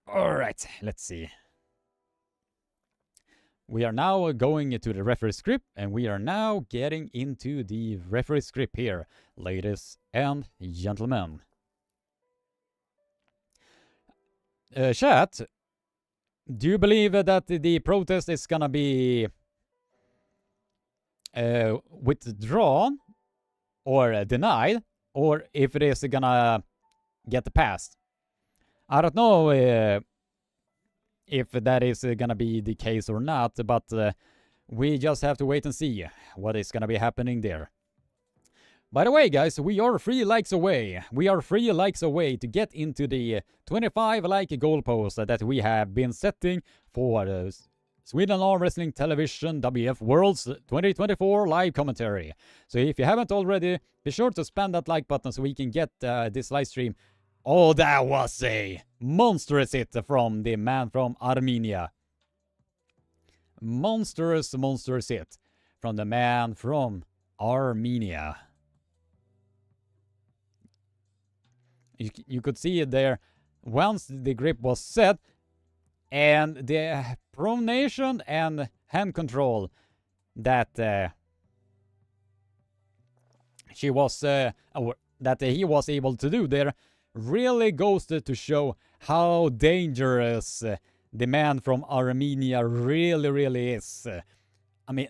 Alright, let's see. We are now going to the referee script, and we are now getting into the referee script here, ladies and gentlemen. Chat, do you believe that the protest is gonna be withdrawn or denied, or if it is gonna get passed? I don't know if that is gonna be the case or not, but we just have to wait and see what is gonna be happening there. By the way, guys, we are 3 likes away. We are 3 likes away to get into the 25 like goalpost that we have been setting for Sweden Armwrestling Television WF Worlds 2024 live commentary. So if you haven't already, be sure to spam that like button so we can get this live stream. Oh, that was a monstrous hit from the man from Armenia. Monstrous hit from the man from Armenia. You could see it there once the grip was set, and the pronation and hand control that he was able to do there really goes to show how dangerous the man from Armenia really is. I mean,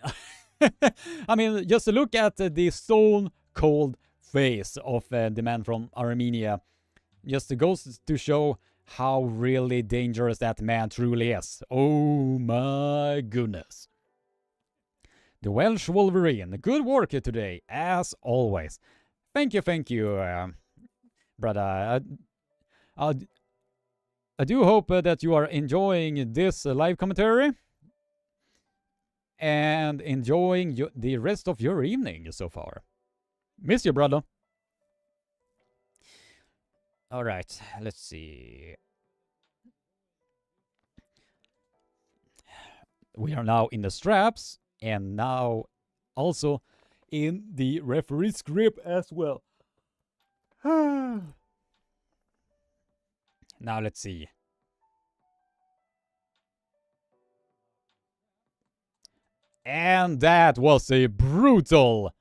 I mean, just look at the stone cold face of the man from Armenia. Just goes to show how really dangerous that man truly is. Oh my goodness. The Welsh Wolverine. Good work today, as always. Thank you, brother. I do hope that you are enjoying this live commentary and enjoying the rest of your evening so far. Miss you, brother. Alright, let's see. We are now in the straps, and now also in the referee's grip as well. Now let's see. And that was a brutal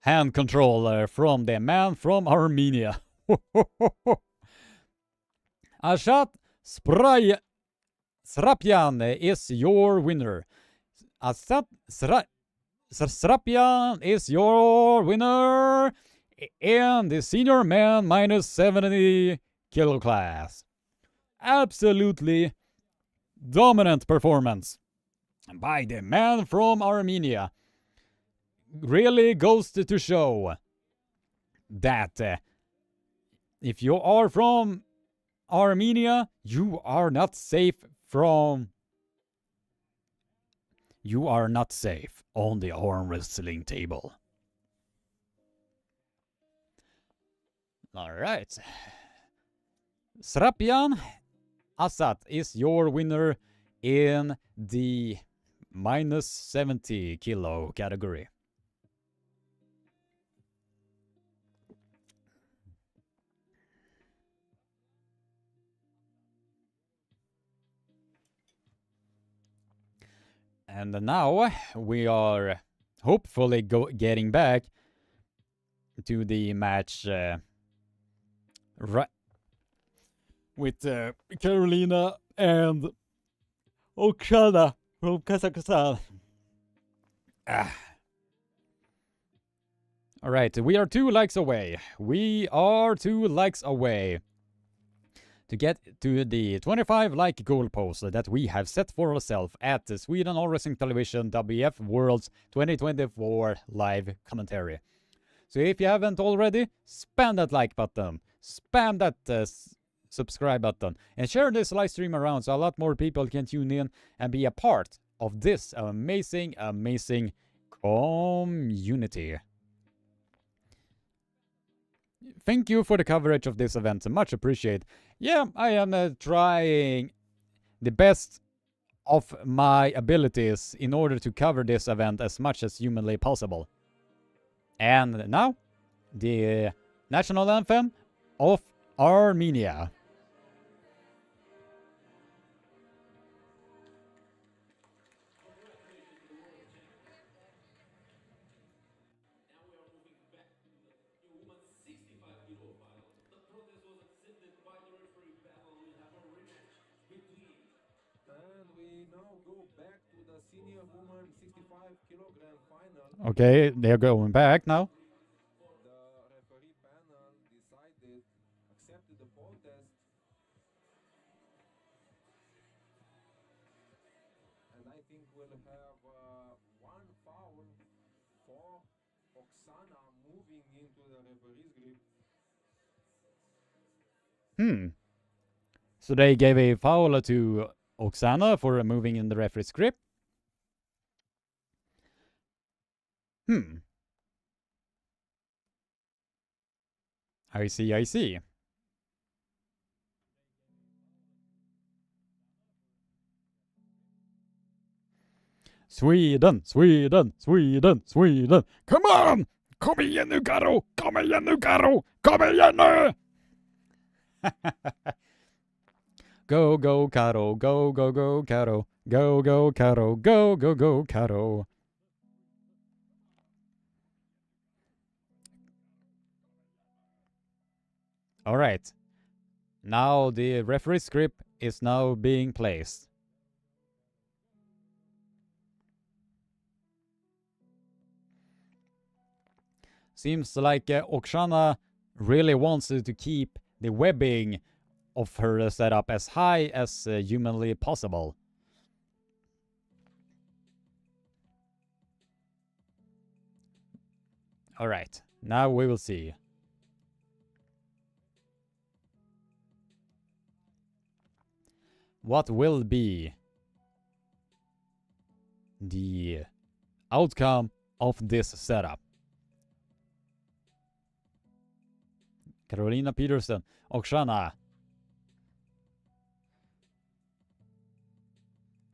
hand control from the man from Armenia. Ashat Srapyan is your winner. Asat Srapyan is your winner in the senior man minus 70 kilo class. Absolutely dominant performance by the man from Armenia. Really goes to show that if you are from Armenia, you are not safe on the arm wrestling table. Alright. Srapyan Asat is your winner in the minus 70 kilo category. And now we are hopefully getting back to the match with Carolina and Oksana from Kazakhstan. Alright, we are 2 likes away. We are 2 likes away to get to the 25 like goalpost that we have set for ourselves at the Sweden Armwrestling Television WF Worlds 2024 live commentary. So if you haven't already, spam that like button, spam that subscribe button, and share this live stream around so a lot more people can tune in and be a part of this amazing, amazing community. Thank you for the coverage of this event, much appreciated. Yeah, I am trying the best of my abilities in order to cover this event as much as humanly possible. And now, the national anthem of Armenia. And we now go back to the senior woman 65 kilogram final. Okay, they're going back now. The referee panel decided, accepted the protest, and I think we'll have one foul for Oksana moving into the referee's grip. So they gave a foul to Oksana for moving in the referee's grip. I see. Sweden! Come on! Kom igen nu, Karo! Kom igen nu! Go, Karo! Go, Karo! Go, Karo! Go, Karo! Alright. Now the referee's grip is now being placed. Seems like Oksana really wants to keep the webbing of her setup as high as humanly possible. Alright, now we will see. What will be the outcome of this setup? Carolina Peterson, Oksana.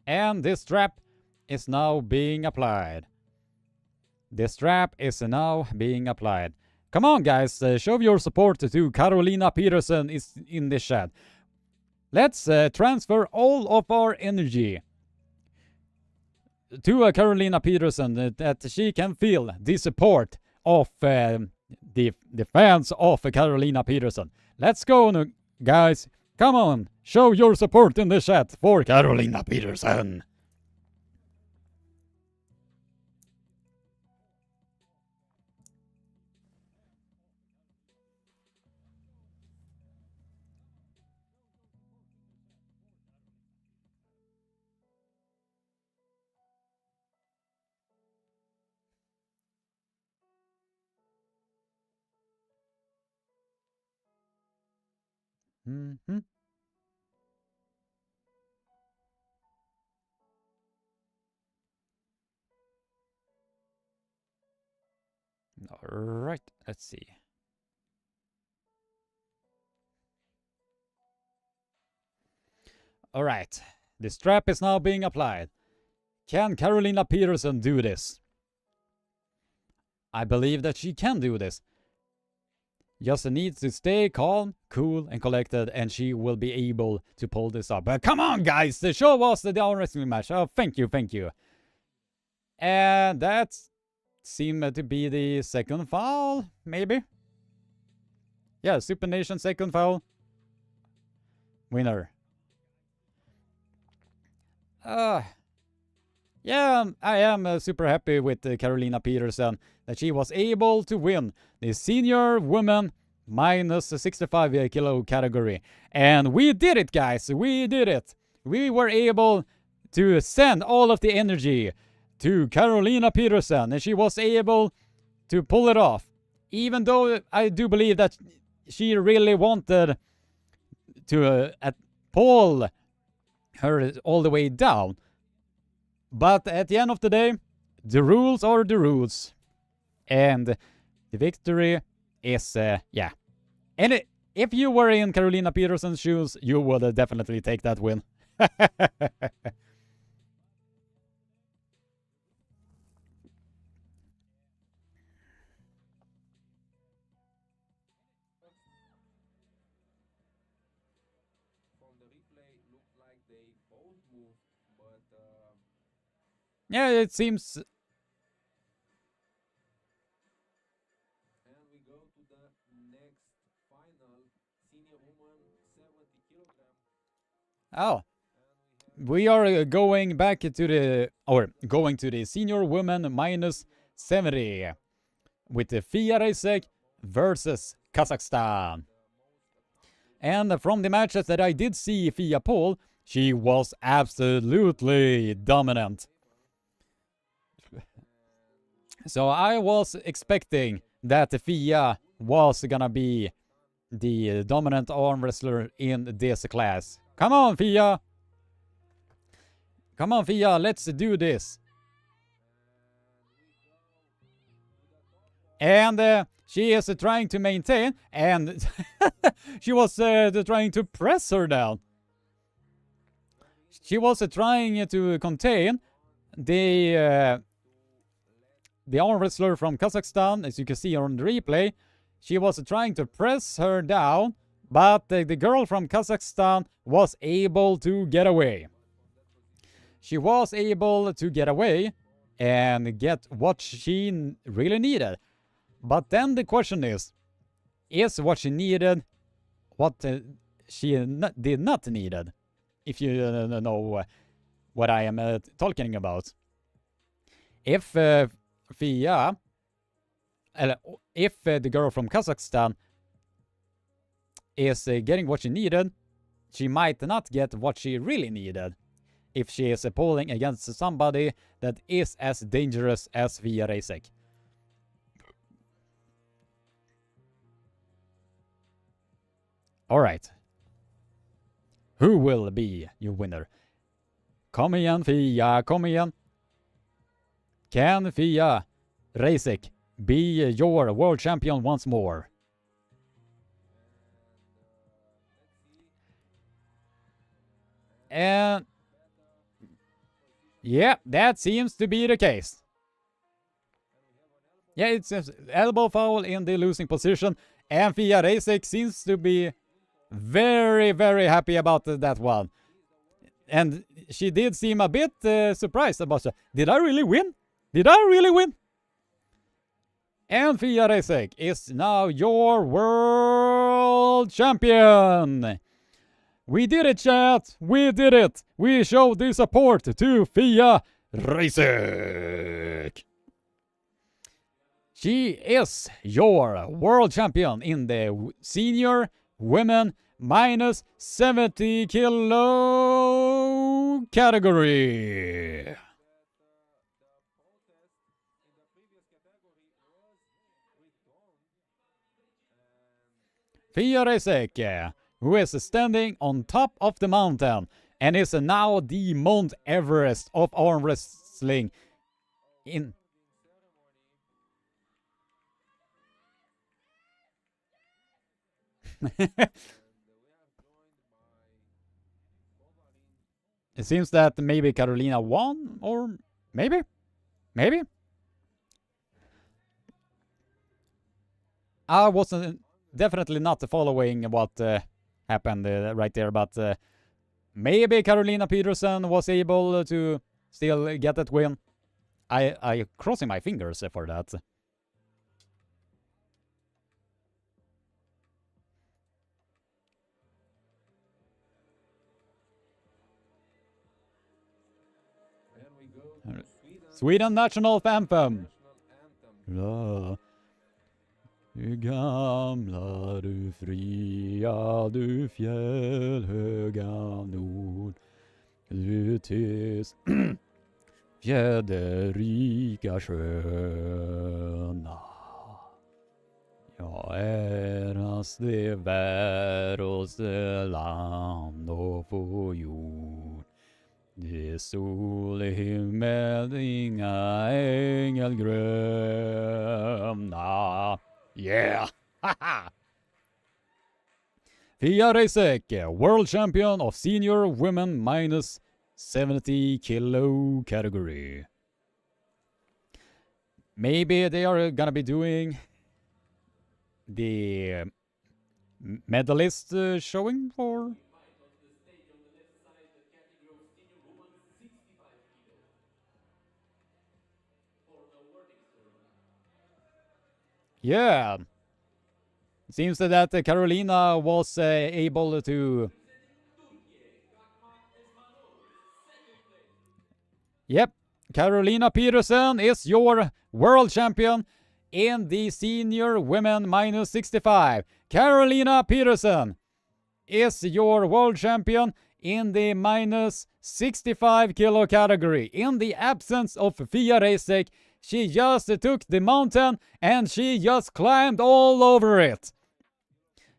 And this strap is now being applied. Come on, guys, show your support to Carolina Peterson is in the chat. Let's transfer all of our energy to Carolina Peterson that she can feel the support of the fans of Carolina Peterson. Let's go, guys. Come on, show your support in the chat for Carolina Peterson. All right, let's see. All right, the strap is now being applied. Can Carolina Peterson do this? I believe that she can do this. Just needs to stay calm, cool, and collected, and she will be able to pull this up. But come on, guys! Show us the Armwrestling match. Oh, thank you. And that seemed to be the second foul, maybe? Yeah, Super Nation second foul. Winner. Yeah, I am super happy with Carolina Peterson that she was able to win the senior women minus 65 kilo category. And we did it, guys. We did it. We were able to send all of the energy to Carolina Peterson, and she was able to pull it off. Even though I do believe that she really wanted to pull her all the way down. But at the end of the day, the rules are the rules. And the victory is, yeah. And if you were in Carolina Peterson's shoes, you would definitely take that win. From the replay, looked like they both moved, but Yeah, it seems. and we go to the next final, senior woman 70 kilogram. Oh, And we are going back to the, or going to the senior women minus 70 with the Fia Reisek versus Kazakhstan. And from the matches that I did see Fia pull, she was absolutely dominant. So I was expecting that Fia was gonna be the dominant arm wrestler in this class. Come on, Fia! Come on, Fia, let's do this. And she is trying to maintain, and she was trying to press her down. She was trying to contain the arm wrestler from Kazakhstan, as you can see on the replay. She was trying to press her down, but the girl from Kazakhstan was able to get away. She was able to get away and get what she really needed. But then the question is what she needed what she did not needed? If you know what I am talking about. If Fia, if the girl from Kazakhstan is getting what she needed, she might not get what she really needed if she is pulling against somebody that is as dangerous as Fia Reisek. Alright. Who will be your winner? Kom igen Fia, kom igen. Can Fia Reisek be your world champion once more? And yeah, that seems to be the case. Yeah, it's an elbow foul in the losing position, and Fia Reisek seems to be very, very happy about that one. And she did seem a bit surprised about it. Did I really win? Did I really win? And Fia Reisek is now your world champion. We did it, chat. We did it. We showed the support to Fia Reisek. She is your world champion in the senior women minus 70 kilo category. Fia Reisek, who is standing on top of the mountain and is now the Mount Everest of arm wrestling in It seems that maybe Carolina won, or maybe? Maybe? I wasn't definitely not following what happened right there, but maybe Carolina Peterson was able to still get that win. I crossing my fingers for that. Sweden national anthem. national anthem. Ja. Du gamla, du fria, du fjällhöga nord. Du tyst fjäderrika sköna. Jag äras det väraste land och på jord. Det är sol i himmel, inga ängelgröna. Yeah! Haha! Fia Reisek, world champion of senior women minus 70 kilo category. Maybe they are gonna be doing the medalist showing for. Yeah. Seems that Carolina was able to. Yep. Carolina Peterson is your world champion in the senior women minus 65. Carolina Peterson is your world champion in the minus 65 kilo category. In the absence of Fia Reisek, she just took the mountain and she just climbed all over it.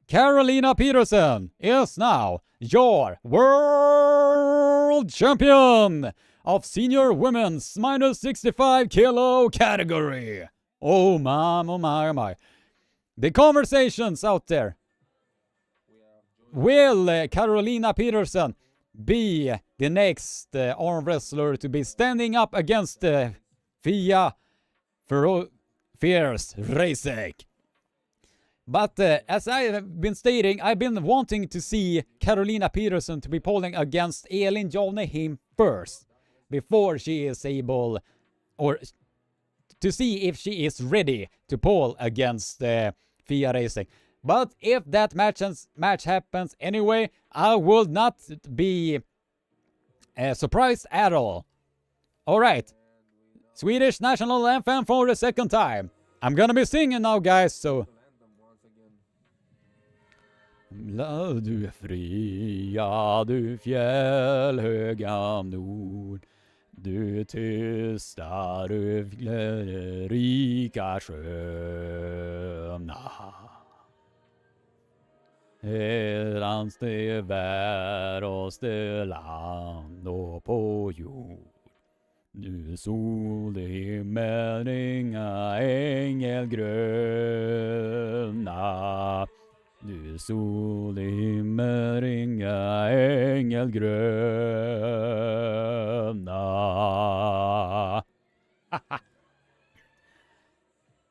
Carolina Peterson is now your world champion of senior women's minus 65 kilo category. Oh my, oh my, oh my. The conversations out there. Will Carolina Peterson be the next arm wrestler to be standing up against Fia Fierce Reisek? But as I have been stating, I've been wanting to see Carolina Peterson to be polling against Elin Jonehim first, before she is able, or to see if she is ready to poll against Fia Reisek. But if that match happens anyway, I will not be surprised at all. Alright, Swedish national anthem for the second time. I'm gonna be singing now, guys, so... Du fria, du fjällhöga nord, du tysta, du rika sköna. Herrans det väraste land och på jord. Du sol i himmel, inga ängelgröna. Du sol i himmel, inga ängelgröna.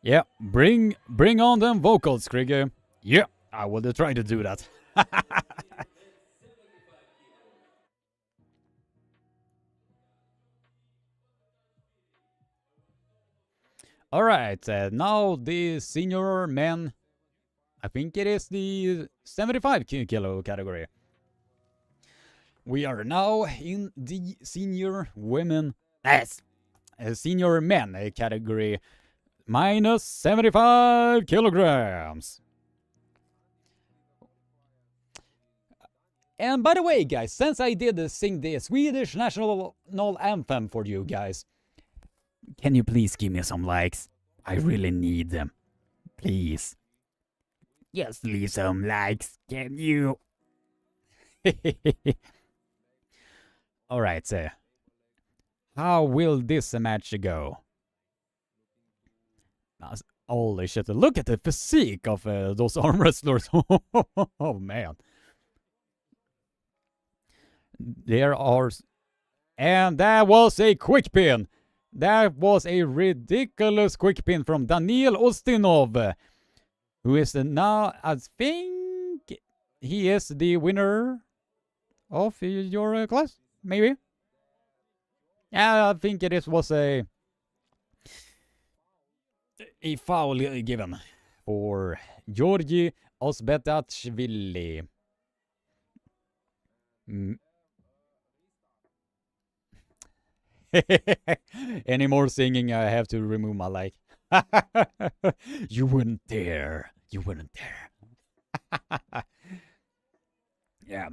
Yeah, bring on them vocals, Krigge. Yeah, I will try to do that. Alright, now the senior men. I think it is the 75 kilo category. We are now in the senior women, senior men category, minus 75 kilograms. And by the way, guys, since I did sing the Swedish national anthem for you guys, can you please give me some likes? I really need them. Please. Just leave some likes, can you? Alright, so how will this match go? Holy shit, look at the physique of those arm wrestlers. Oh man. There are... And that was a quick pin. That was a ridiculous quick pin from Daniel Ustinov, who is now, I think, he is the winner of your class, maybe? Yeah, I think it was a foul given for Georgi Osbetachvili. Any more singing, I have to remove my like. You wouldn't dare. You wouldn't dare. Yeah.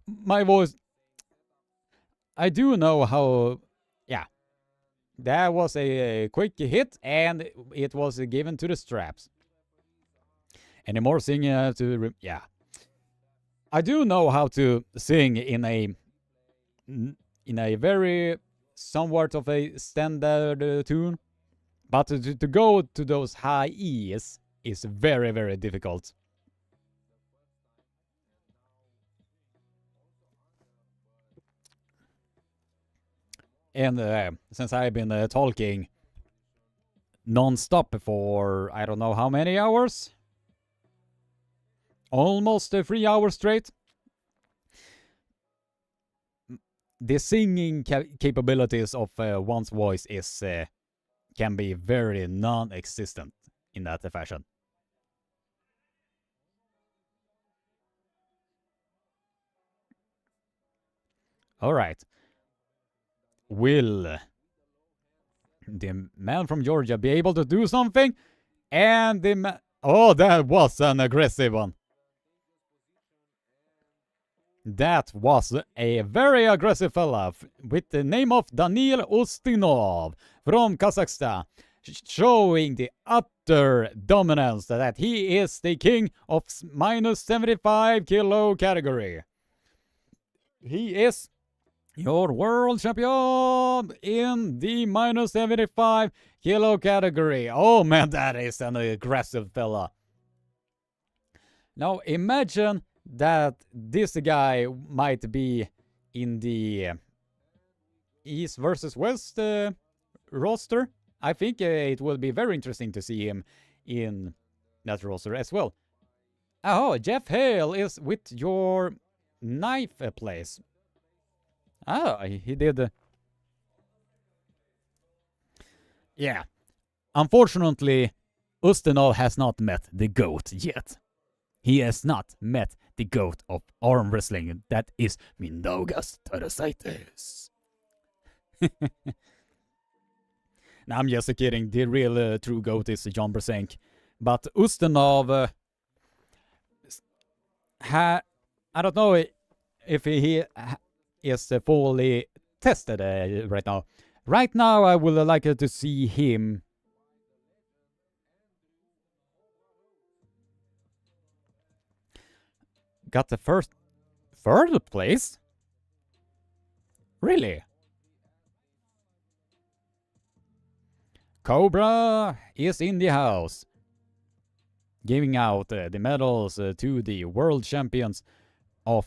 My voice. I do know how. Yeah. That was a quick hit, and it was given to the straps. Any more singing, I have to. Yeah. I do know how to sing in a very somewhat of a standard tune, but to go to those high E's is very, very difficult. And since I've been talking non-stop for I don't know how many hours, almost 3 hours straight, the singing capabilities of one's voice is can be very non-existent in that fashion. All right. Will the man from Georgia be able to do something? And the oh, that was an aggressive one. That was a very aggressive fella with the name of Daniil Ustinov from Kazakhstan, showing the utter dominance that he is the king of minus 75 kilo category. He is your world champion in the minus 75 kilo category. Oh man, that is an aggressive fella. Now imagine that this guy might be in the East versus West roster. I think it will be very interesting to see him in that roster as well. Oh, Jeff Hale is with your knife place. Ah, he did. Yeah. Unfortunately, Ustinov has not met the GOAT yet. He has not met the GOAT of arm wrestling. That is Mindaugas Tarasaitis. No, I'm just kidding. The real true GOAT is John Brzenk. But Ustinov, I don't know if he is fully tested right now. Right now, I would like to see him. Got the third place? Really? Cobra is in the house, giving out the medals to the world champions of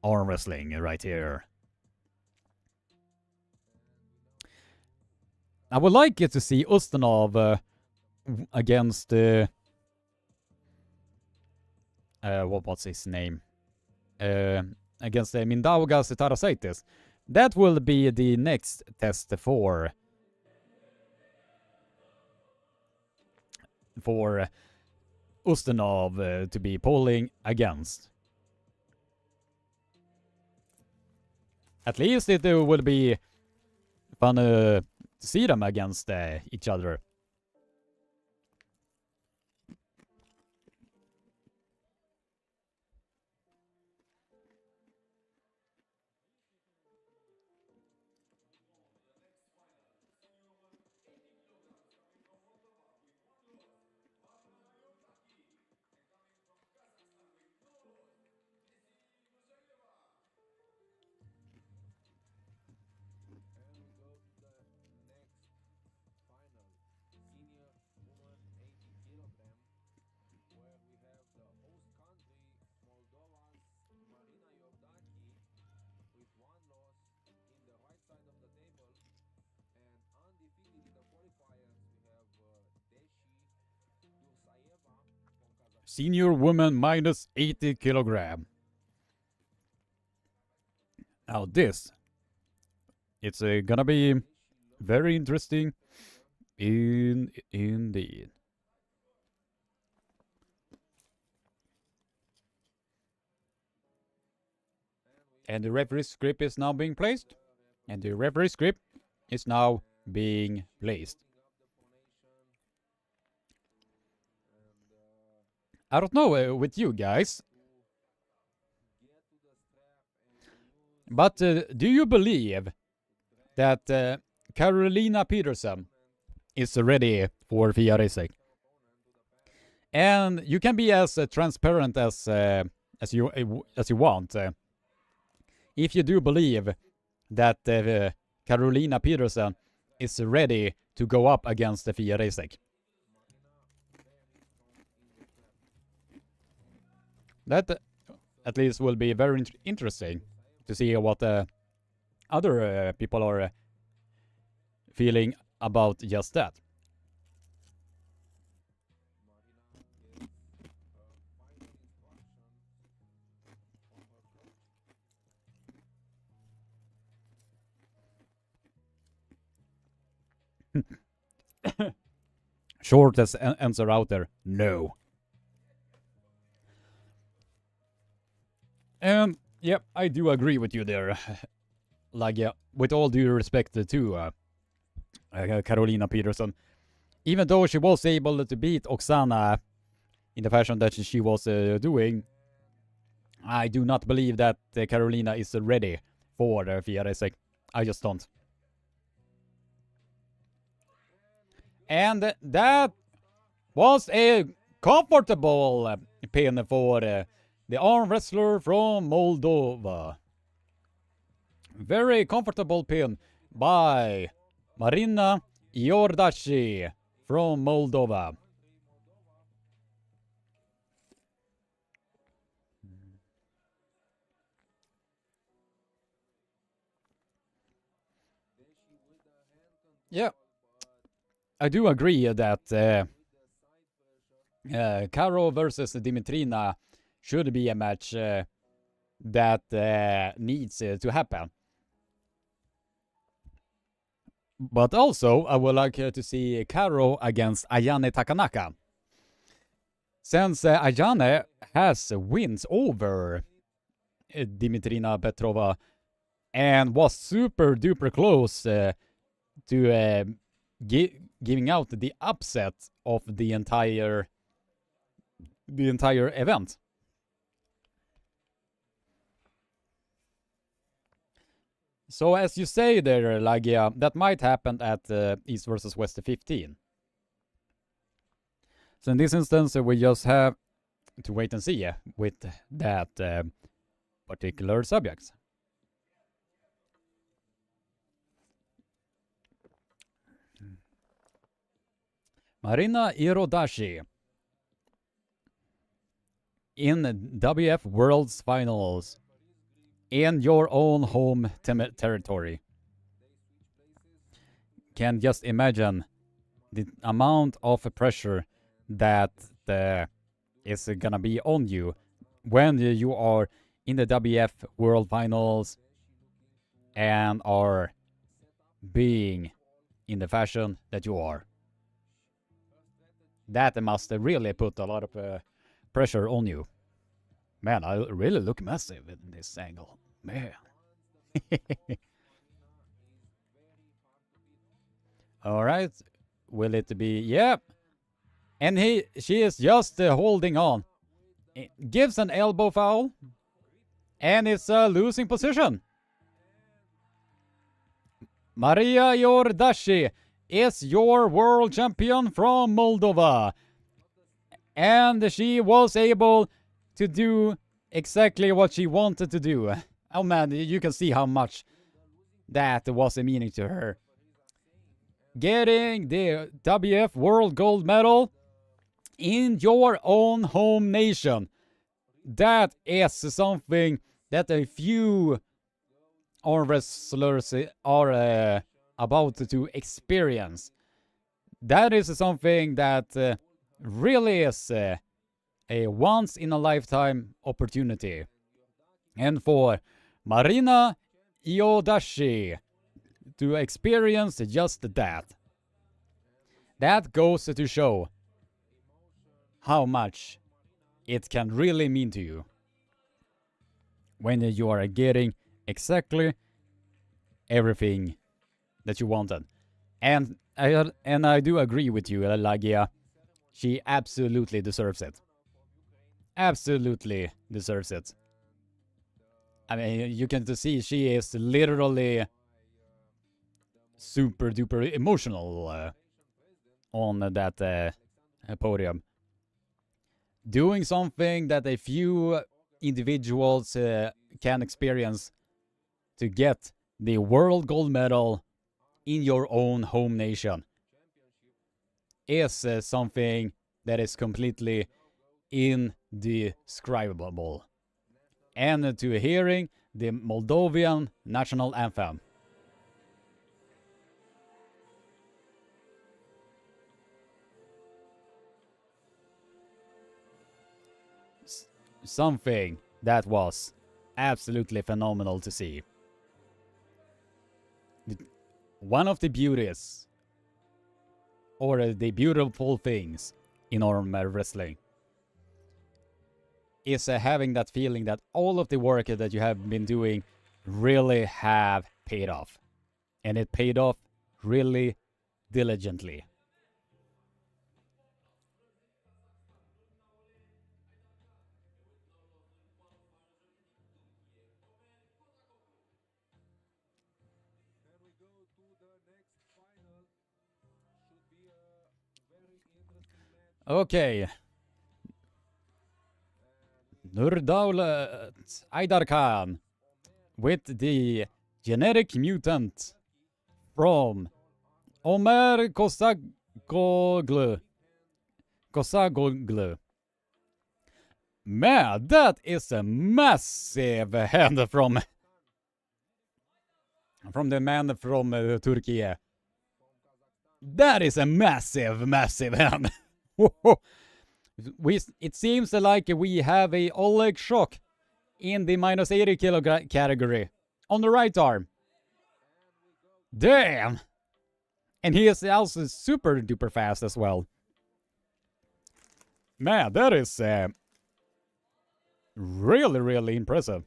arm wrestling right here. I would like to see Ustinov against what's his name? Against Mindaugas Tarasaitis. That will be the next test for Ustinov to be polling against. At least it will be fun to see them against each other. Senior woman minus 80 kilogram. Now this, it's gonna be very interesting indeed. And the referee script is now being placed. And the referee script is now being placed. I don't know with you guys, but do you believe that Carolina Peterson is ready for FIA Racing? And you can be as transparent as you want. If you do believe that Carolina Peterson is ready to go up against the FIA Racing. That at least will be very interesting to see what other people are feeling about just that. Shortest answer out there, no. And yeah, I do agree with you there. Like, yeah, with all due respect to Carolina Peterson, even though she was able to beat Oksana in the fashion that she was doing, I do not believe that Carolina is ready for FIA Racing. I just don't. And that was a comfortable pin for the arm wrestler from Moldova. Very comfortable pin by Marina Iordache from Moldova. Yeah, I do agree that Caro versus Dimitrina should be a match that needs to happen. But also, I would like to see Caro against Ayane Takenaka. Since Ayane has wins over Dimitrina Petrova and was super duper close to giving out the upset of the entire event. So as you say there, like, yeah, that might happen at East versus West 15. So in this instance, we just have to wait and see with that particular subject. Marina Iordache in WF Worlds Finals in your own home territory. Can just imagine the amount of pressure that is gonna be on you when you are in the WF World Finals and are being in the fashion that you are. That must really put a lot of pressure on you. Man, I really look massive in this angle. Man. Alright. Will it be... Yep. And she is just holding on. It gives an elbow foul. And it's a losing position. Maria Iordache is your world champion from Moldova. And she was able to do exactly what she wanted to do. Oh man, you can see how much that was a meaning to her. Getting the WF World Gold Medal in your own home nation. That is something that a few arm wrestlers are about to experience. That is something that really is a once-in-a-lifetime opportunity. And for Marina Iordache to experience just that. That goes to show how much it can really mean to you when you are getting exactly everything that you wanted. And I do agree with you, Lagia. She absolutely deserves it. Absolutely deserves it. I mean, you can see she is literally super duper emotional on that podium. Doing something that a few individuals can experience to get the world gold medal in your own home nation is something that is completely indescribable. And to hearing the Moldovan national anthem. Something that was absolutely phenomenal to see. One of the beauties, or the beautiful things in arm wrestling, is having that feeling that all of the work that you have been doing really have paid off. And it paid off really diligently. Then we go to the next final. Should be a very interesting match. Okay. Nurdaulat Idar-Khan with the genetic mutant from Omer Kosagoglu. Man, that is a massive hand from the man from Turkey. That is a massive hand. It seems like we have a Oleg shock in the minus 80 kilo category on the right arm. Damn! And he is also super duper fast as well. Man, that is really impressive.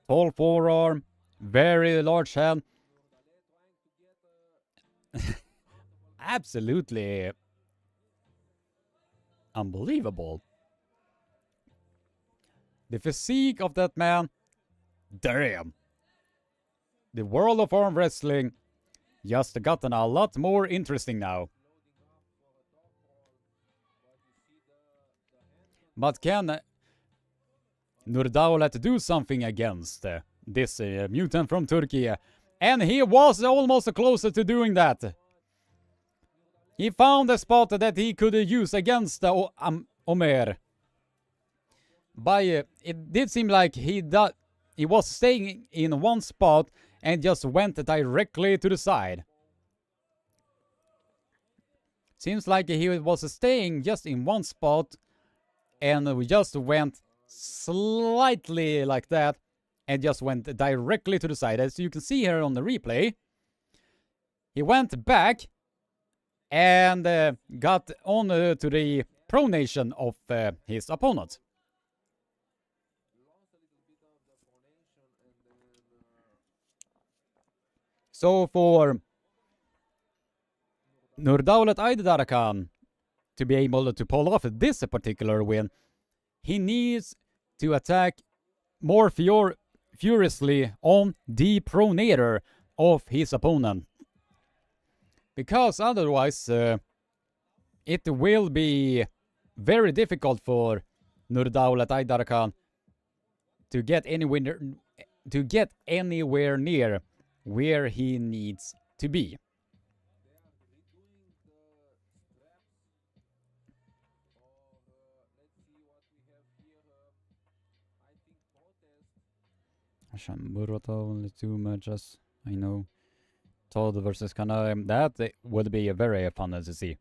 Tall forearm, very large hand. Absolutely unbelievable. The physique of that man, damn. The world of arm wrestling just gotten a lot more interesting now. But can Nurdaulat do something against this mutant from Turkey? And he was almost closer to doing that. He found a spot that he could use against Omer. It did seem like he was staying in one spot and just went directly to the side. Seems like he was staying just in one spot and we just went slightly like that and just went directly to the side. As you can see here on the replay, he went back and got on to the pronation of his opponent. So for Nurdaulat Idar-Khan to be able to pull off this particular win, he needs to attack more furiously on the pronator of his opponent. Because otherwise, it will be very difficult for Nurdaulat Idar-Khan to get anywhere near where he needs to be. Shamurata, only 2 matches. I know. Todd versus Kana. That would be very fun to see.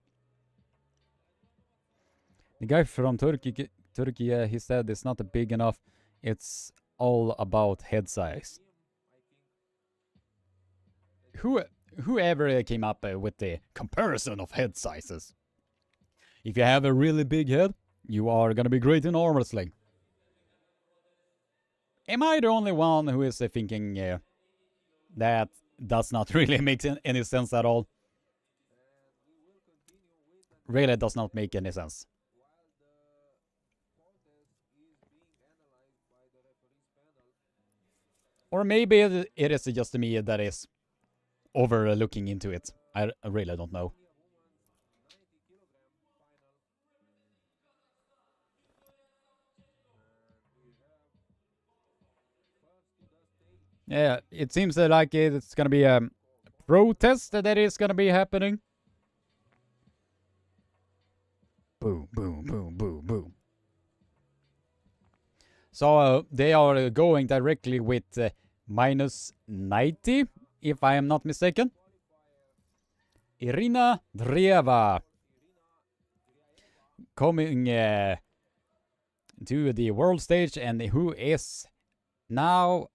The guy from Turkey, he said it's not big enough. It's all about head size. Whoever came up with the comparison of head sizes? If you have a really big head, you are gonna be great in arm wrestling. Am I the only one who is thinking that does not really make any sense at all? Really does not make any sense. Or maybe it is just me that is overlooking into it. I really don't know. Yeah, it seems like it's gonna be a protest that is gonna be happening. Boom, boom, boom, boom, boom. So they are going directly with minus 90, if I am not mistaken. Irina Dreeva coming to the world stage, and who is now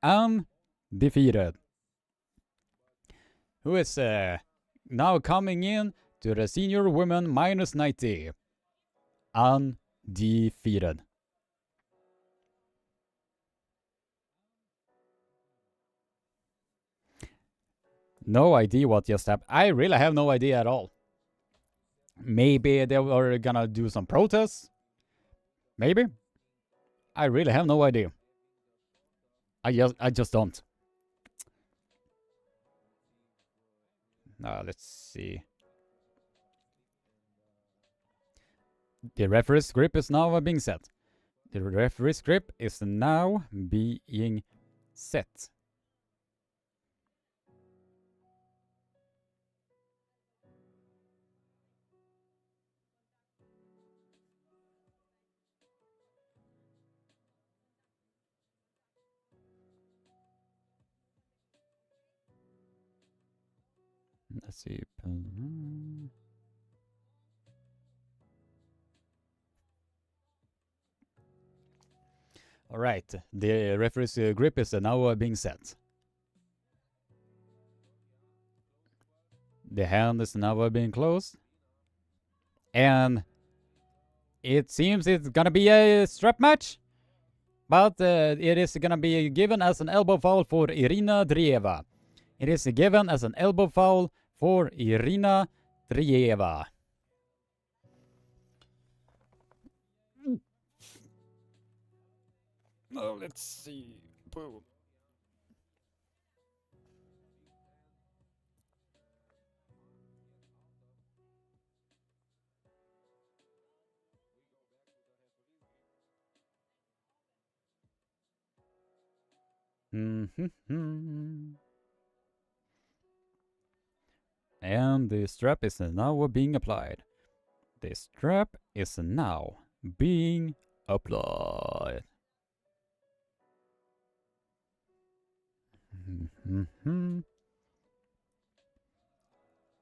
undefeated. Who is now coming in to the senior women minus 90. Undefeated. No idea what just happened. I really have no idea at all. Maybe they were gonna do some protests. Maybe. I really have no idea. I just don't. Let's see. The referee's grip is now being set. The referee's grip is now being set. Let's see. All right, the referee's grip is now being set. The hand is now being closed. And it seems it's gonna be a strap match. But it is gonna be given as an elbow foul for Irina Dreeva. It is given as an elbow foul for Irina Dreeva. Oh, let's see. Boom. And the strap is now being applied. The strap is now being applied.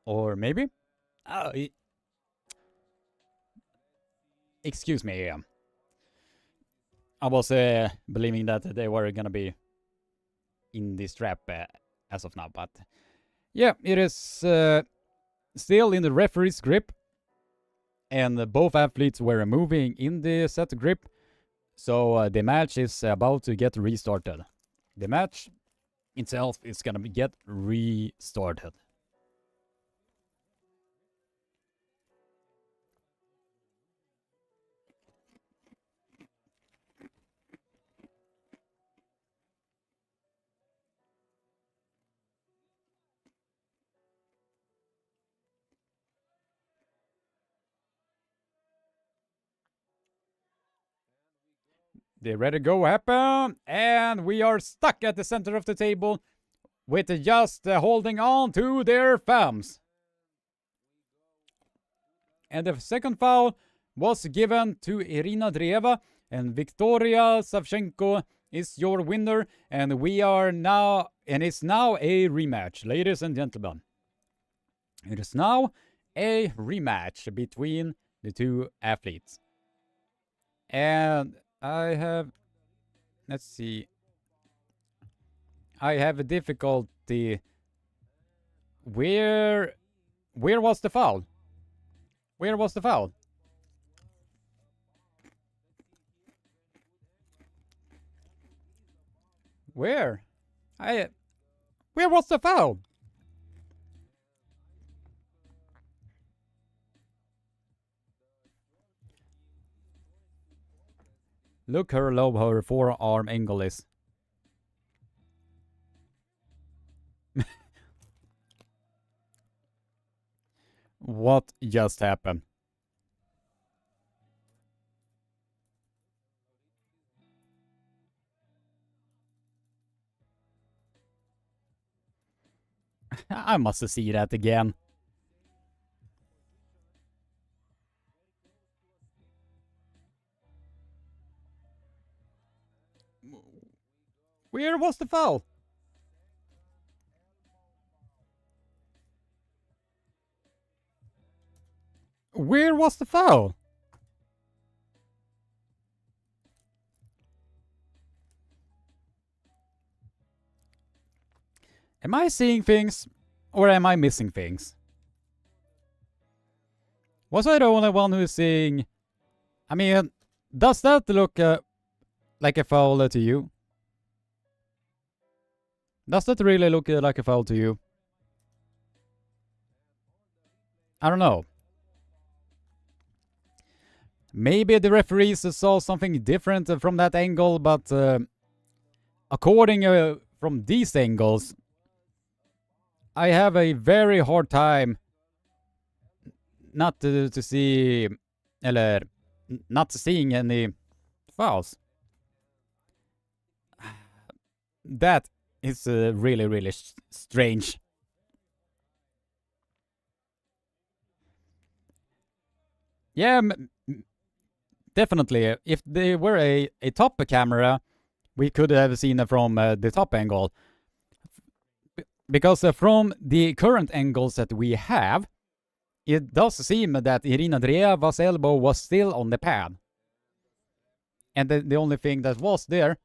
Or maybe? Excuse me. I was believing that they were gonna be in the strap as of now, but yeah, it is still in the referee's grip, and both athletes were moving in the set grip, so the match is about to get restarted. The match itself is gonna get restarted. The ready go happen, and we are stuck at the center of the table with just holding on to their thumbs. And the second foul was given to Irina Dreeva, and Victoria Shevchenko is your winner, and it's now a rematch, ladies and gentlemen. It is now a rematch between the two athletes. And let's see. I have a difficulty. Where was the foul? Where was the foul? Where was the foul? Look how low her forearm angle is. What just happened? I must see that again. Where was the foul? Where was the foul? Am I seeing things, or am I missing things? Was I the only one who's seeing... I mean, does that look like a foul to you? Does that really look like a foul to you? I don't know. Maybe the referees saw something different from that angle, but according from these angles, I have a very hard time not to see, eller not seeing any fouls. That is really, really strange. Yeah, definitely. If they were a top camera, we could have seen it from the top angle. Because from the current angles that we have, it does seem that Irina Andreeva's elbow was still on the pad. And the only thing that was there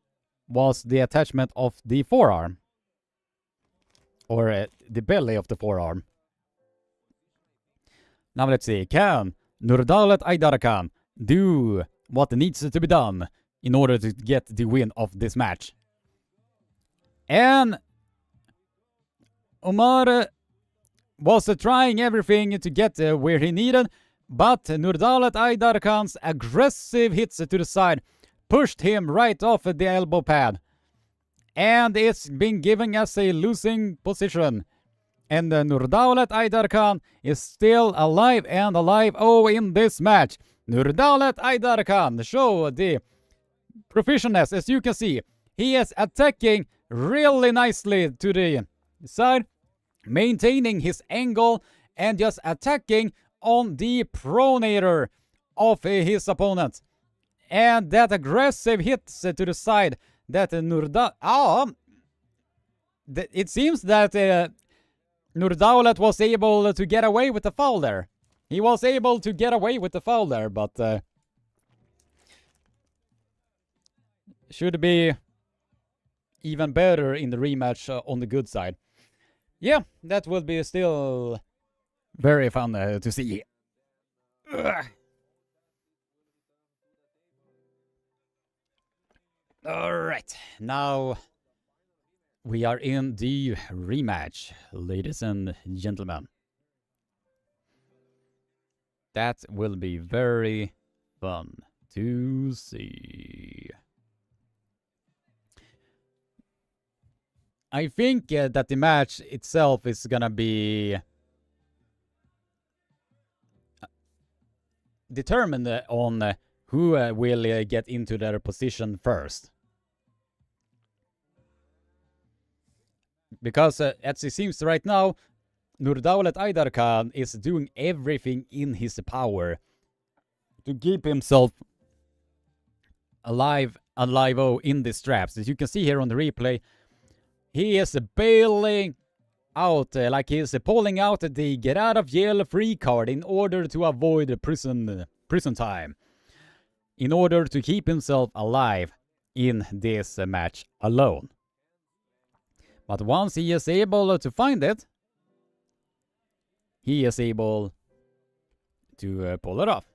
was the attachment of the forearm. Or the belly of the forearm. Now let's see. Can Nurdalet Idar-Khan do what needs to be done in order to get the win of this match? And Omar was trying everything to get where he needed, but Nurdalet Idar-Khan's aggressive hits to the side pushed him right off the elbow pad. And it's been giving us a losing position. And Nurdalet Idar-Khan is still alive and alive in this match. Nurdalet Idar-Khan show the proficientness, as you can see. He is attacking really nicely to the side, maintaining his angle and just attacking on the pronator of his opponent. And that aggressive hits to the side that it seems that Nurdalet was able to get away with the foul there. He was able to get away with the foul there, but should be even better in the rematch on the good side. Yeah, that will be still very fun to see. Ugh. Alright, now we are in the rematch, ladies and gentlemen. That will be very fun to see. I think that the match itself is gonna be determined on who will get into their position first. Because as it seems right now, Nurdalet Idar-Khan is doing everything in his power to keep himself alive Alivo in the straps. As you can see here on the replay, he is bailing out, like he's pulling out the get out of jail free card in order to avoid prison time, in order to keep himself alive in this match alone. But once he is able to find it, he is able to pull it off.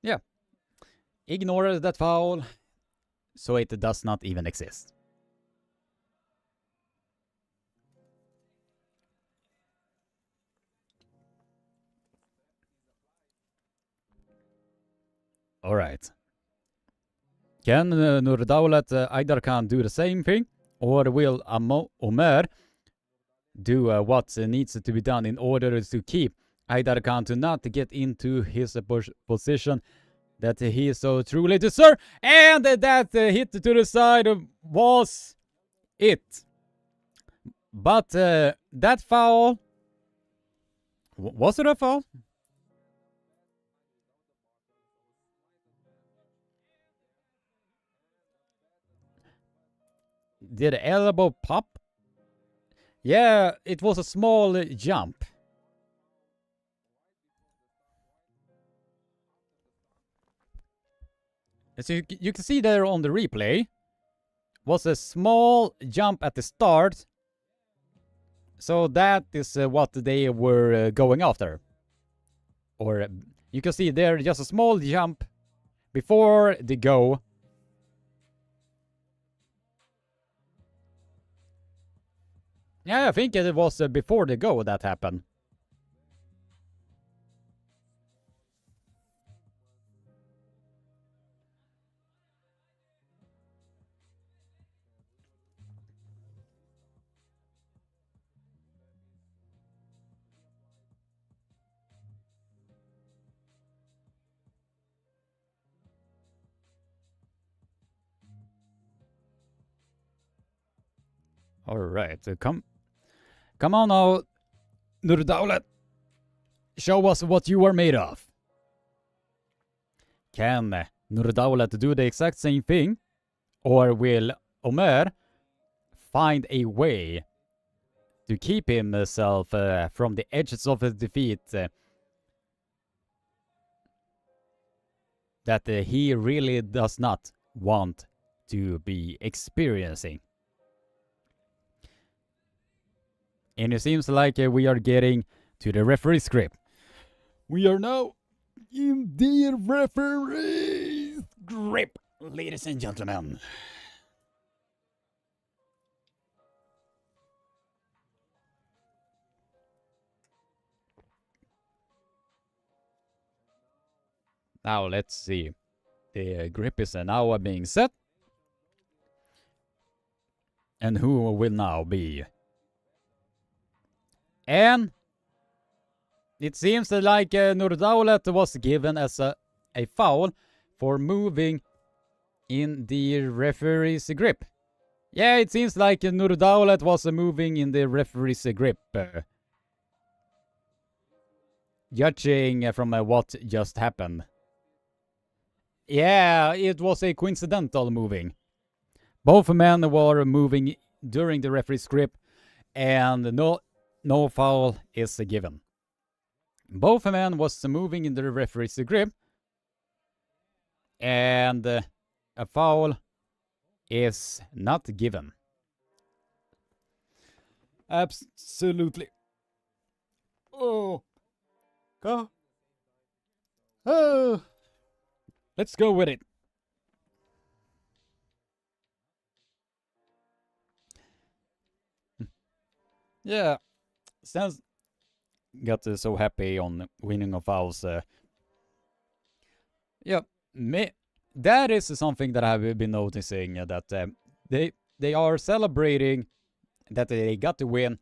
Yeah. Ignore that foul, so it does not even exist. Alright. Can Nurdaulat Idar-Khan do the same thing? Or will Omer do what needs to be done in order to keep Idar-Khan to not get into his position that he so truly deserves? And that hit to the side was it. But that foul... was it a foul? Did the elbow pop? Yeah, it was a small jump. As you can see there on the replay, was a small jump at the start. So that is what they were going after. Or you can see there just a small jump before the go. Yeah, I think it was before the go that happened. Alright, come on now, Nurdaulat. Show us what you are made of. Can Nurdaulat do the exact same thing? Or will Omer find a way to keep himself from the edges of his defeat that he really does not want to be experiencing? And it seems like we are getting to the referee script. We are now in the referee script, ladies and gentlemen. Now let's see. The grip is now being set. And who will now be? And it seems like Nurdaulat was given as a foul for moving in the referee's grip. Yeah, it seems like Nurdaulat was moving in the referee's grip. Judging from what just happened. Yeah, it was a coincidental moving. Both men were moving during the referee's grip, and no foul is given. Both men was moving in the referee's grip, and a foul is not given. Absolutely. Oh. Go. Oh. Let's go with it. Yeah. Since got so happy on winning of fouls. Yeah, that is something that I've been noticing, that they are celebrating that they got the win,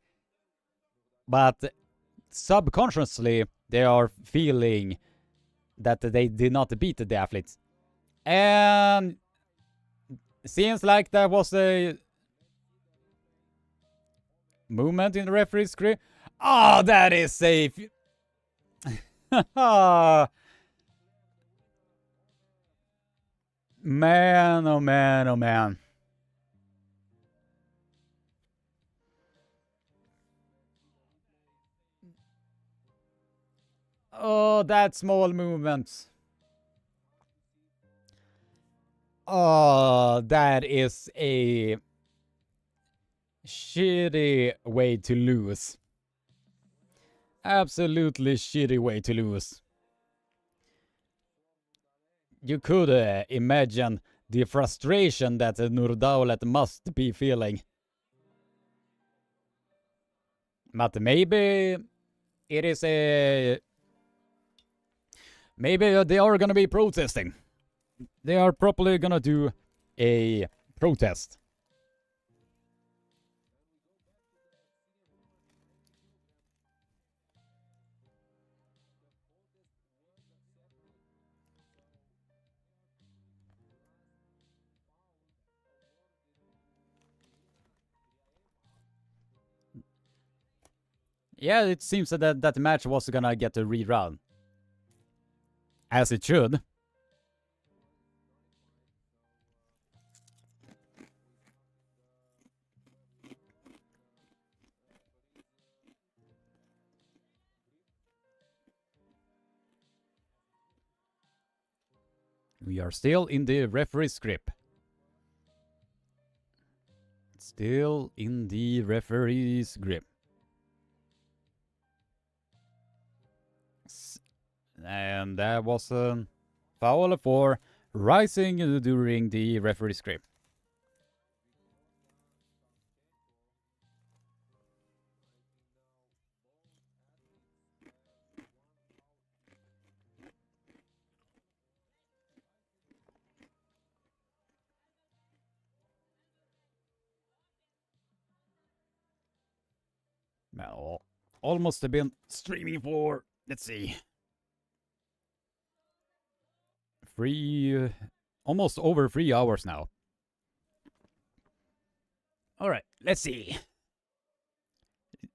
but subconsciously they are feeling that they did not beat the athletes. And seems like there was a movement in the referee's screen. Oh, that is safe. Man, oh man, oh man. Oh, that small movement. Oh, that is a shitty way to lose. Absolutely shitty way to lose. You could imagine the frustration that Nurdaulet must be feeling. But maybe it is a... Maybe they are gonna be protesting. They are probably gonna do a protest. Yeah, it seems that that match was gonna get a rerun. As it should. We are still in the referee's grip. Still in the referee's grip. And that was a foul for rising during the referee's grip. Well, almost have been streaming for, let's see, almost over 3 hours now. Alright, let's see.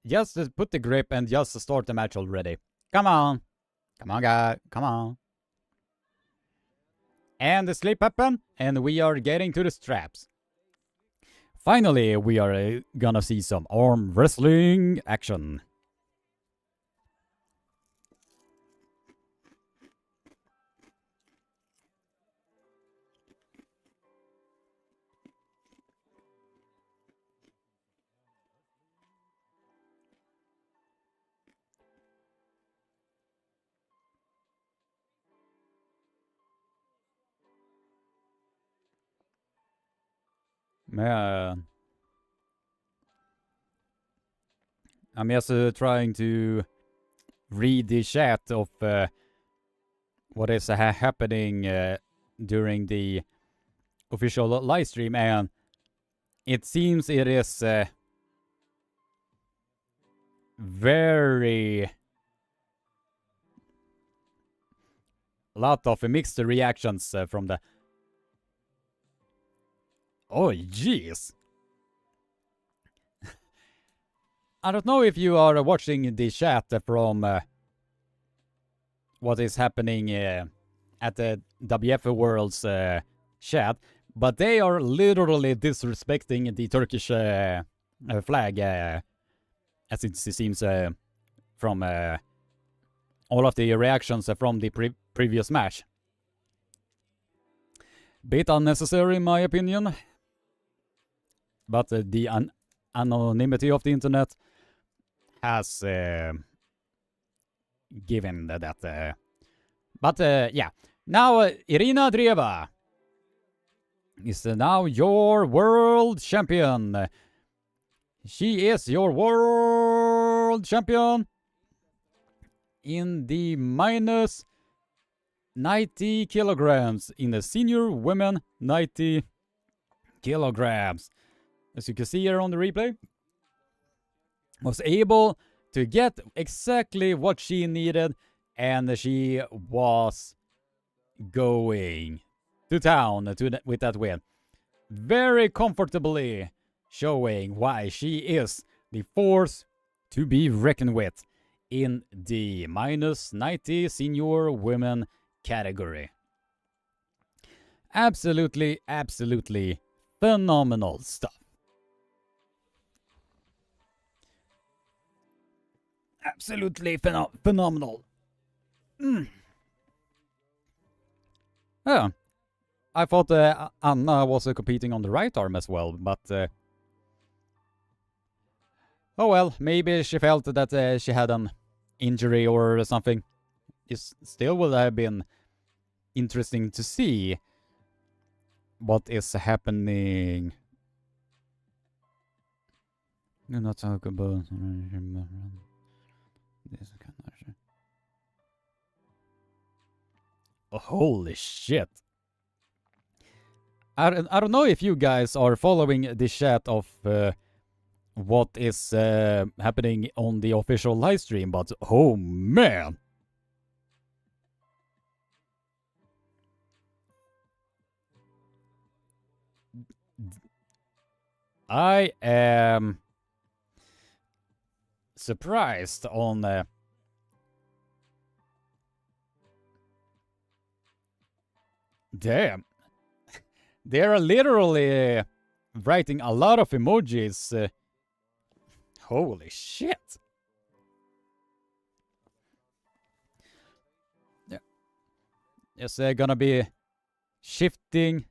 Just put the grip and just start the match already. Come on. Come on, guy. Come on. And the slip happen, and we are getting to the straps. Finally, we are gonna see some arm wrestling action. Man. I'm just trying to read the chat of what is happening during the official live stream, and it seems it is very lot of mixed reactions from the... Oh, jeez. I don't know if you are watching the chat from what is happening at the WF World's chat, but they are literally disrespecting the Turkish flag, as it seems from all of the reactions from the previous match. Bit unnecessary in my opinion, but the anonymity of the internet has given that. But yeah, now Irina Andreeva is now your world champion. She is your world champion in the minus 90 kilograms in the senior women 90 kilograms. As you can see here on the replay, was able to get exactly what she needed, and she was going to town with that win. Very comfortably showing why she is the fourth to be reckoned with in the minus 90 senior women category. Absolutely, absolutely phenomenal stuff. Absolutely phenomenal. Yeah, I thought Anna was competing on the right arm as well, but oh well, maybe she felt that she had an injury or something. It still would have been interesting to see what is happening. Do not talk about this. Oh, holy shit. I don't know if you guys are following the chat of what is happening on the official live stream, but oh man. I am surprised on damn. They are literally writing a lot of emojis. Holy shit. Yeah. Yes, they're gonna be shifting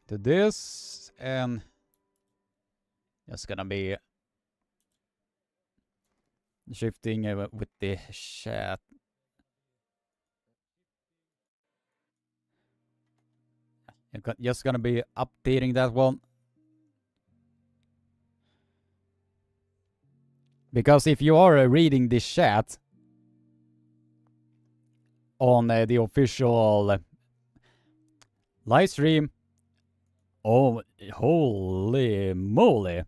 to this, and it's gonna be shifting with the chat. Just gonna be updating that one. Because if you are reading the chat on the official live stream, oh, holy moly.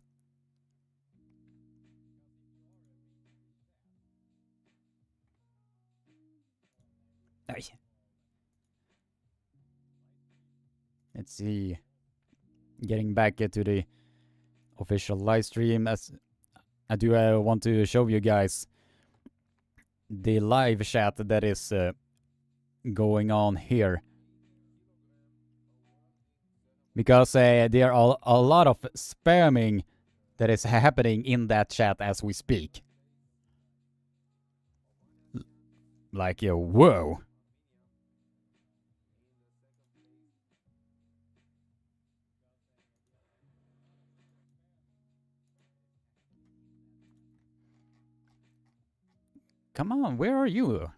Let's see. Getting back to the official live stream, as I do want to show you guys the live chat that is going on here. Because there are a lot of spamming that is happening in that chat as we speak. Like, whoa. Come on, where are you?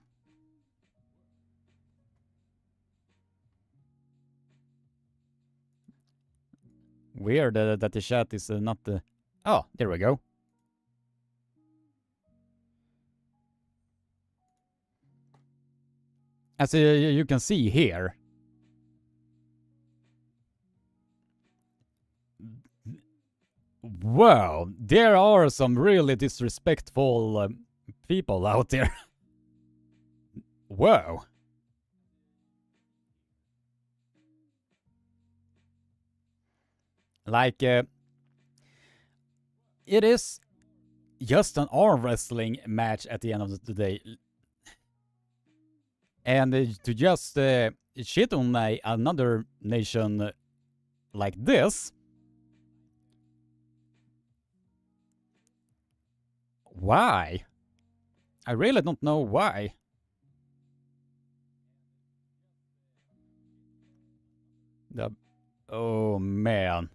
Weird that the chat is not... Oh, there we go. As you can see here. Wow, there are some really disrespectful people out there. Whoa. Like, it is just an arm wrestling match at the end of the day. And to just shit on another nation like this. Why? I really don't know why. Oh man.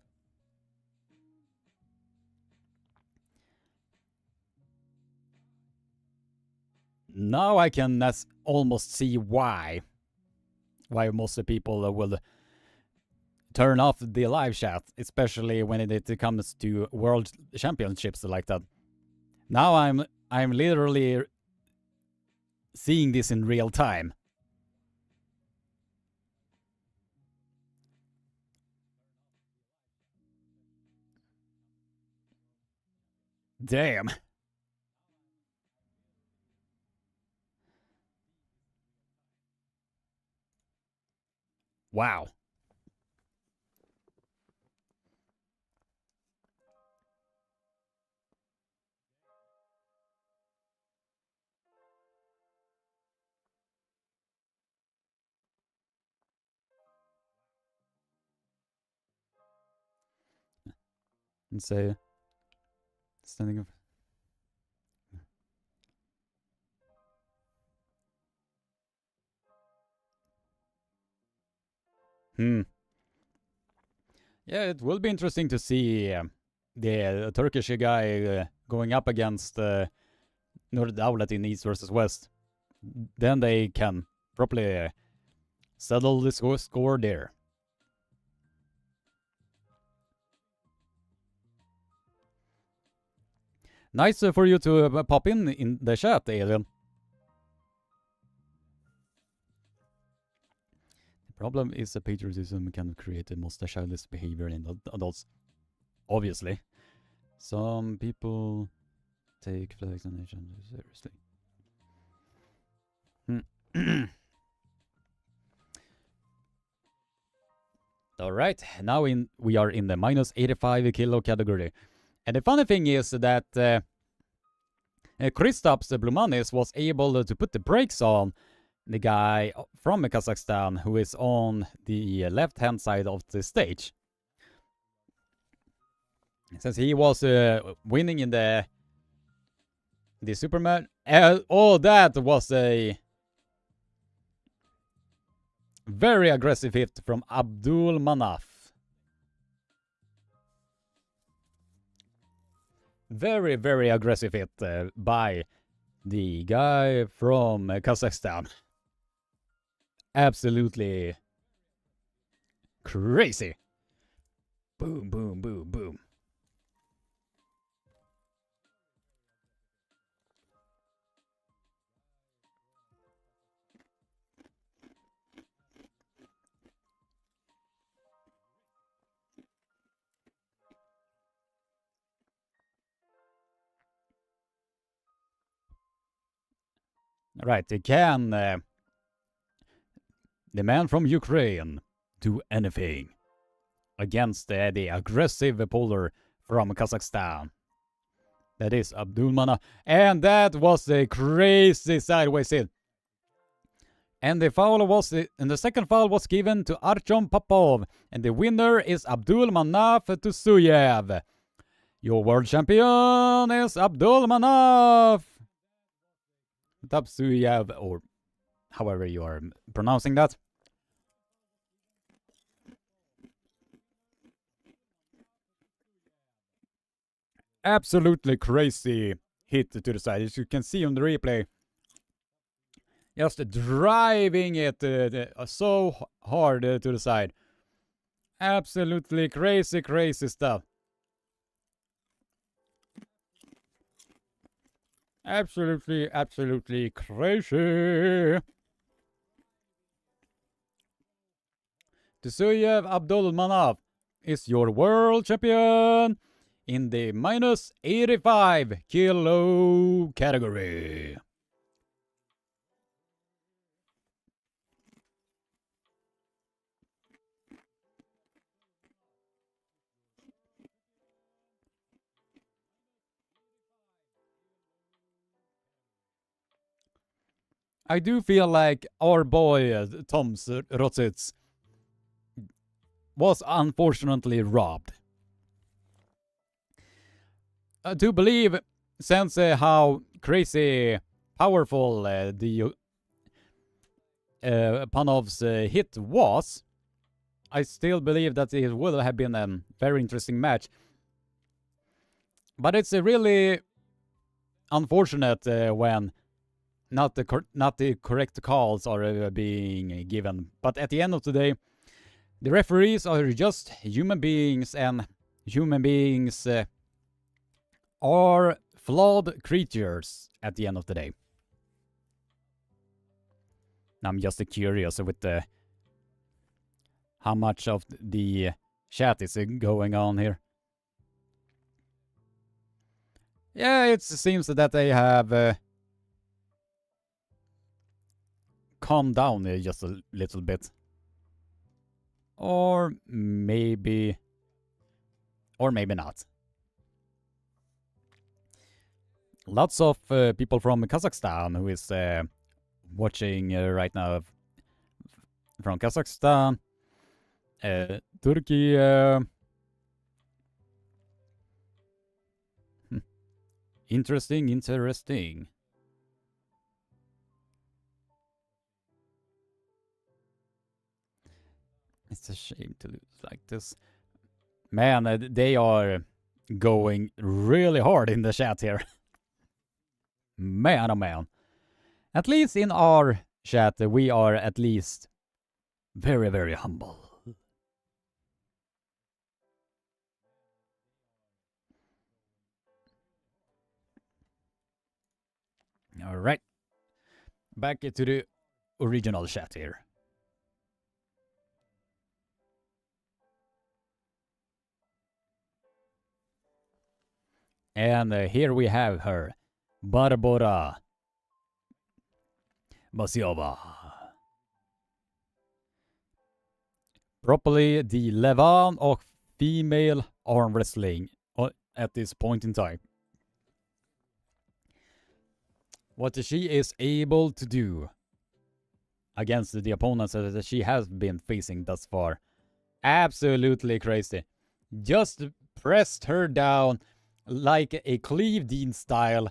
Now I can almost see why most people will turn off the live chat, especially when it comes to world championships like that. Now I'm literally seeing this in real time. Damn. Wow. and say standing up. Yeah, it will be interesting to see the Turkish guy going up against Nurdaulat in East versus West. Then they can properly settle the score there. Nice for you to pop in the chat, Adrian. The problem is that patriotism can create the most childish behavior in adults. Obviously. Some people take flags and nation seriously. Alright, now we are in the minus 85 kilo category. And the funny thing is that Kristaps Blumanis was able to put the brakes on the guy from Kazakhstan who is on the left-hand side of the stage. Since he was winning in the Superman. Oh, that was a very aggressive hit from Abdul Manaf. Very, very aggressive hit by the guy from Kazakhstan. Absolutely crazy. Boom, boom, boom, boom. Right, can the man from Ukraine do anything against the aggressive puller from Kazakhstan? That is Abdulmanaf, and that was a crazy sideways hit. And the foul was, and the second foul was given to Artyom Popov, and the winner is Abdulmanaf Tusuyev. Your world champion is Abdulmanaf Tusuyev, or however you are pronouncing that. Absolutely crazy hit to the side, as you can see on the replay. Just driving it so hard to the side. Absolutely crazy, crazy stuff. Absolutely, absolutely crazy. Tusuyev Abdulmanaf is your world champion in the minus 85 kilo category. I do feel like our boy Tom's Rosit was unfortunately robbed. To believe, since how crazy powerful the Panov's hit was, I still believe that it would have been a very interesting match. But it's really unfortunate when not the correct calls are being given. But at the end of the day, the referees are just human beings, and human beings are flawed creatures at the end of the day. I'm just curious with how much of the chat is going on here. Yeah, it seems that they have calmed down just a little bit. Or maybe not. Lots of people from Kazakhstan who is watching right now. From Kazakhstan, Turkey, Interesting, interesting. It's a shame to lose like this. Man, they are going really hard in the chat here. Man, oh man. At least in our chat, we are at least very, very humble. All right. Back to the original chat here. And here we have her, Barbora Basiova. Properly the Levan of female arm wrestling at this point in time. What she is able to do against the opponents that she has been facing thus far. Absolutely crazy. Just pressed her down like a Cleve Dean style,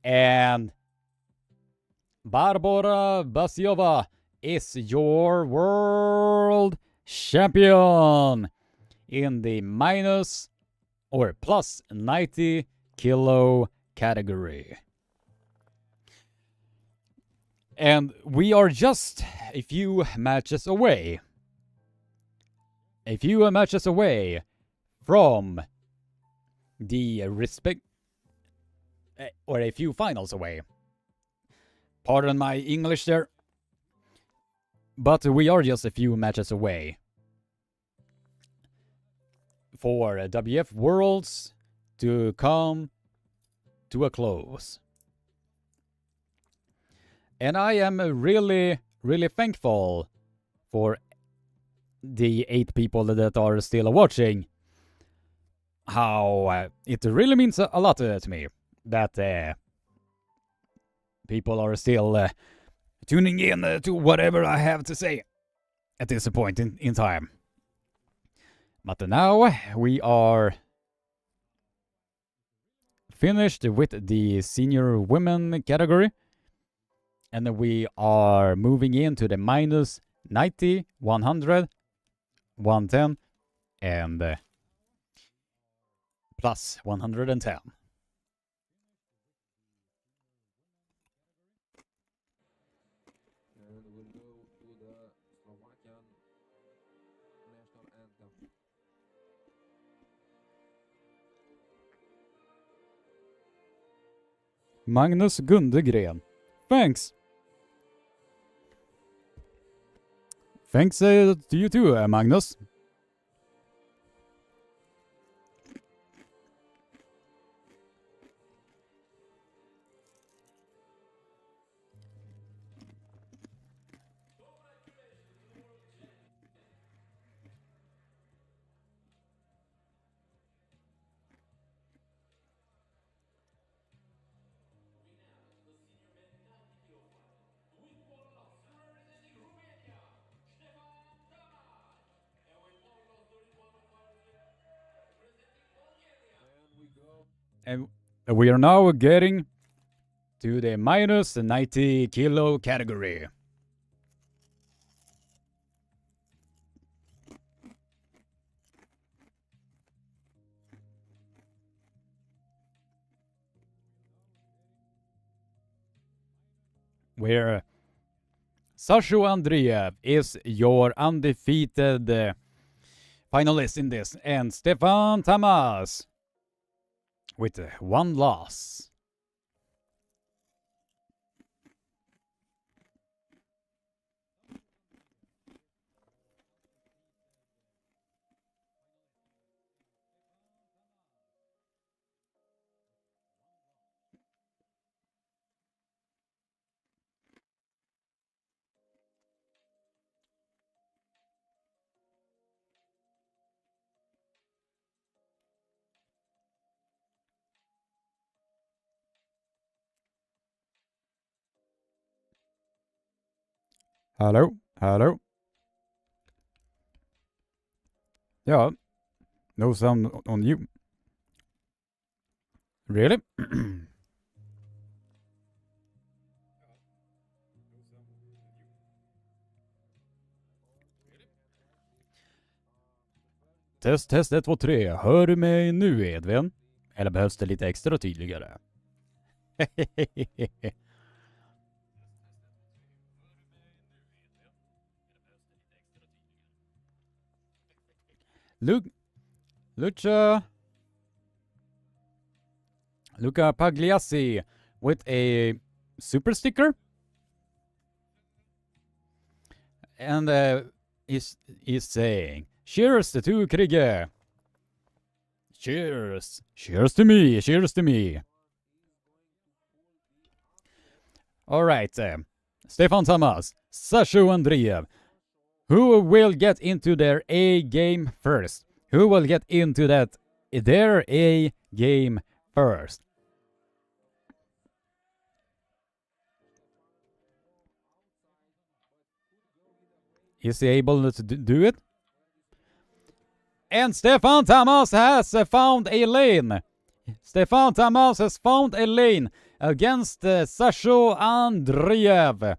and Barbora Basiova is your world champion in the minus or plus 90 kilo category. And we are just a few matches away. A few matches away from the or a few finals away. Pardon my English there. But we are just a few matches away for WF Worlds to come to a close. And I am really, really thankful for the 8 people that are still watching. How it really means a lot to me that people are still tuning in to whatever I have to say at this point in time. But now we are finished with the senior women category. And we are moving into the minus 90, 100, 110, and plus 110. And we'll go to the Slovakian national anthem. Magnus Gundegren. Thanks. Thanks to you too, Magnus. And we are now getting to the minus 90 kilo category. Where Sasho Andreev is your undefeated finalist in this, and Stefan Tamas with 1 loss. Hello? Hello? Yeah. No sound on you. Really? Test, 1, 2, 3. Hör du mig nu, Edvin? Eller behövs det lite extra tydligare? Luca Pagliassi with a super sticker. And he's saying, cheers to Krigge. Cheers. Cheers to me. Cheers to me. Alright. Stefan Tamas, Sasho Andreev. Who will get into their A game first? Who will get into their A game first? Is he able to do it? And Stefan Tamas has found a lane. Stefan Tamas has found a lane against Sasho Andreev.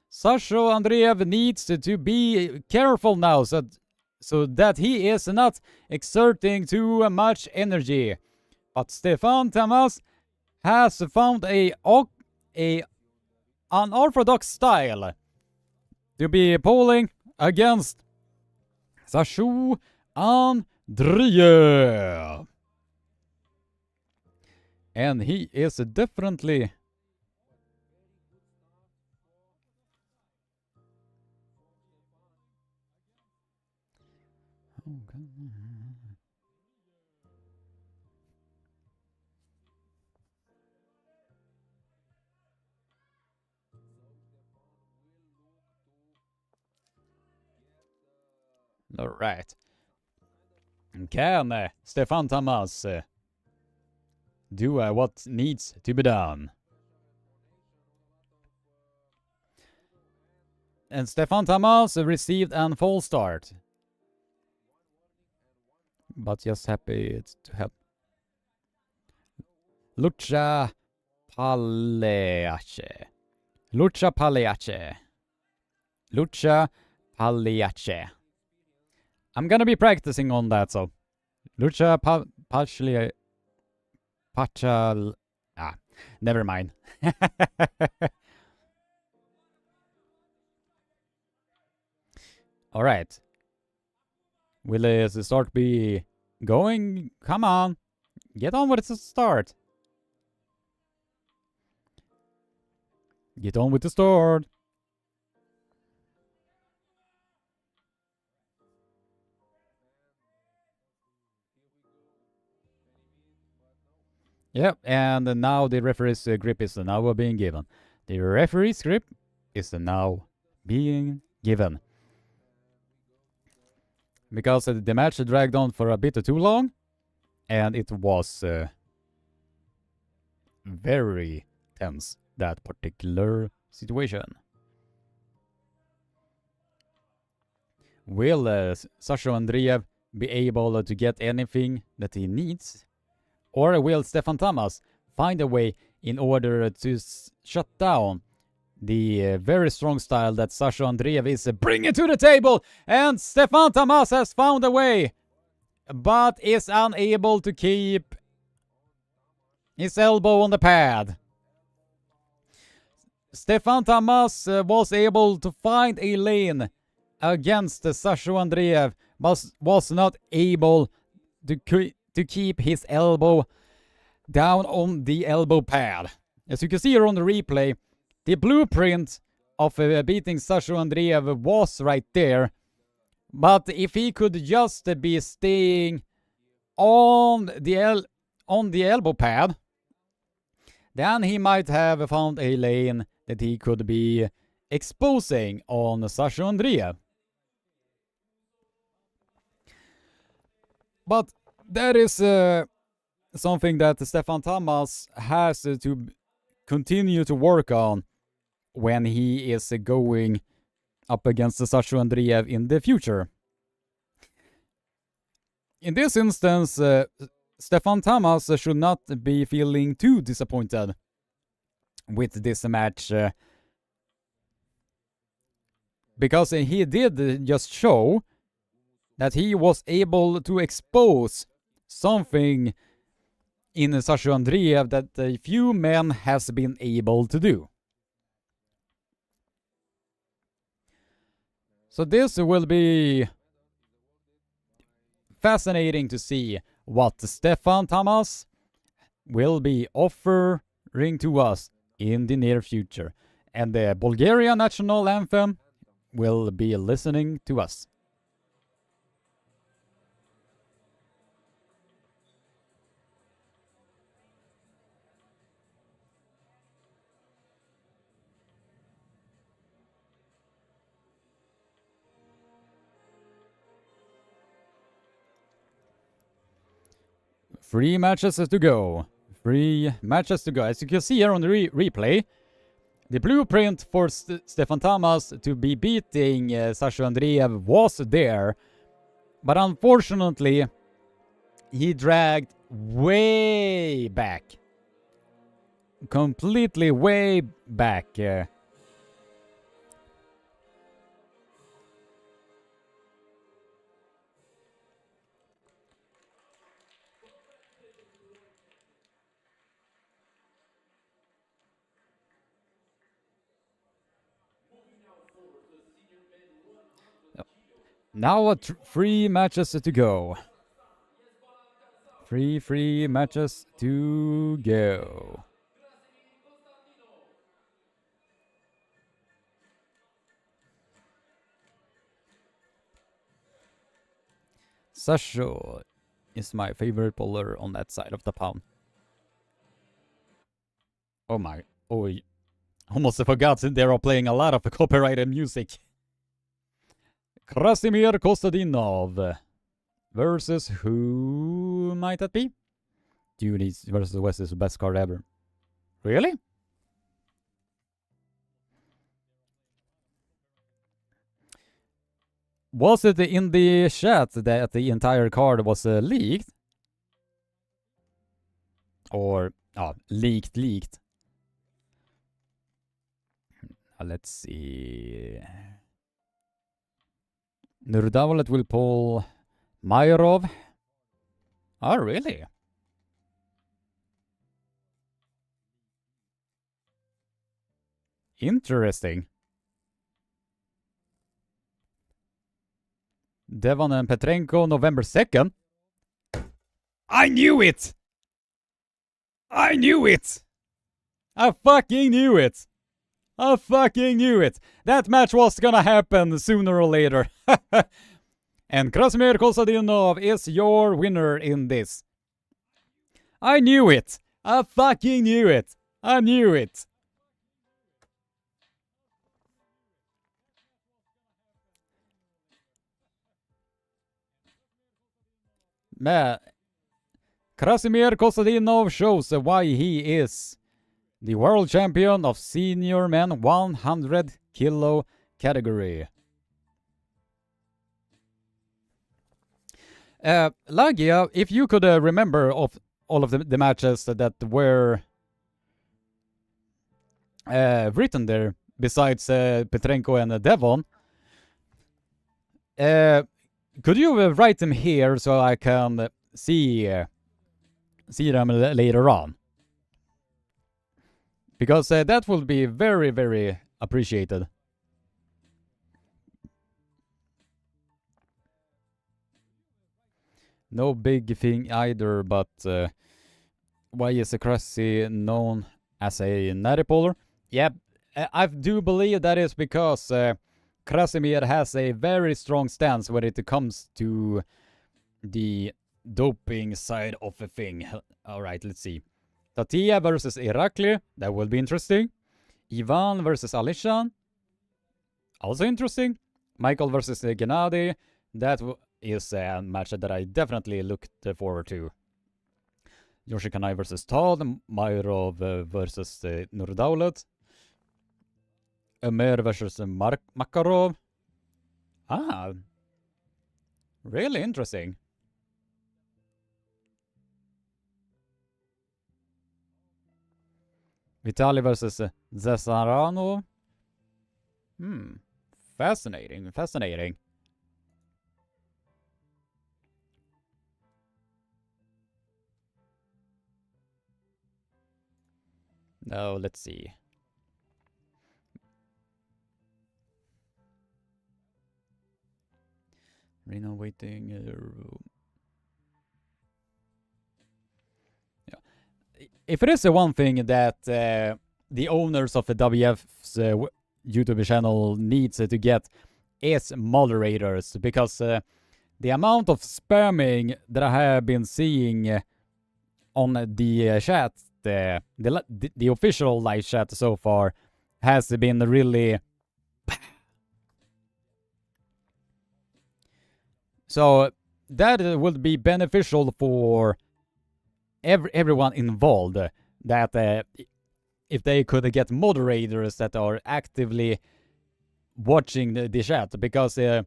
Sasho Andreev needs to be careful now so that he is not exerting too much energy. But Stefan Tamas has found a unorthodox style to be pulling against Sasho Andreev. And he is definitely all right. Can Stefan Tamas do what needs to be done? And Stefan Tamas received a false start. But just happy to help. Lucha Pagliacci. Lucha Pagliacci. Lucha Pagliacci. I'm gonna be practicing on that, so. Lucha Pagliacci. Never mind. Alright. Will the start be going? Come on. Get on with the start. Get on with the start. Yep, and now the referee's grip is now being given. The referee's grip is now being given. Because the match dragged on for a bit too long, and it was very tense, that particular situation. Will Sasho Andreev be able to get anything that he needs? Or will Stefan Tamas find a way in order to shut down the very strong style that Sasho Andreev is bringing to the table? And Stefan Tamas has found a way, but is unable to keep his elbow on the pad. Stefan Tamas was able to find a lane against Sasho Andreev, but was not able to keep his elbow down on the elbow pad. As you can see here on the replay, the blueprint of beating Sasho Andreev was right there. But if he could just be staying on the elbow pad, then he might have found a lane that he could be exposing on Sasho Andreev. But that is something that Stefan Tamas has to continue to work on when he is going up against Sasho Andreev in the future. In this instance, Stefan Tamas should not be feeling too disappointed with this match, because he did just show that he was able to expose something in Sasha Andreev that a few men has been able to do. So this will be fascinating to see what Stefan Tamas will be offering to us in the near future. And the Bulgarian national anthem will be listening to us. Three matches to go. As you can see here on the replay, the blueprint for Stefan Tamas to be beating Sasha Andreev was there. But unfortunately, he dragged way back. Completely way back. Now 3 matches to go. Three matches to go. Sasha is my favorite bowler on that side of the pound. Oh my. Oh, almost forgot they are playing a lot of copyrighted music. Krasimir Kostadinov versus who might that be? Duties versus West is the best card ever. Really? Was it in the chat that the entire card was leaked? Or, leaked. Let's see. Nurdavolet will pull Mayrov. Oh, really? Interesting. Devon and Petrenko, November 2nd. I knew it! I fucking knew it! That match was gonna happen sooner or later. And Krasimir Kostadinov is your winner in this. I knew it! I fucking knew it! I knew it! Man, Krasimir Kostadinov shows why he is the world champion of senior men 100 kilo category. Lagia, if you could remember of all of the matches that were written there, besides Petrenko and Devon, could you write them here so I can see them later on? Because that will be very, very appreciated. No big thing either, but why is Krasi known as a natty puller? Yeah, I do believe that is because Krasimir has a very strong stance when it comes to the doping side of a thing. Alright, let's see. Tatia versus Irakli, that will be interesting. Ivan versus Alishan, also interesting. Michael versus Gennady, that is a match that I definitely looked forward to. Yoshikanai versus Todd, Mayrov versus Nurdaulet. Ömer versus Makarov. Ah, really interesting. Vitali versus Zesarano. Fascinating. Now, let's see. Reno waiting. Yeah. If it is the one thing that the owners of the WF's YouTube channel needs to get is moderators, because the amount of spamming that I have been seeing on the chat, the official live chat so far, has been really. So that would be beneficial for everyone involved. That if they could get moderators that are actively watching the chat, because if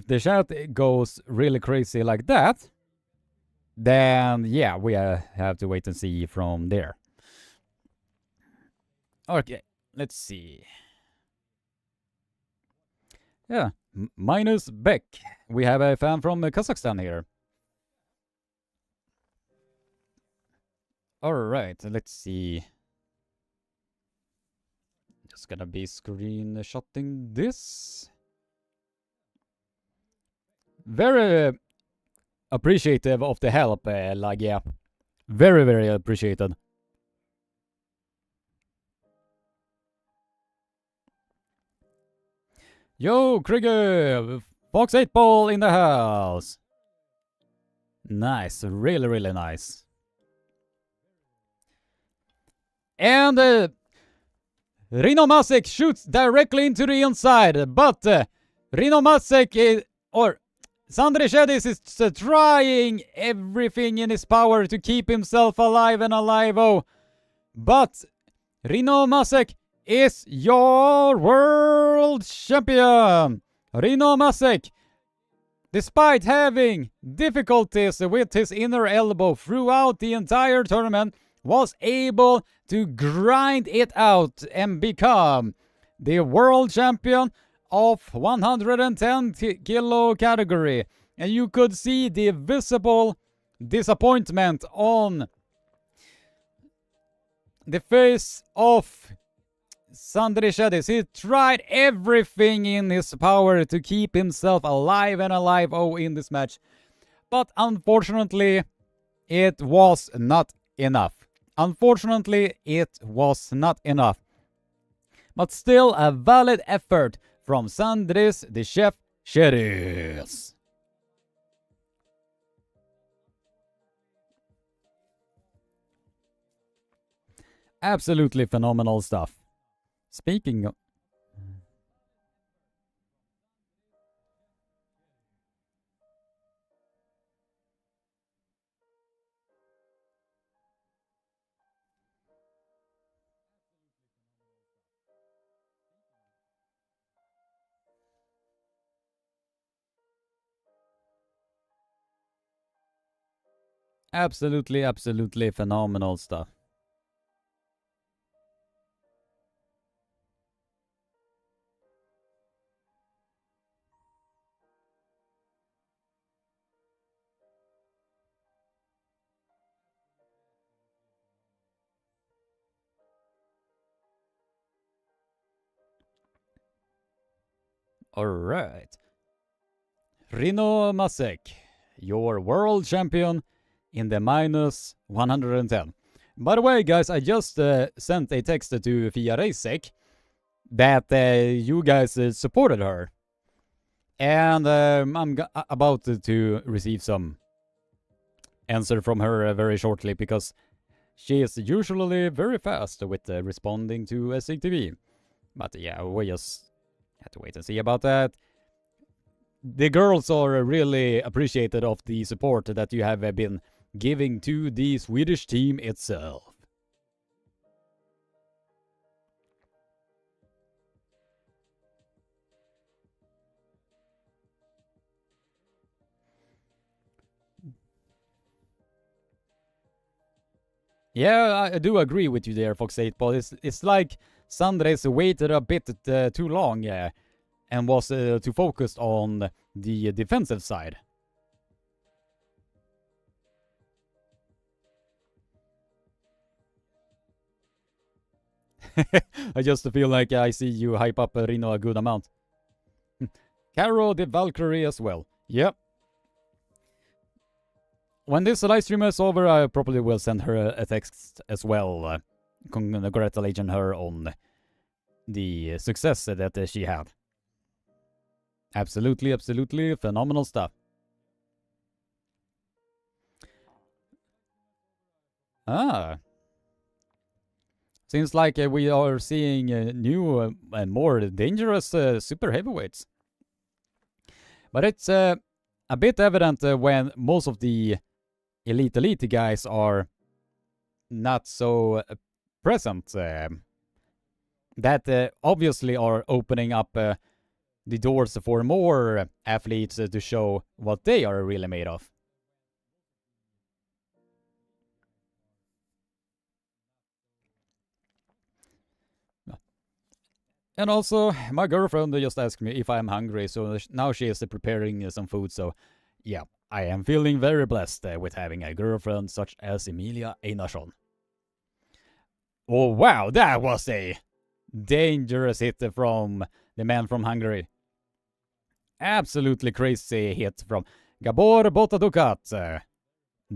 the chat goes really crazy like that, then yeah, we have to wait and see from there. Okay, let's see. Yeah, minus Beck. We have a fan from Kazakhstan here. Alright, let's see. Just gonna be screenshotting this. Very appreciative of the help, Lagia. Very, very appreciated. Yo, Krieger! Fox 8 Ball in the house! Nice, really, really nice. And Rino Masek shoots directly into the inside, but Rino Masek or Sandri Sedis is trying everything in his power to keep himself alive and alive. But Rino Masek is your world champion. Rino Masek, despite having difficulties with his inner elbow throughout the entire tournament, was able to grind it out and become the world champion of 110 kilo category. And you could see the visible disappointment on the face of Sandri Sedis. He tried everything in his power to keep himself alive and alive in this match, but unfortunately it was not enough. Unfortunately, it was not enough. But still a valid effort from Sandris the Chef Sedis. Absolutely phenomenal stuff. Speaking of... Absolutely, absolutely phenomenal stuff. Alright. Rino Masek, your world champion in the minus 110. By the way, guys, I just sent a text to Fia Reisek that you guys supported her. And I'm about to receive some answer from her very shortly, because she is usually very fast with responding to SCTV. But yeah, we just have to wait and see about that. The girls are really appreciated of the support that you have been giving to the Swedish team itself. Yeah, I do agree with you there, Fox 8 Ball. It's like Sandres waited a bit too long and was too focused on the defensive side. I just feel like I see you hype up Rino a good amount. Caro the Valkyrie as well. Yep. When this live stream is over, I probably will send her a text as well, congratulating her on the success that she had. Absolutely, absolutely phenomenal stuff. Seems like we are seeing new and more dangerous super heavyweights. But it's a bit evident when most of the elite guys are not so present. That obviously are opening up the doors for more athletes to show what they are really made of. And also, my girlfriend just asked me if I'm hungry, so now she is preparing some food, so yeah, I am feeling very blessed with having a girlfriend such as Emilia Einarsson. Oh wow, that was a dangerous hit from the man from Hungary. Absolutely crazy hit from Gabor Botadukat.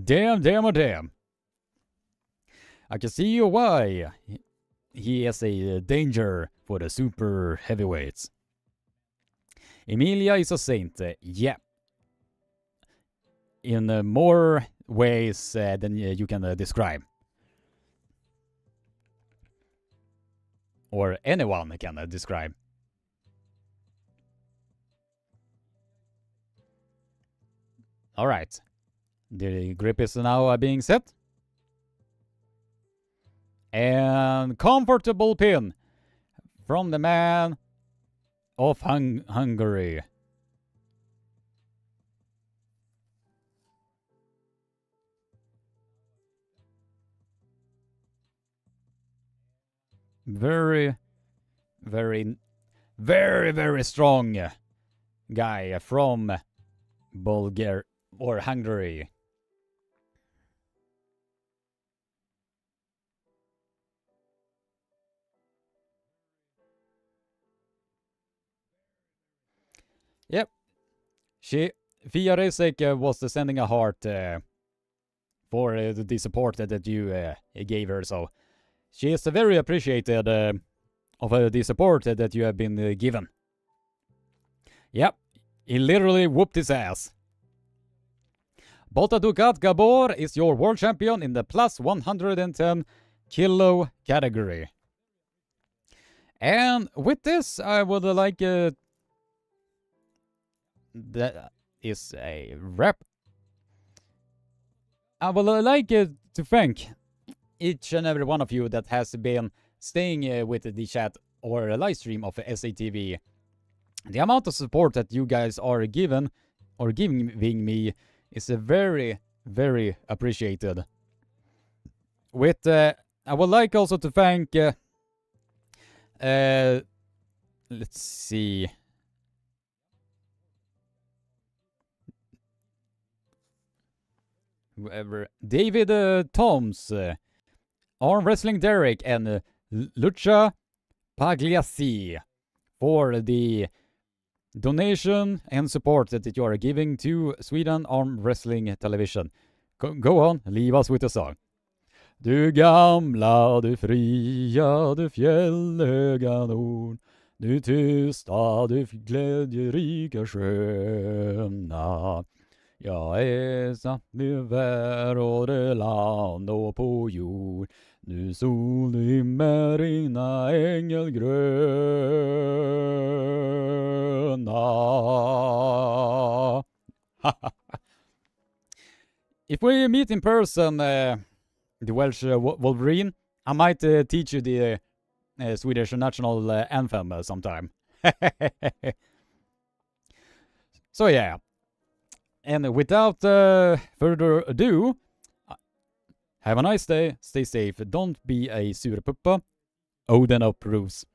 Damn. I can see why he is a danger for the super heavyweights. Emilia is a saint, yeah. In more ways than you can describe. Or anyone can describe. Alright. The grip is now being set. And comfortable pin from the man of Hungary. Very strong guy from Bulgaria or Hungary. Yep. Fia Rezek was sending a heart for the support that you gave her, so she is very appreciated of the support that you have been given. Yep, he literally whooped his ass. Botadukat Gabor is your world champion in the plus 110 kilo category. And with this, I would like that is a wrap. I would like to thank each and every one of you that has been staying with the chat or live stream of SATV. The amount of support that you guys are giving me is very appreciated. With I would like also to thank let's see. Whoever. David Toms, Armwrestling Derek, and Lucha Pagliassi for the donation and support that you are giving to Sweden Arm Wrestling Television. Go on, leave us with a song. Du gamla, du fria, du fjällhöga nord, du tysta, du glädjerika sköna. Jag är satt över det land och på jord. Nu sol himmel rinna ängelgröna. If we meet in person, the Welsh Wolverine, I might teach you the Swedish national anthem sometime. So yeah. And without further ado, have a nice day, stay safe, don't be a surpuppa, Odin approves.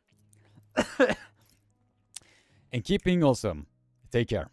And keep being awesome. Take care.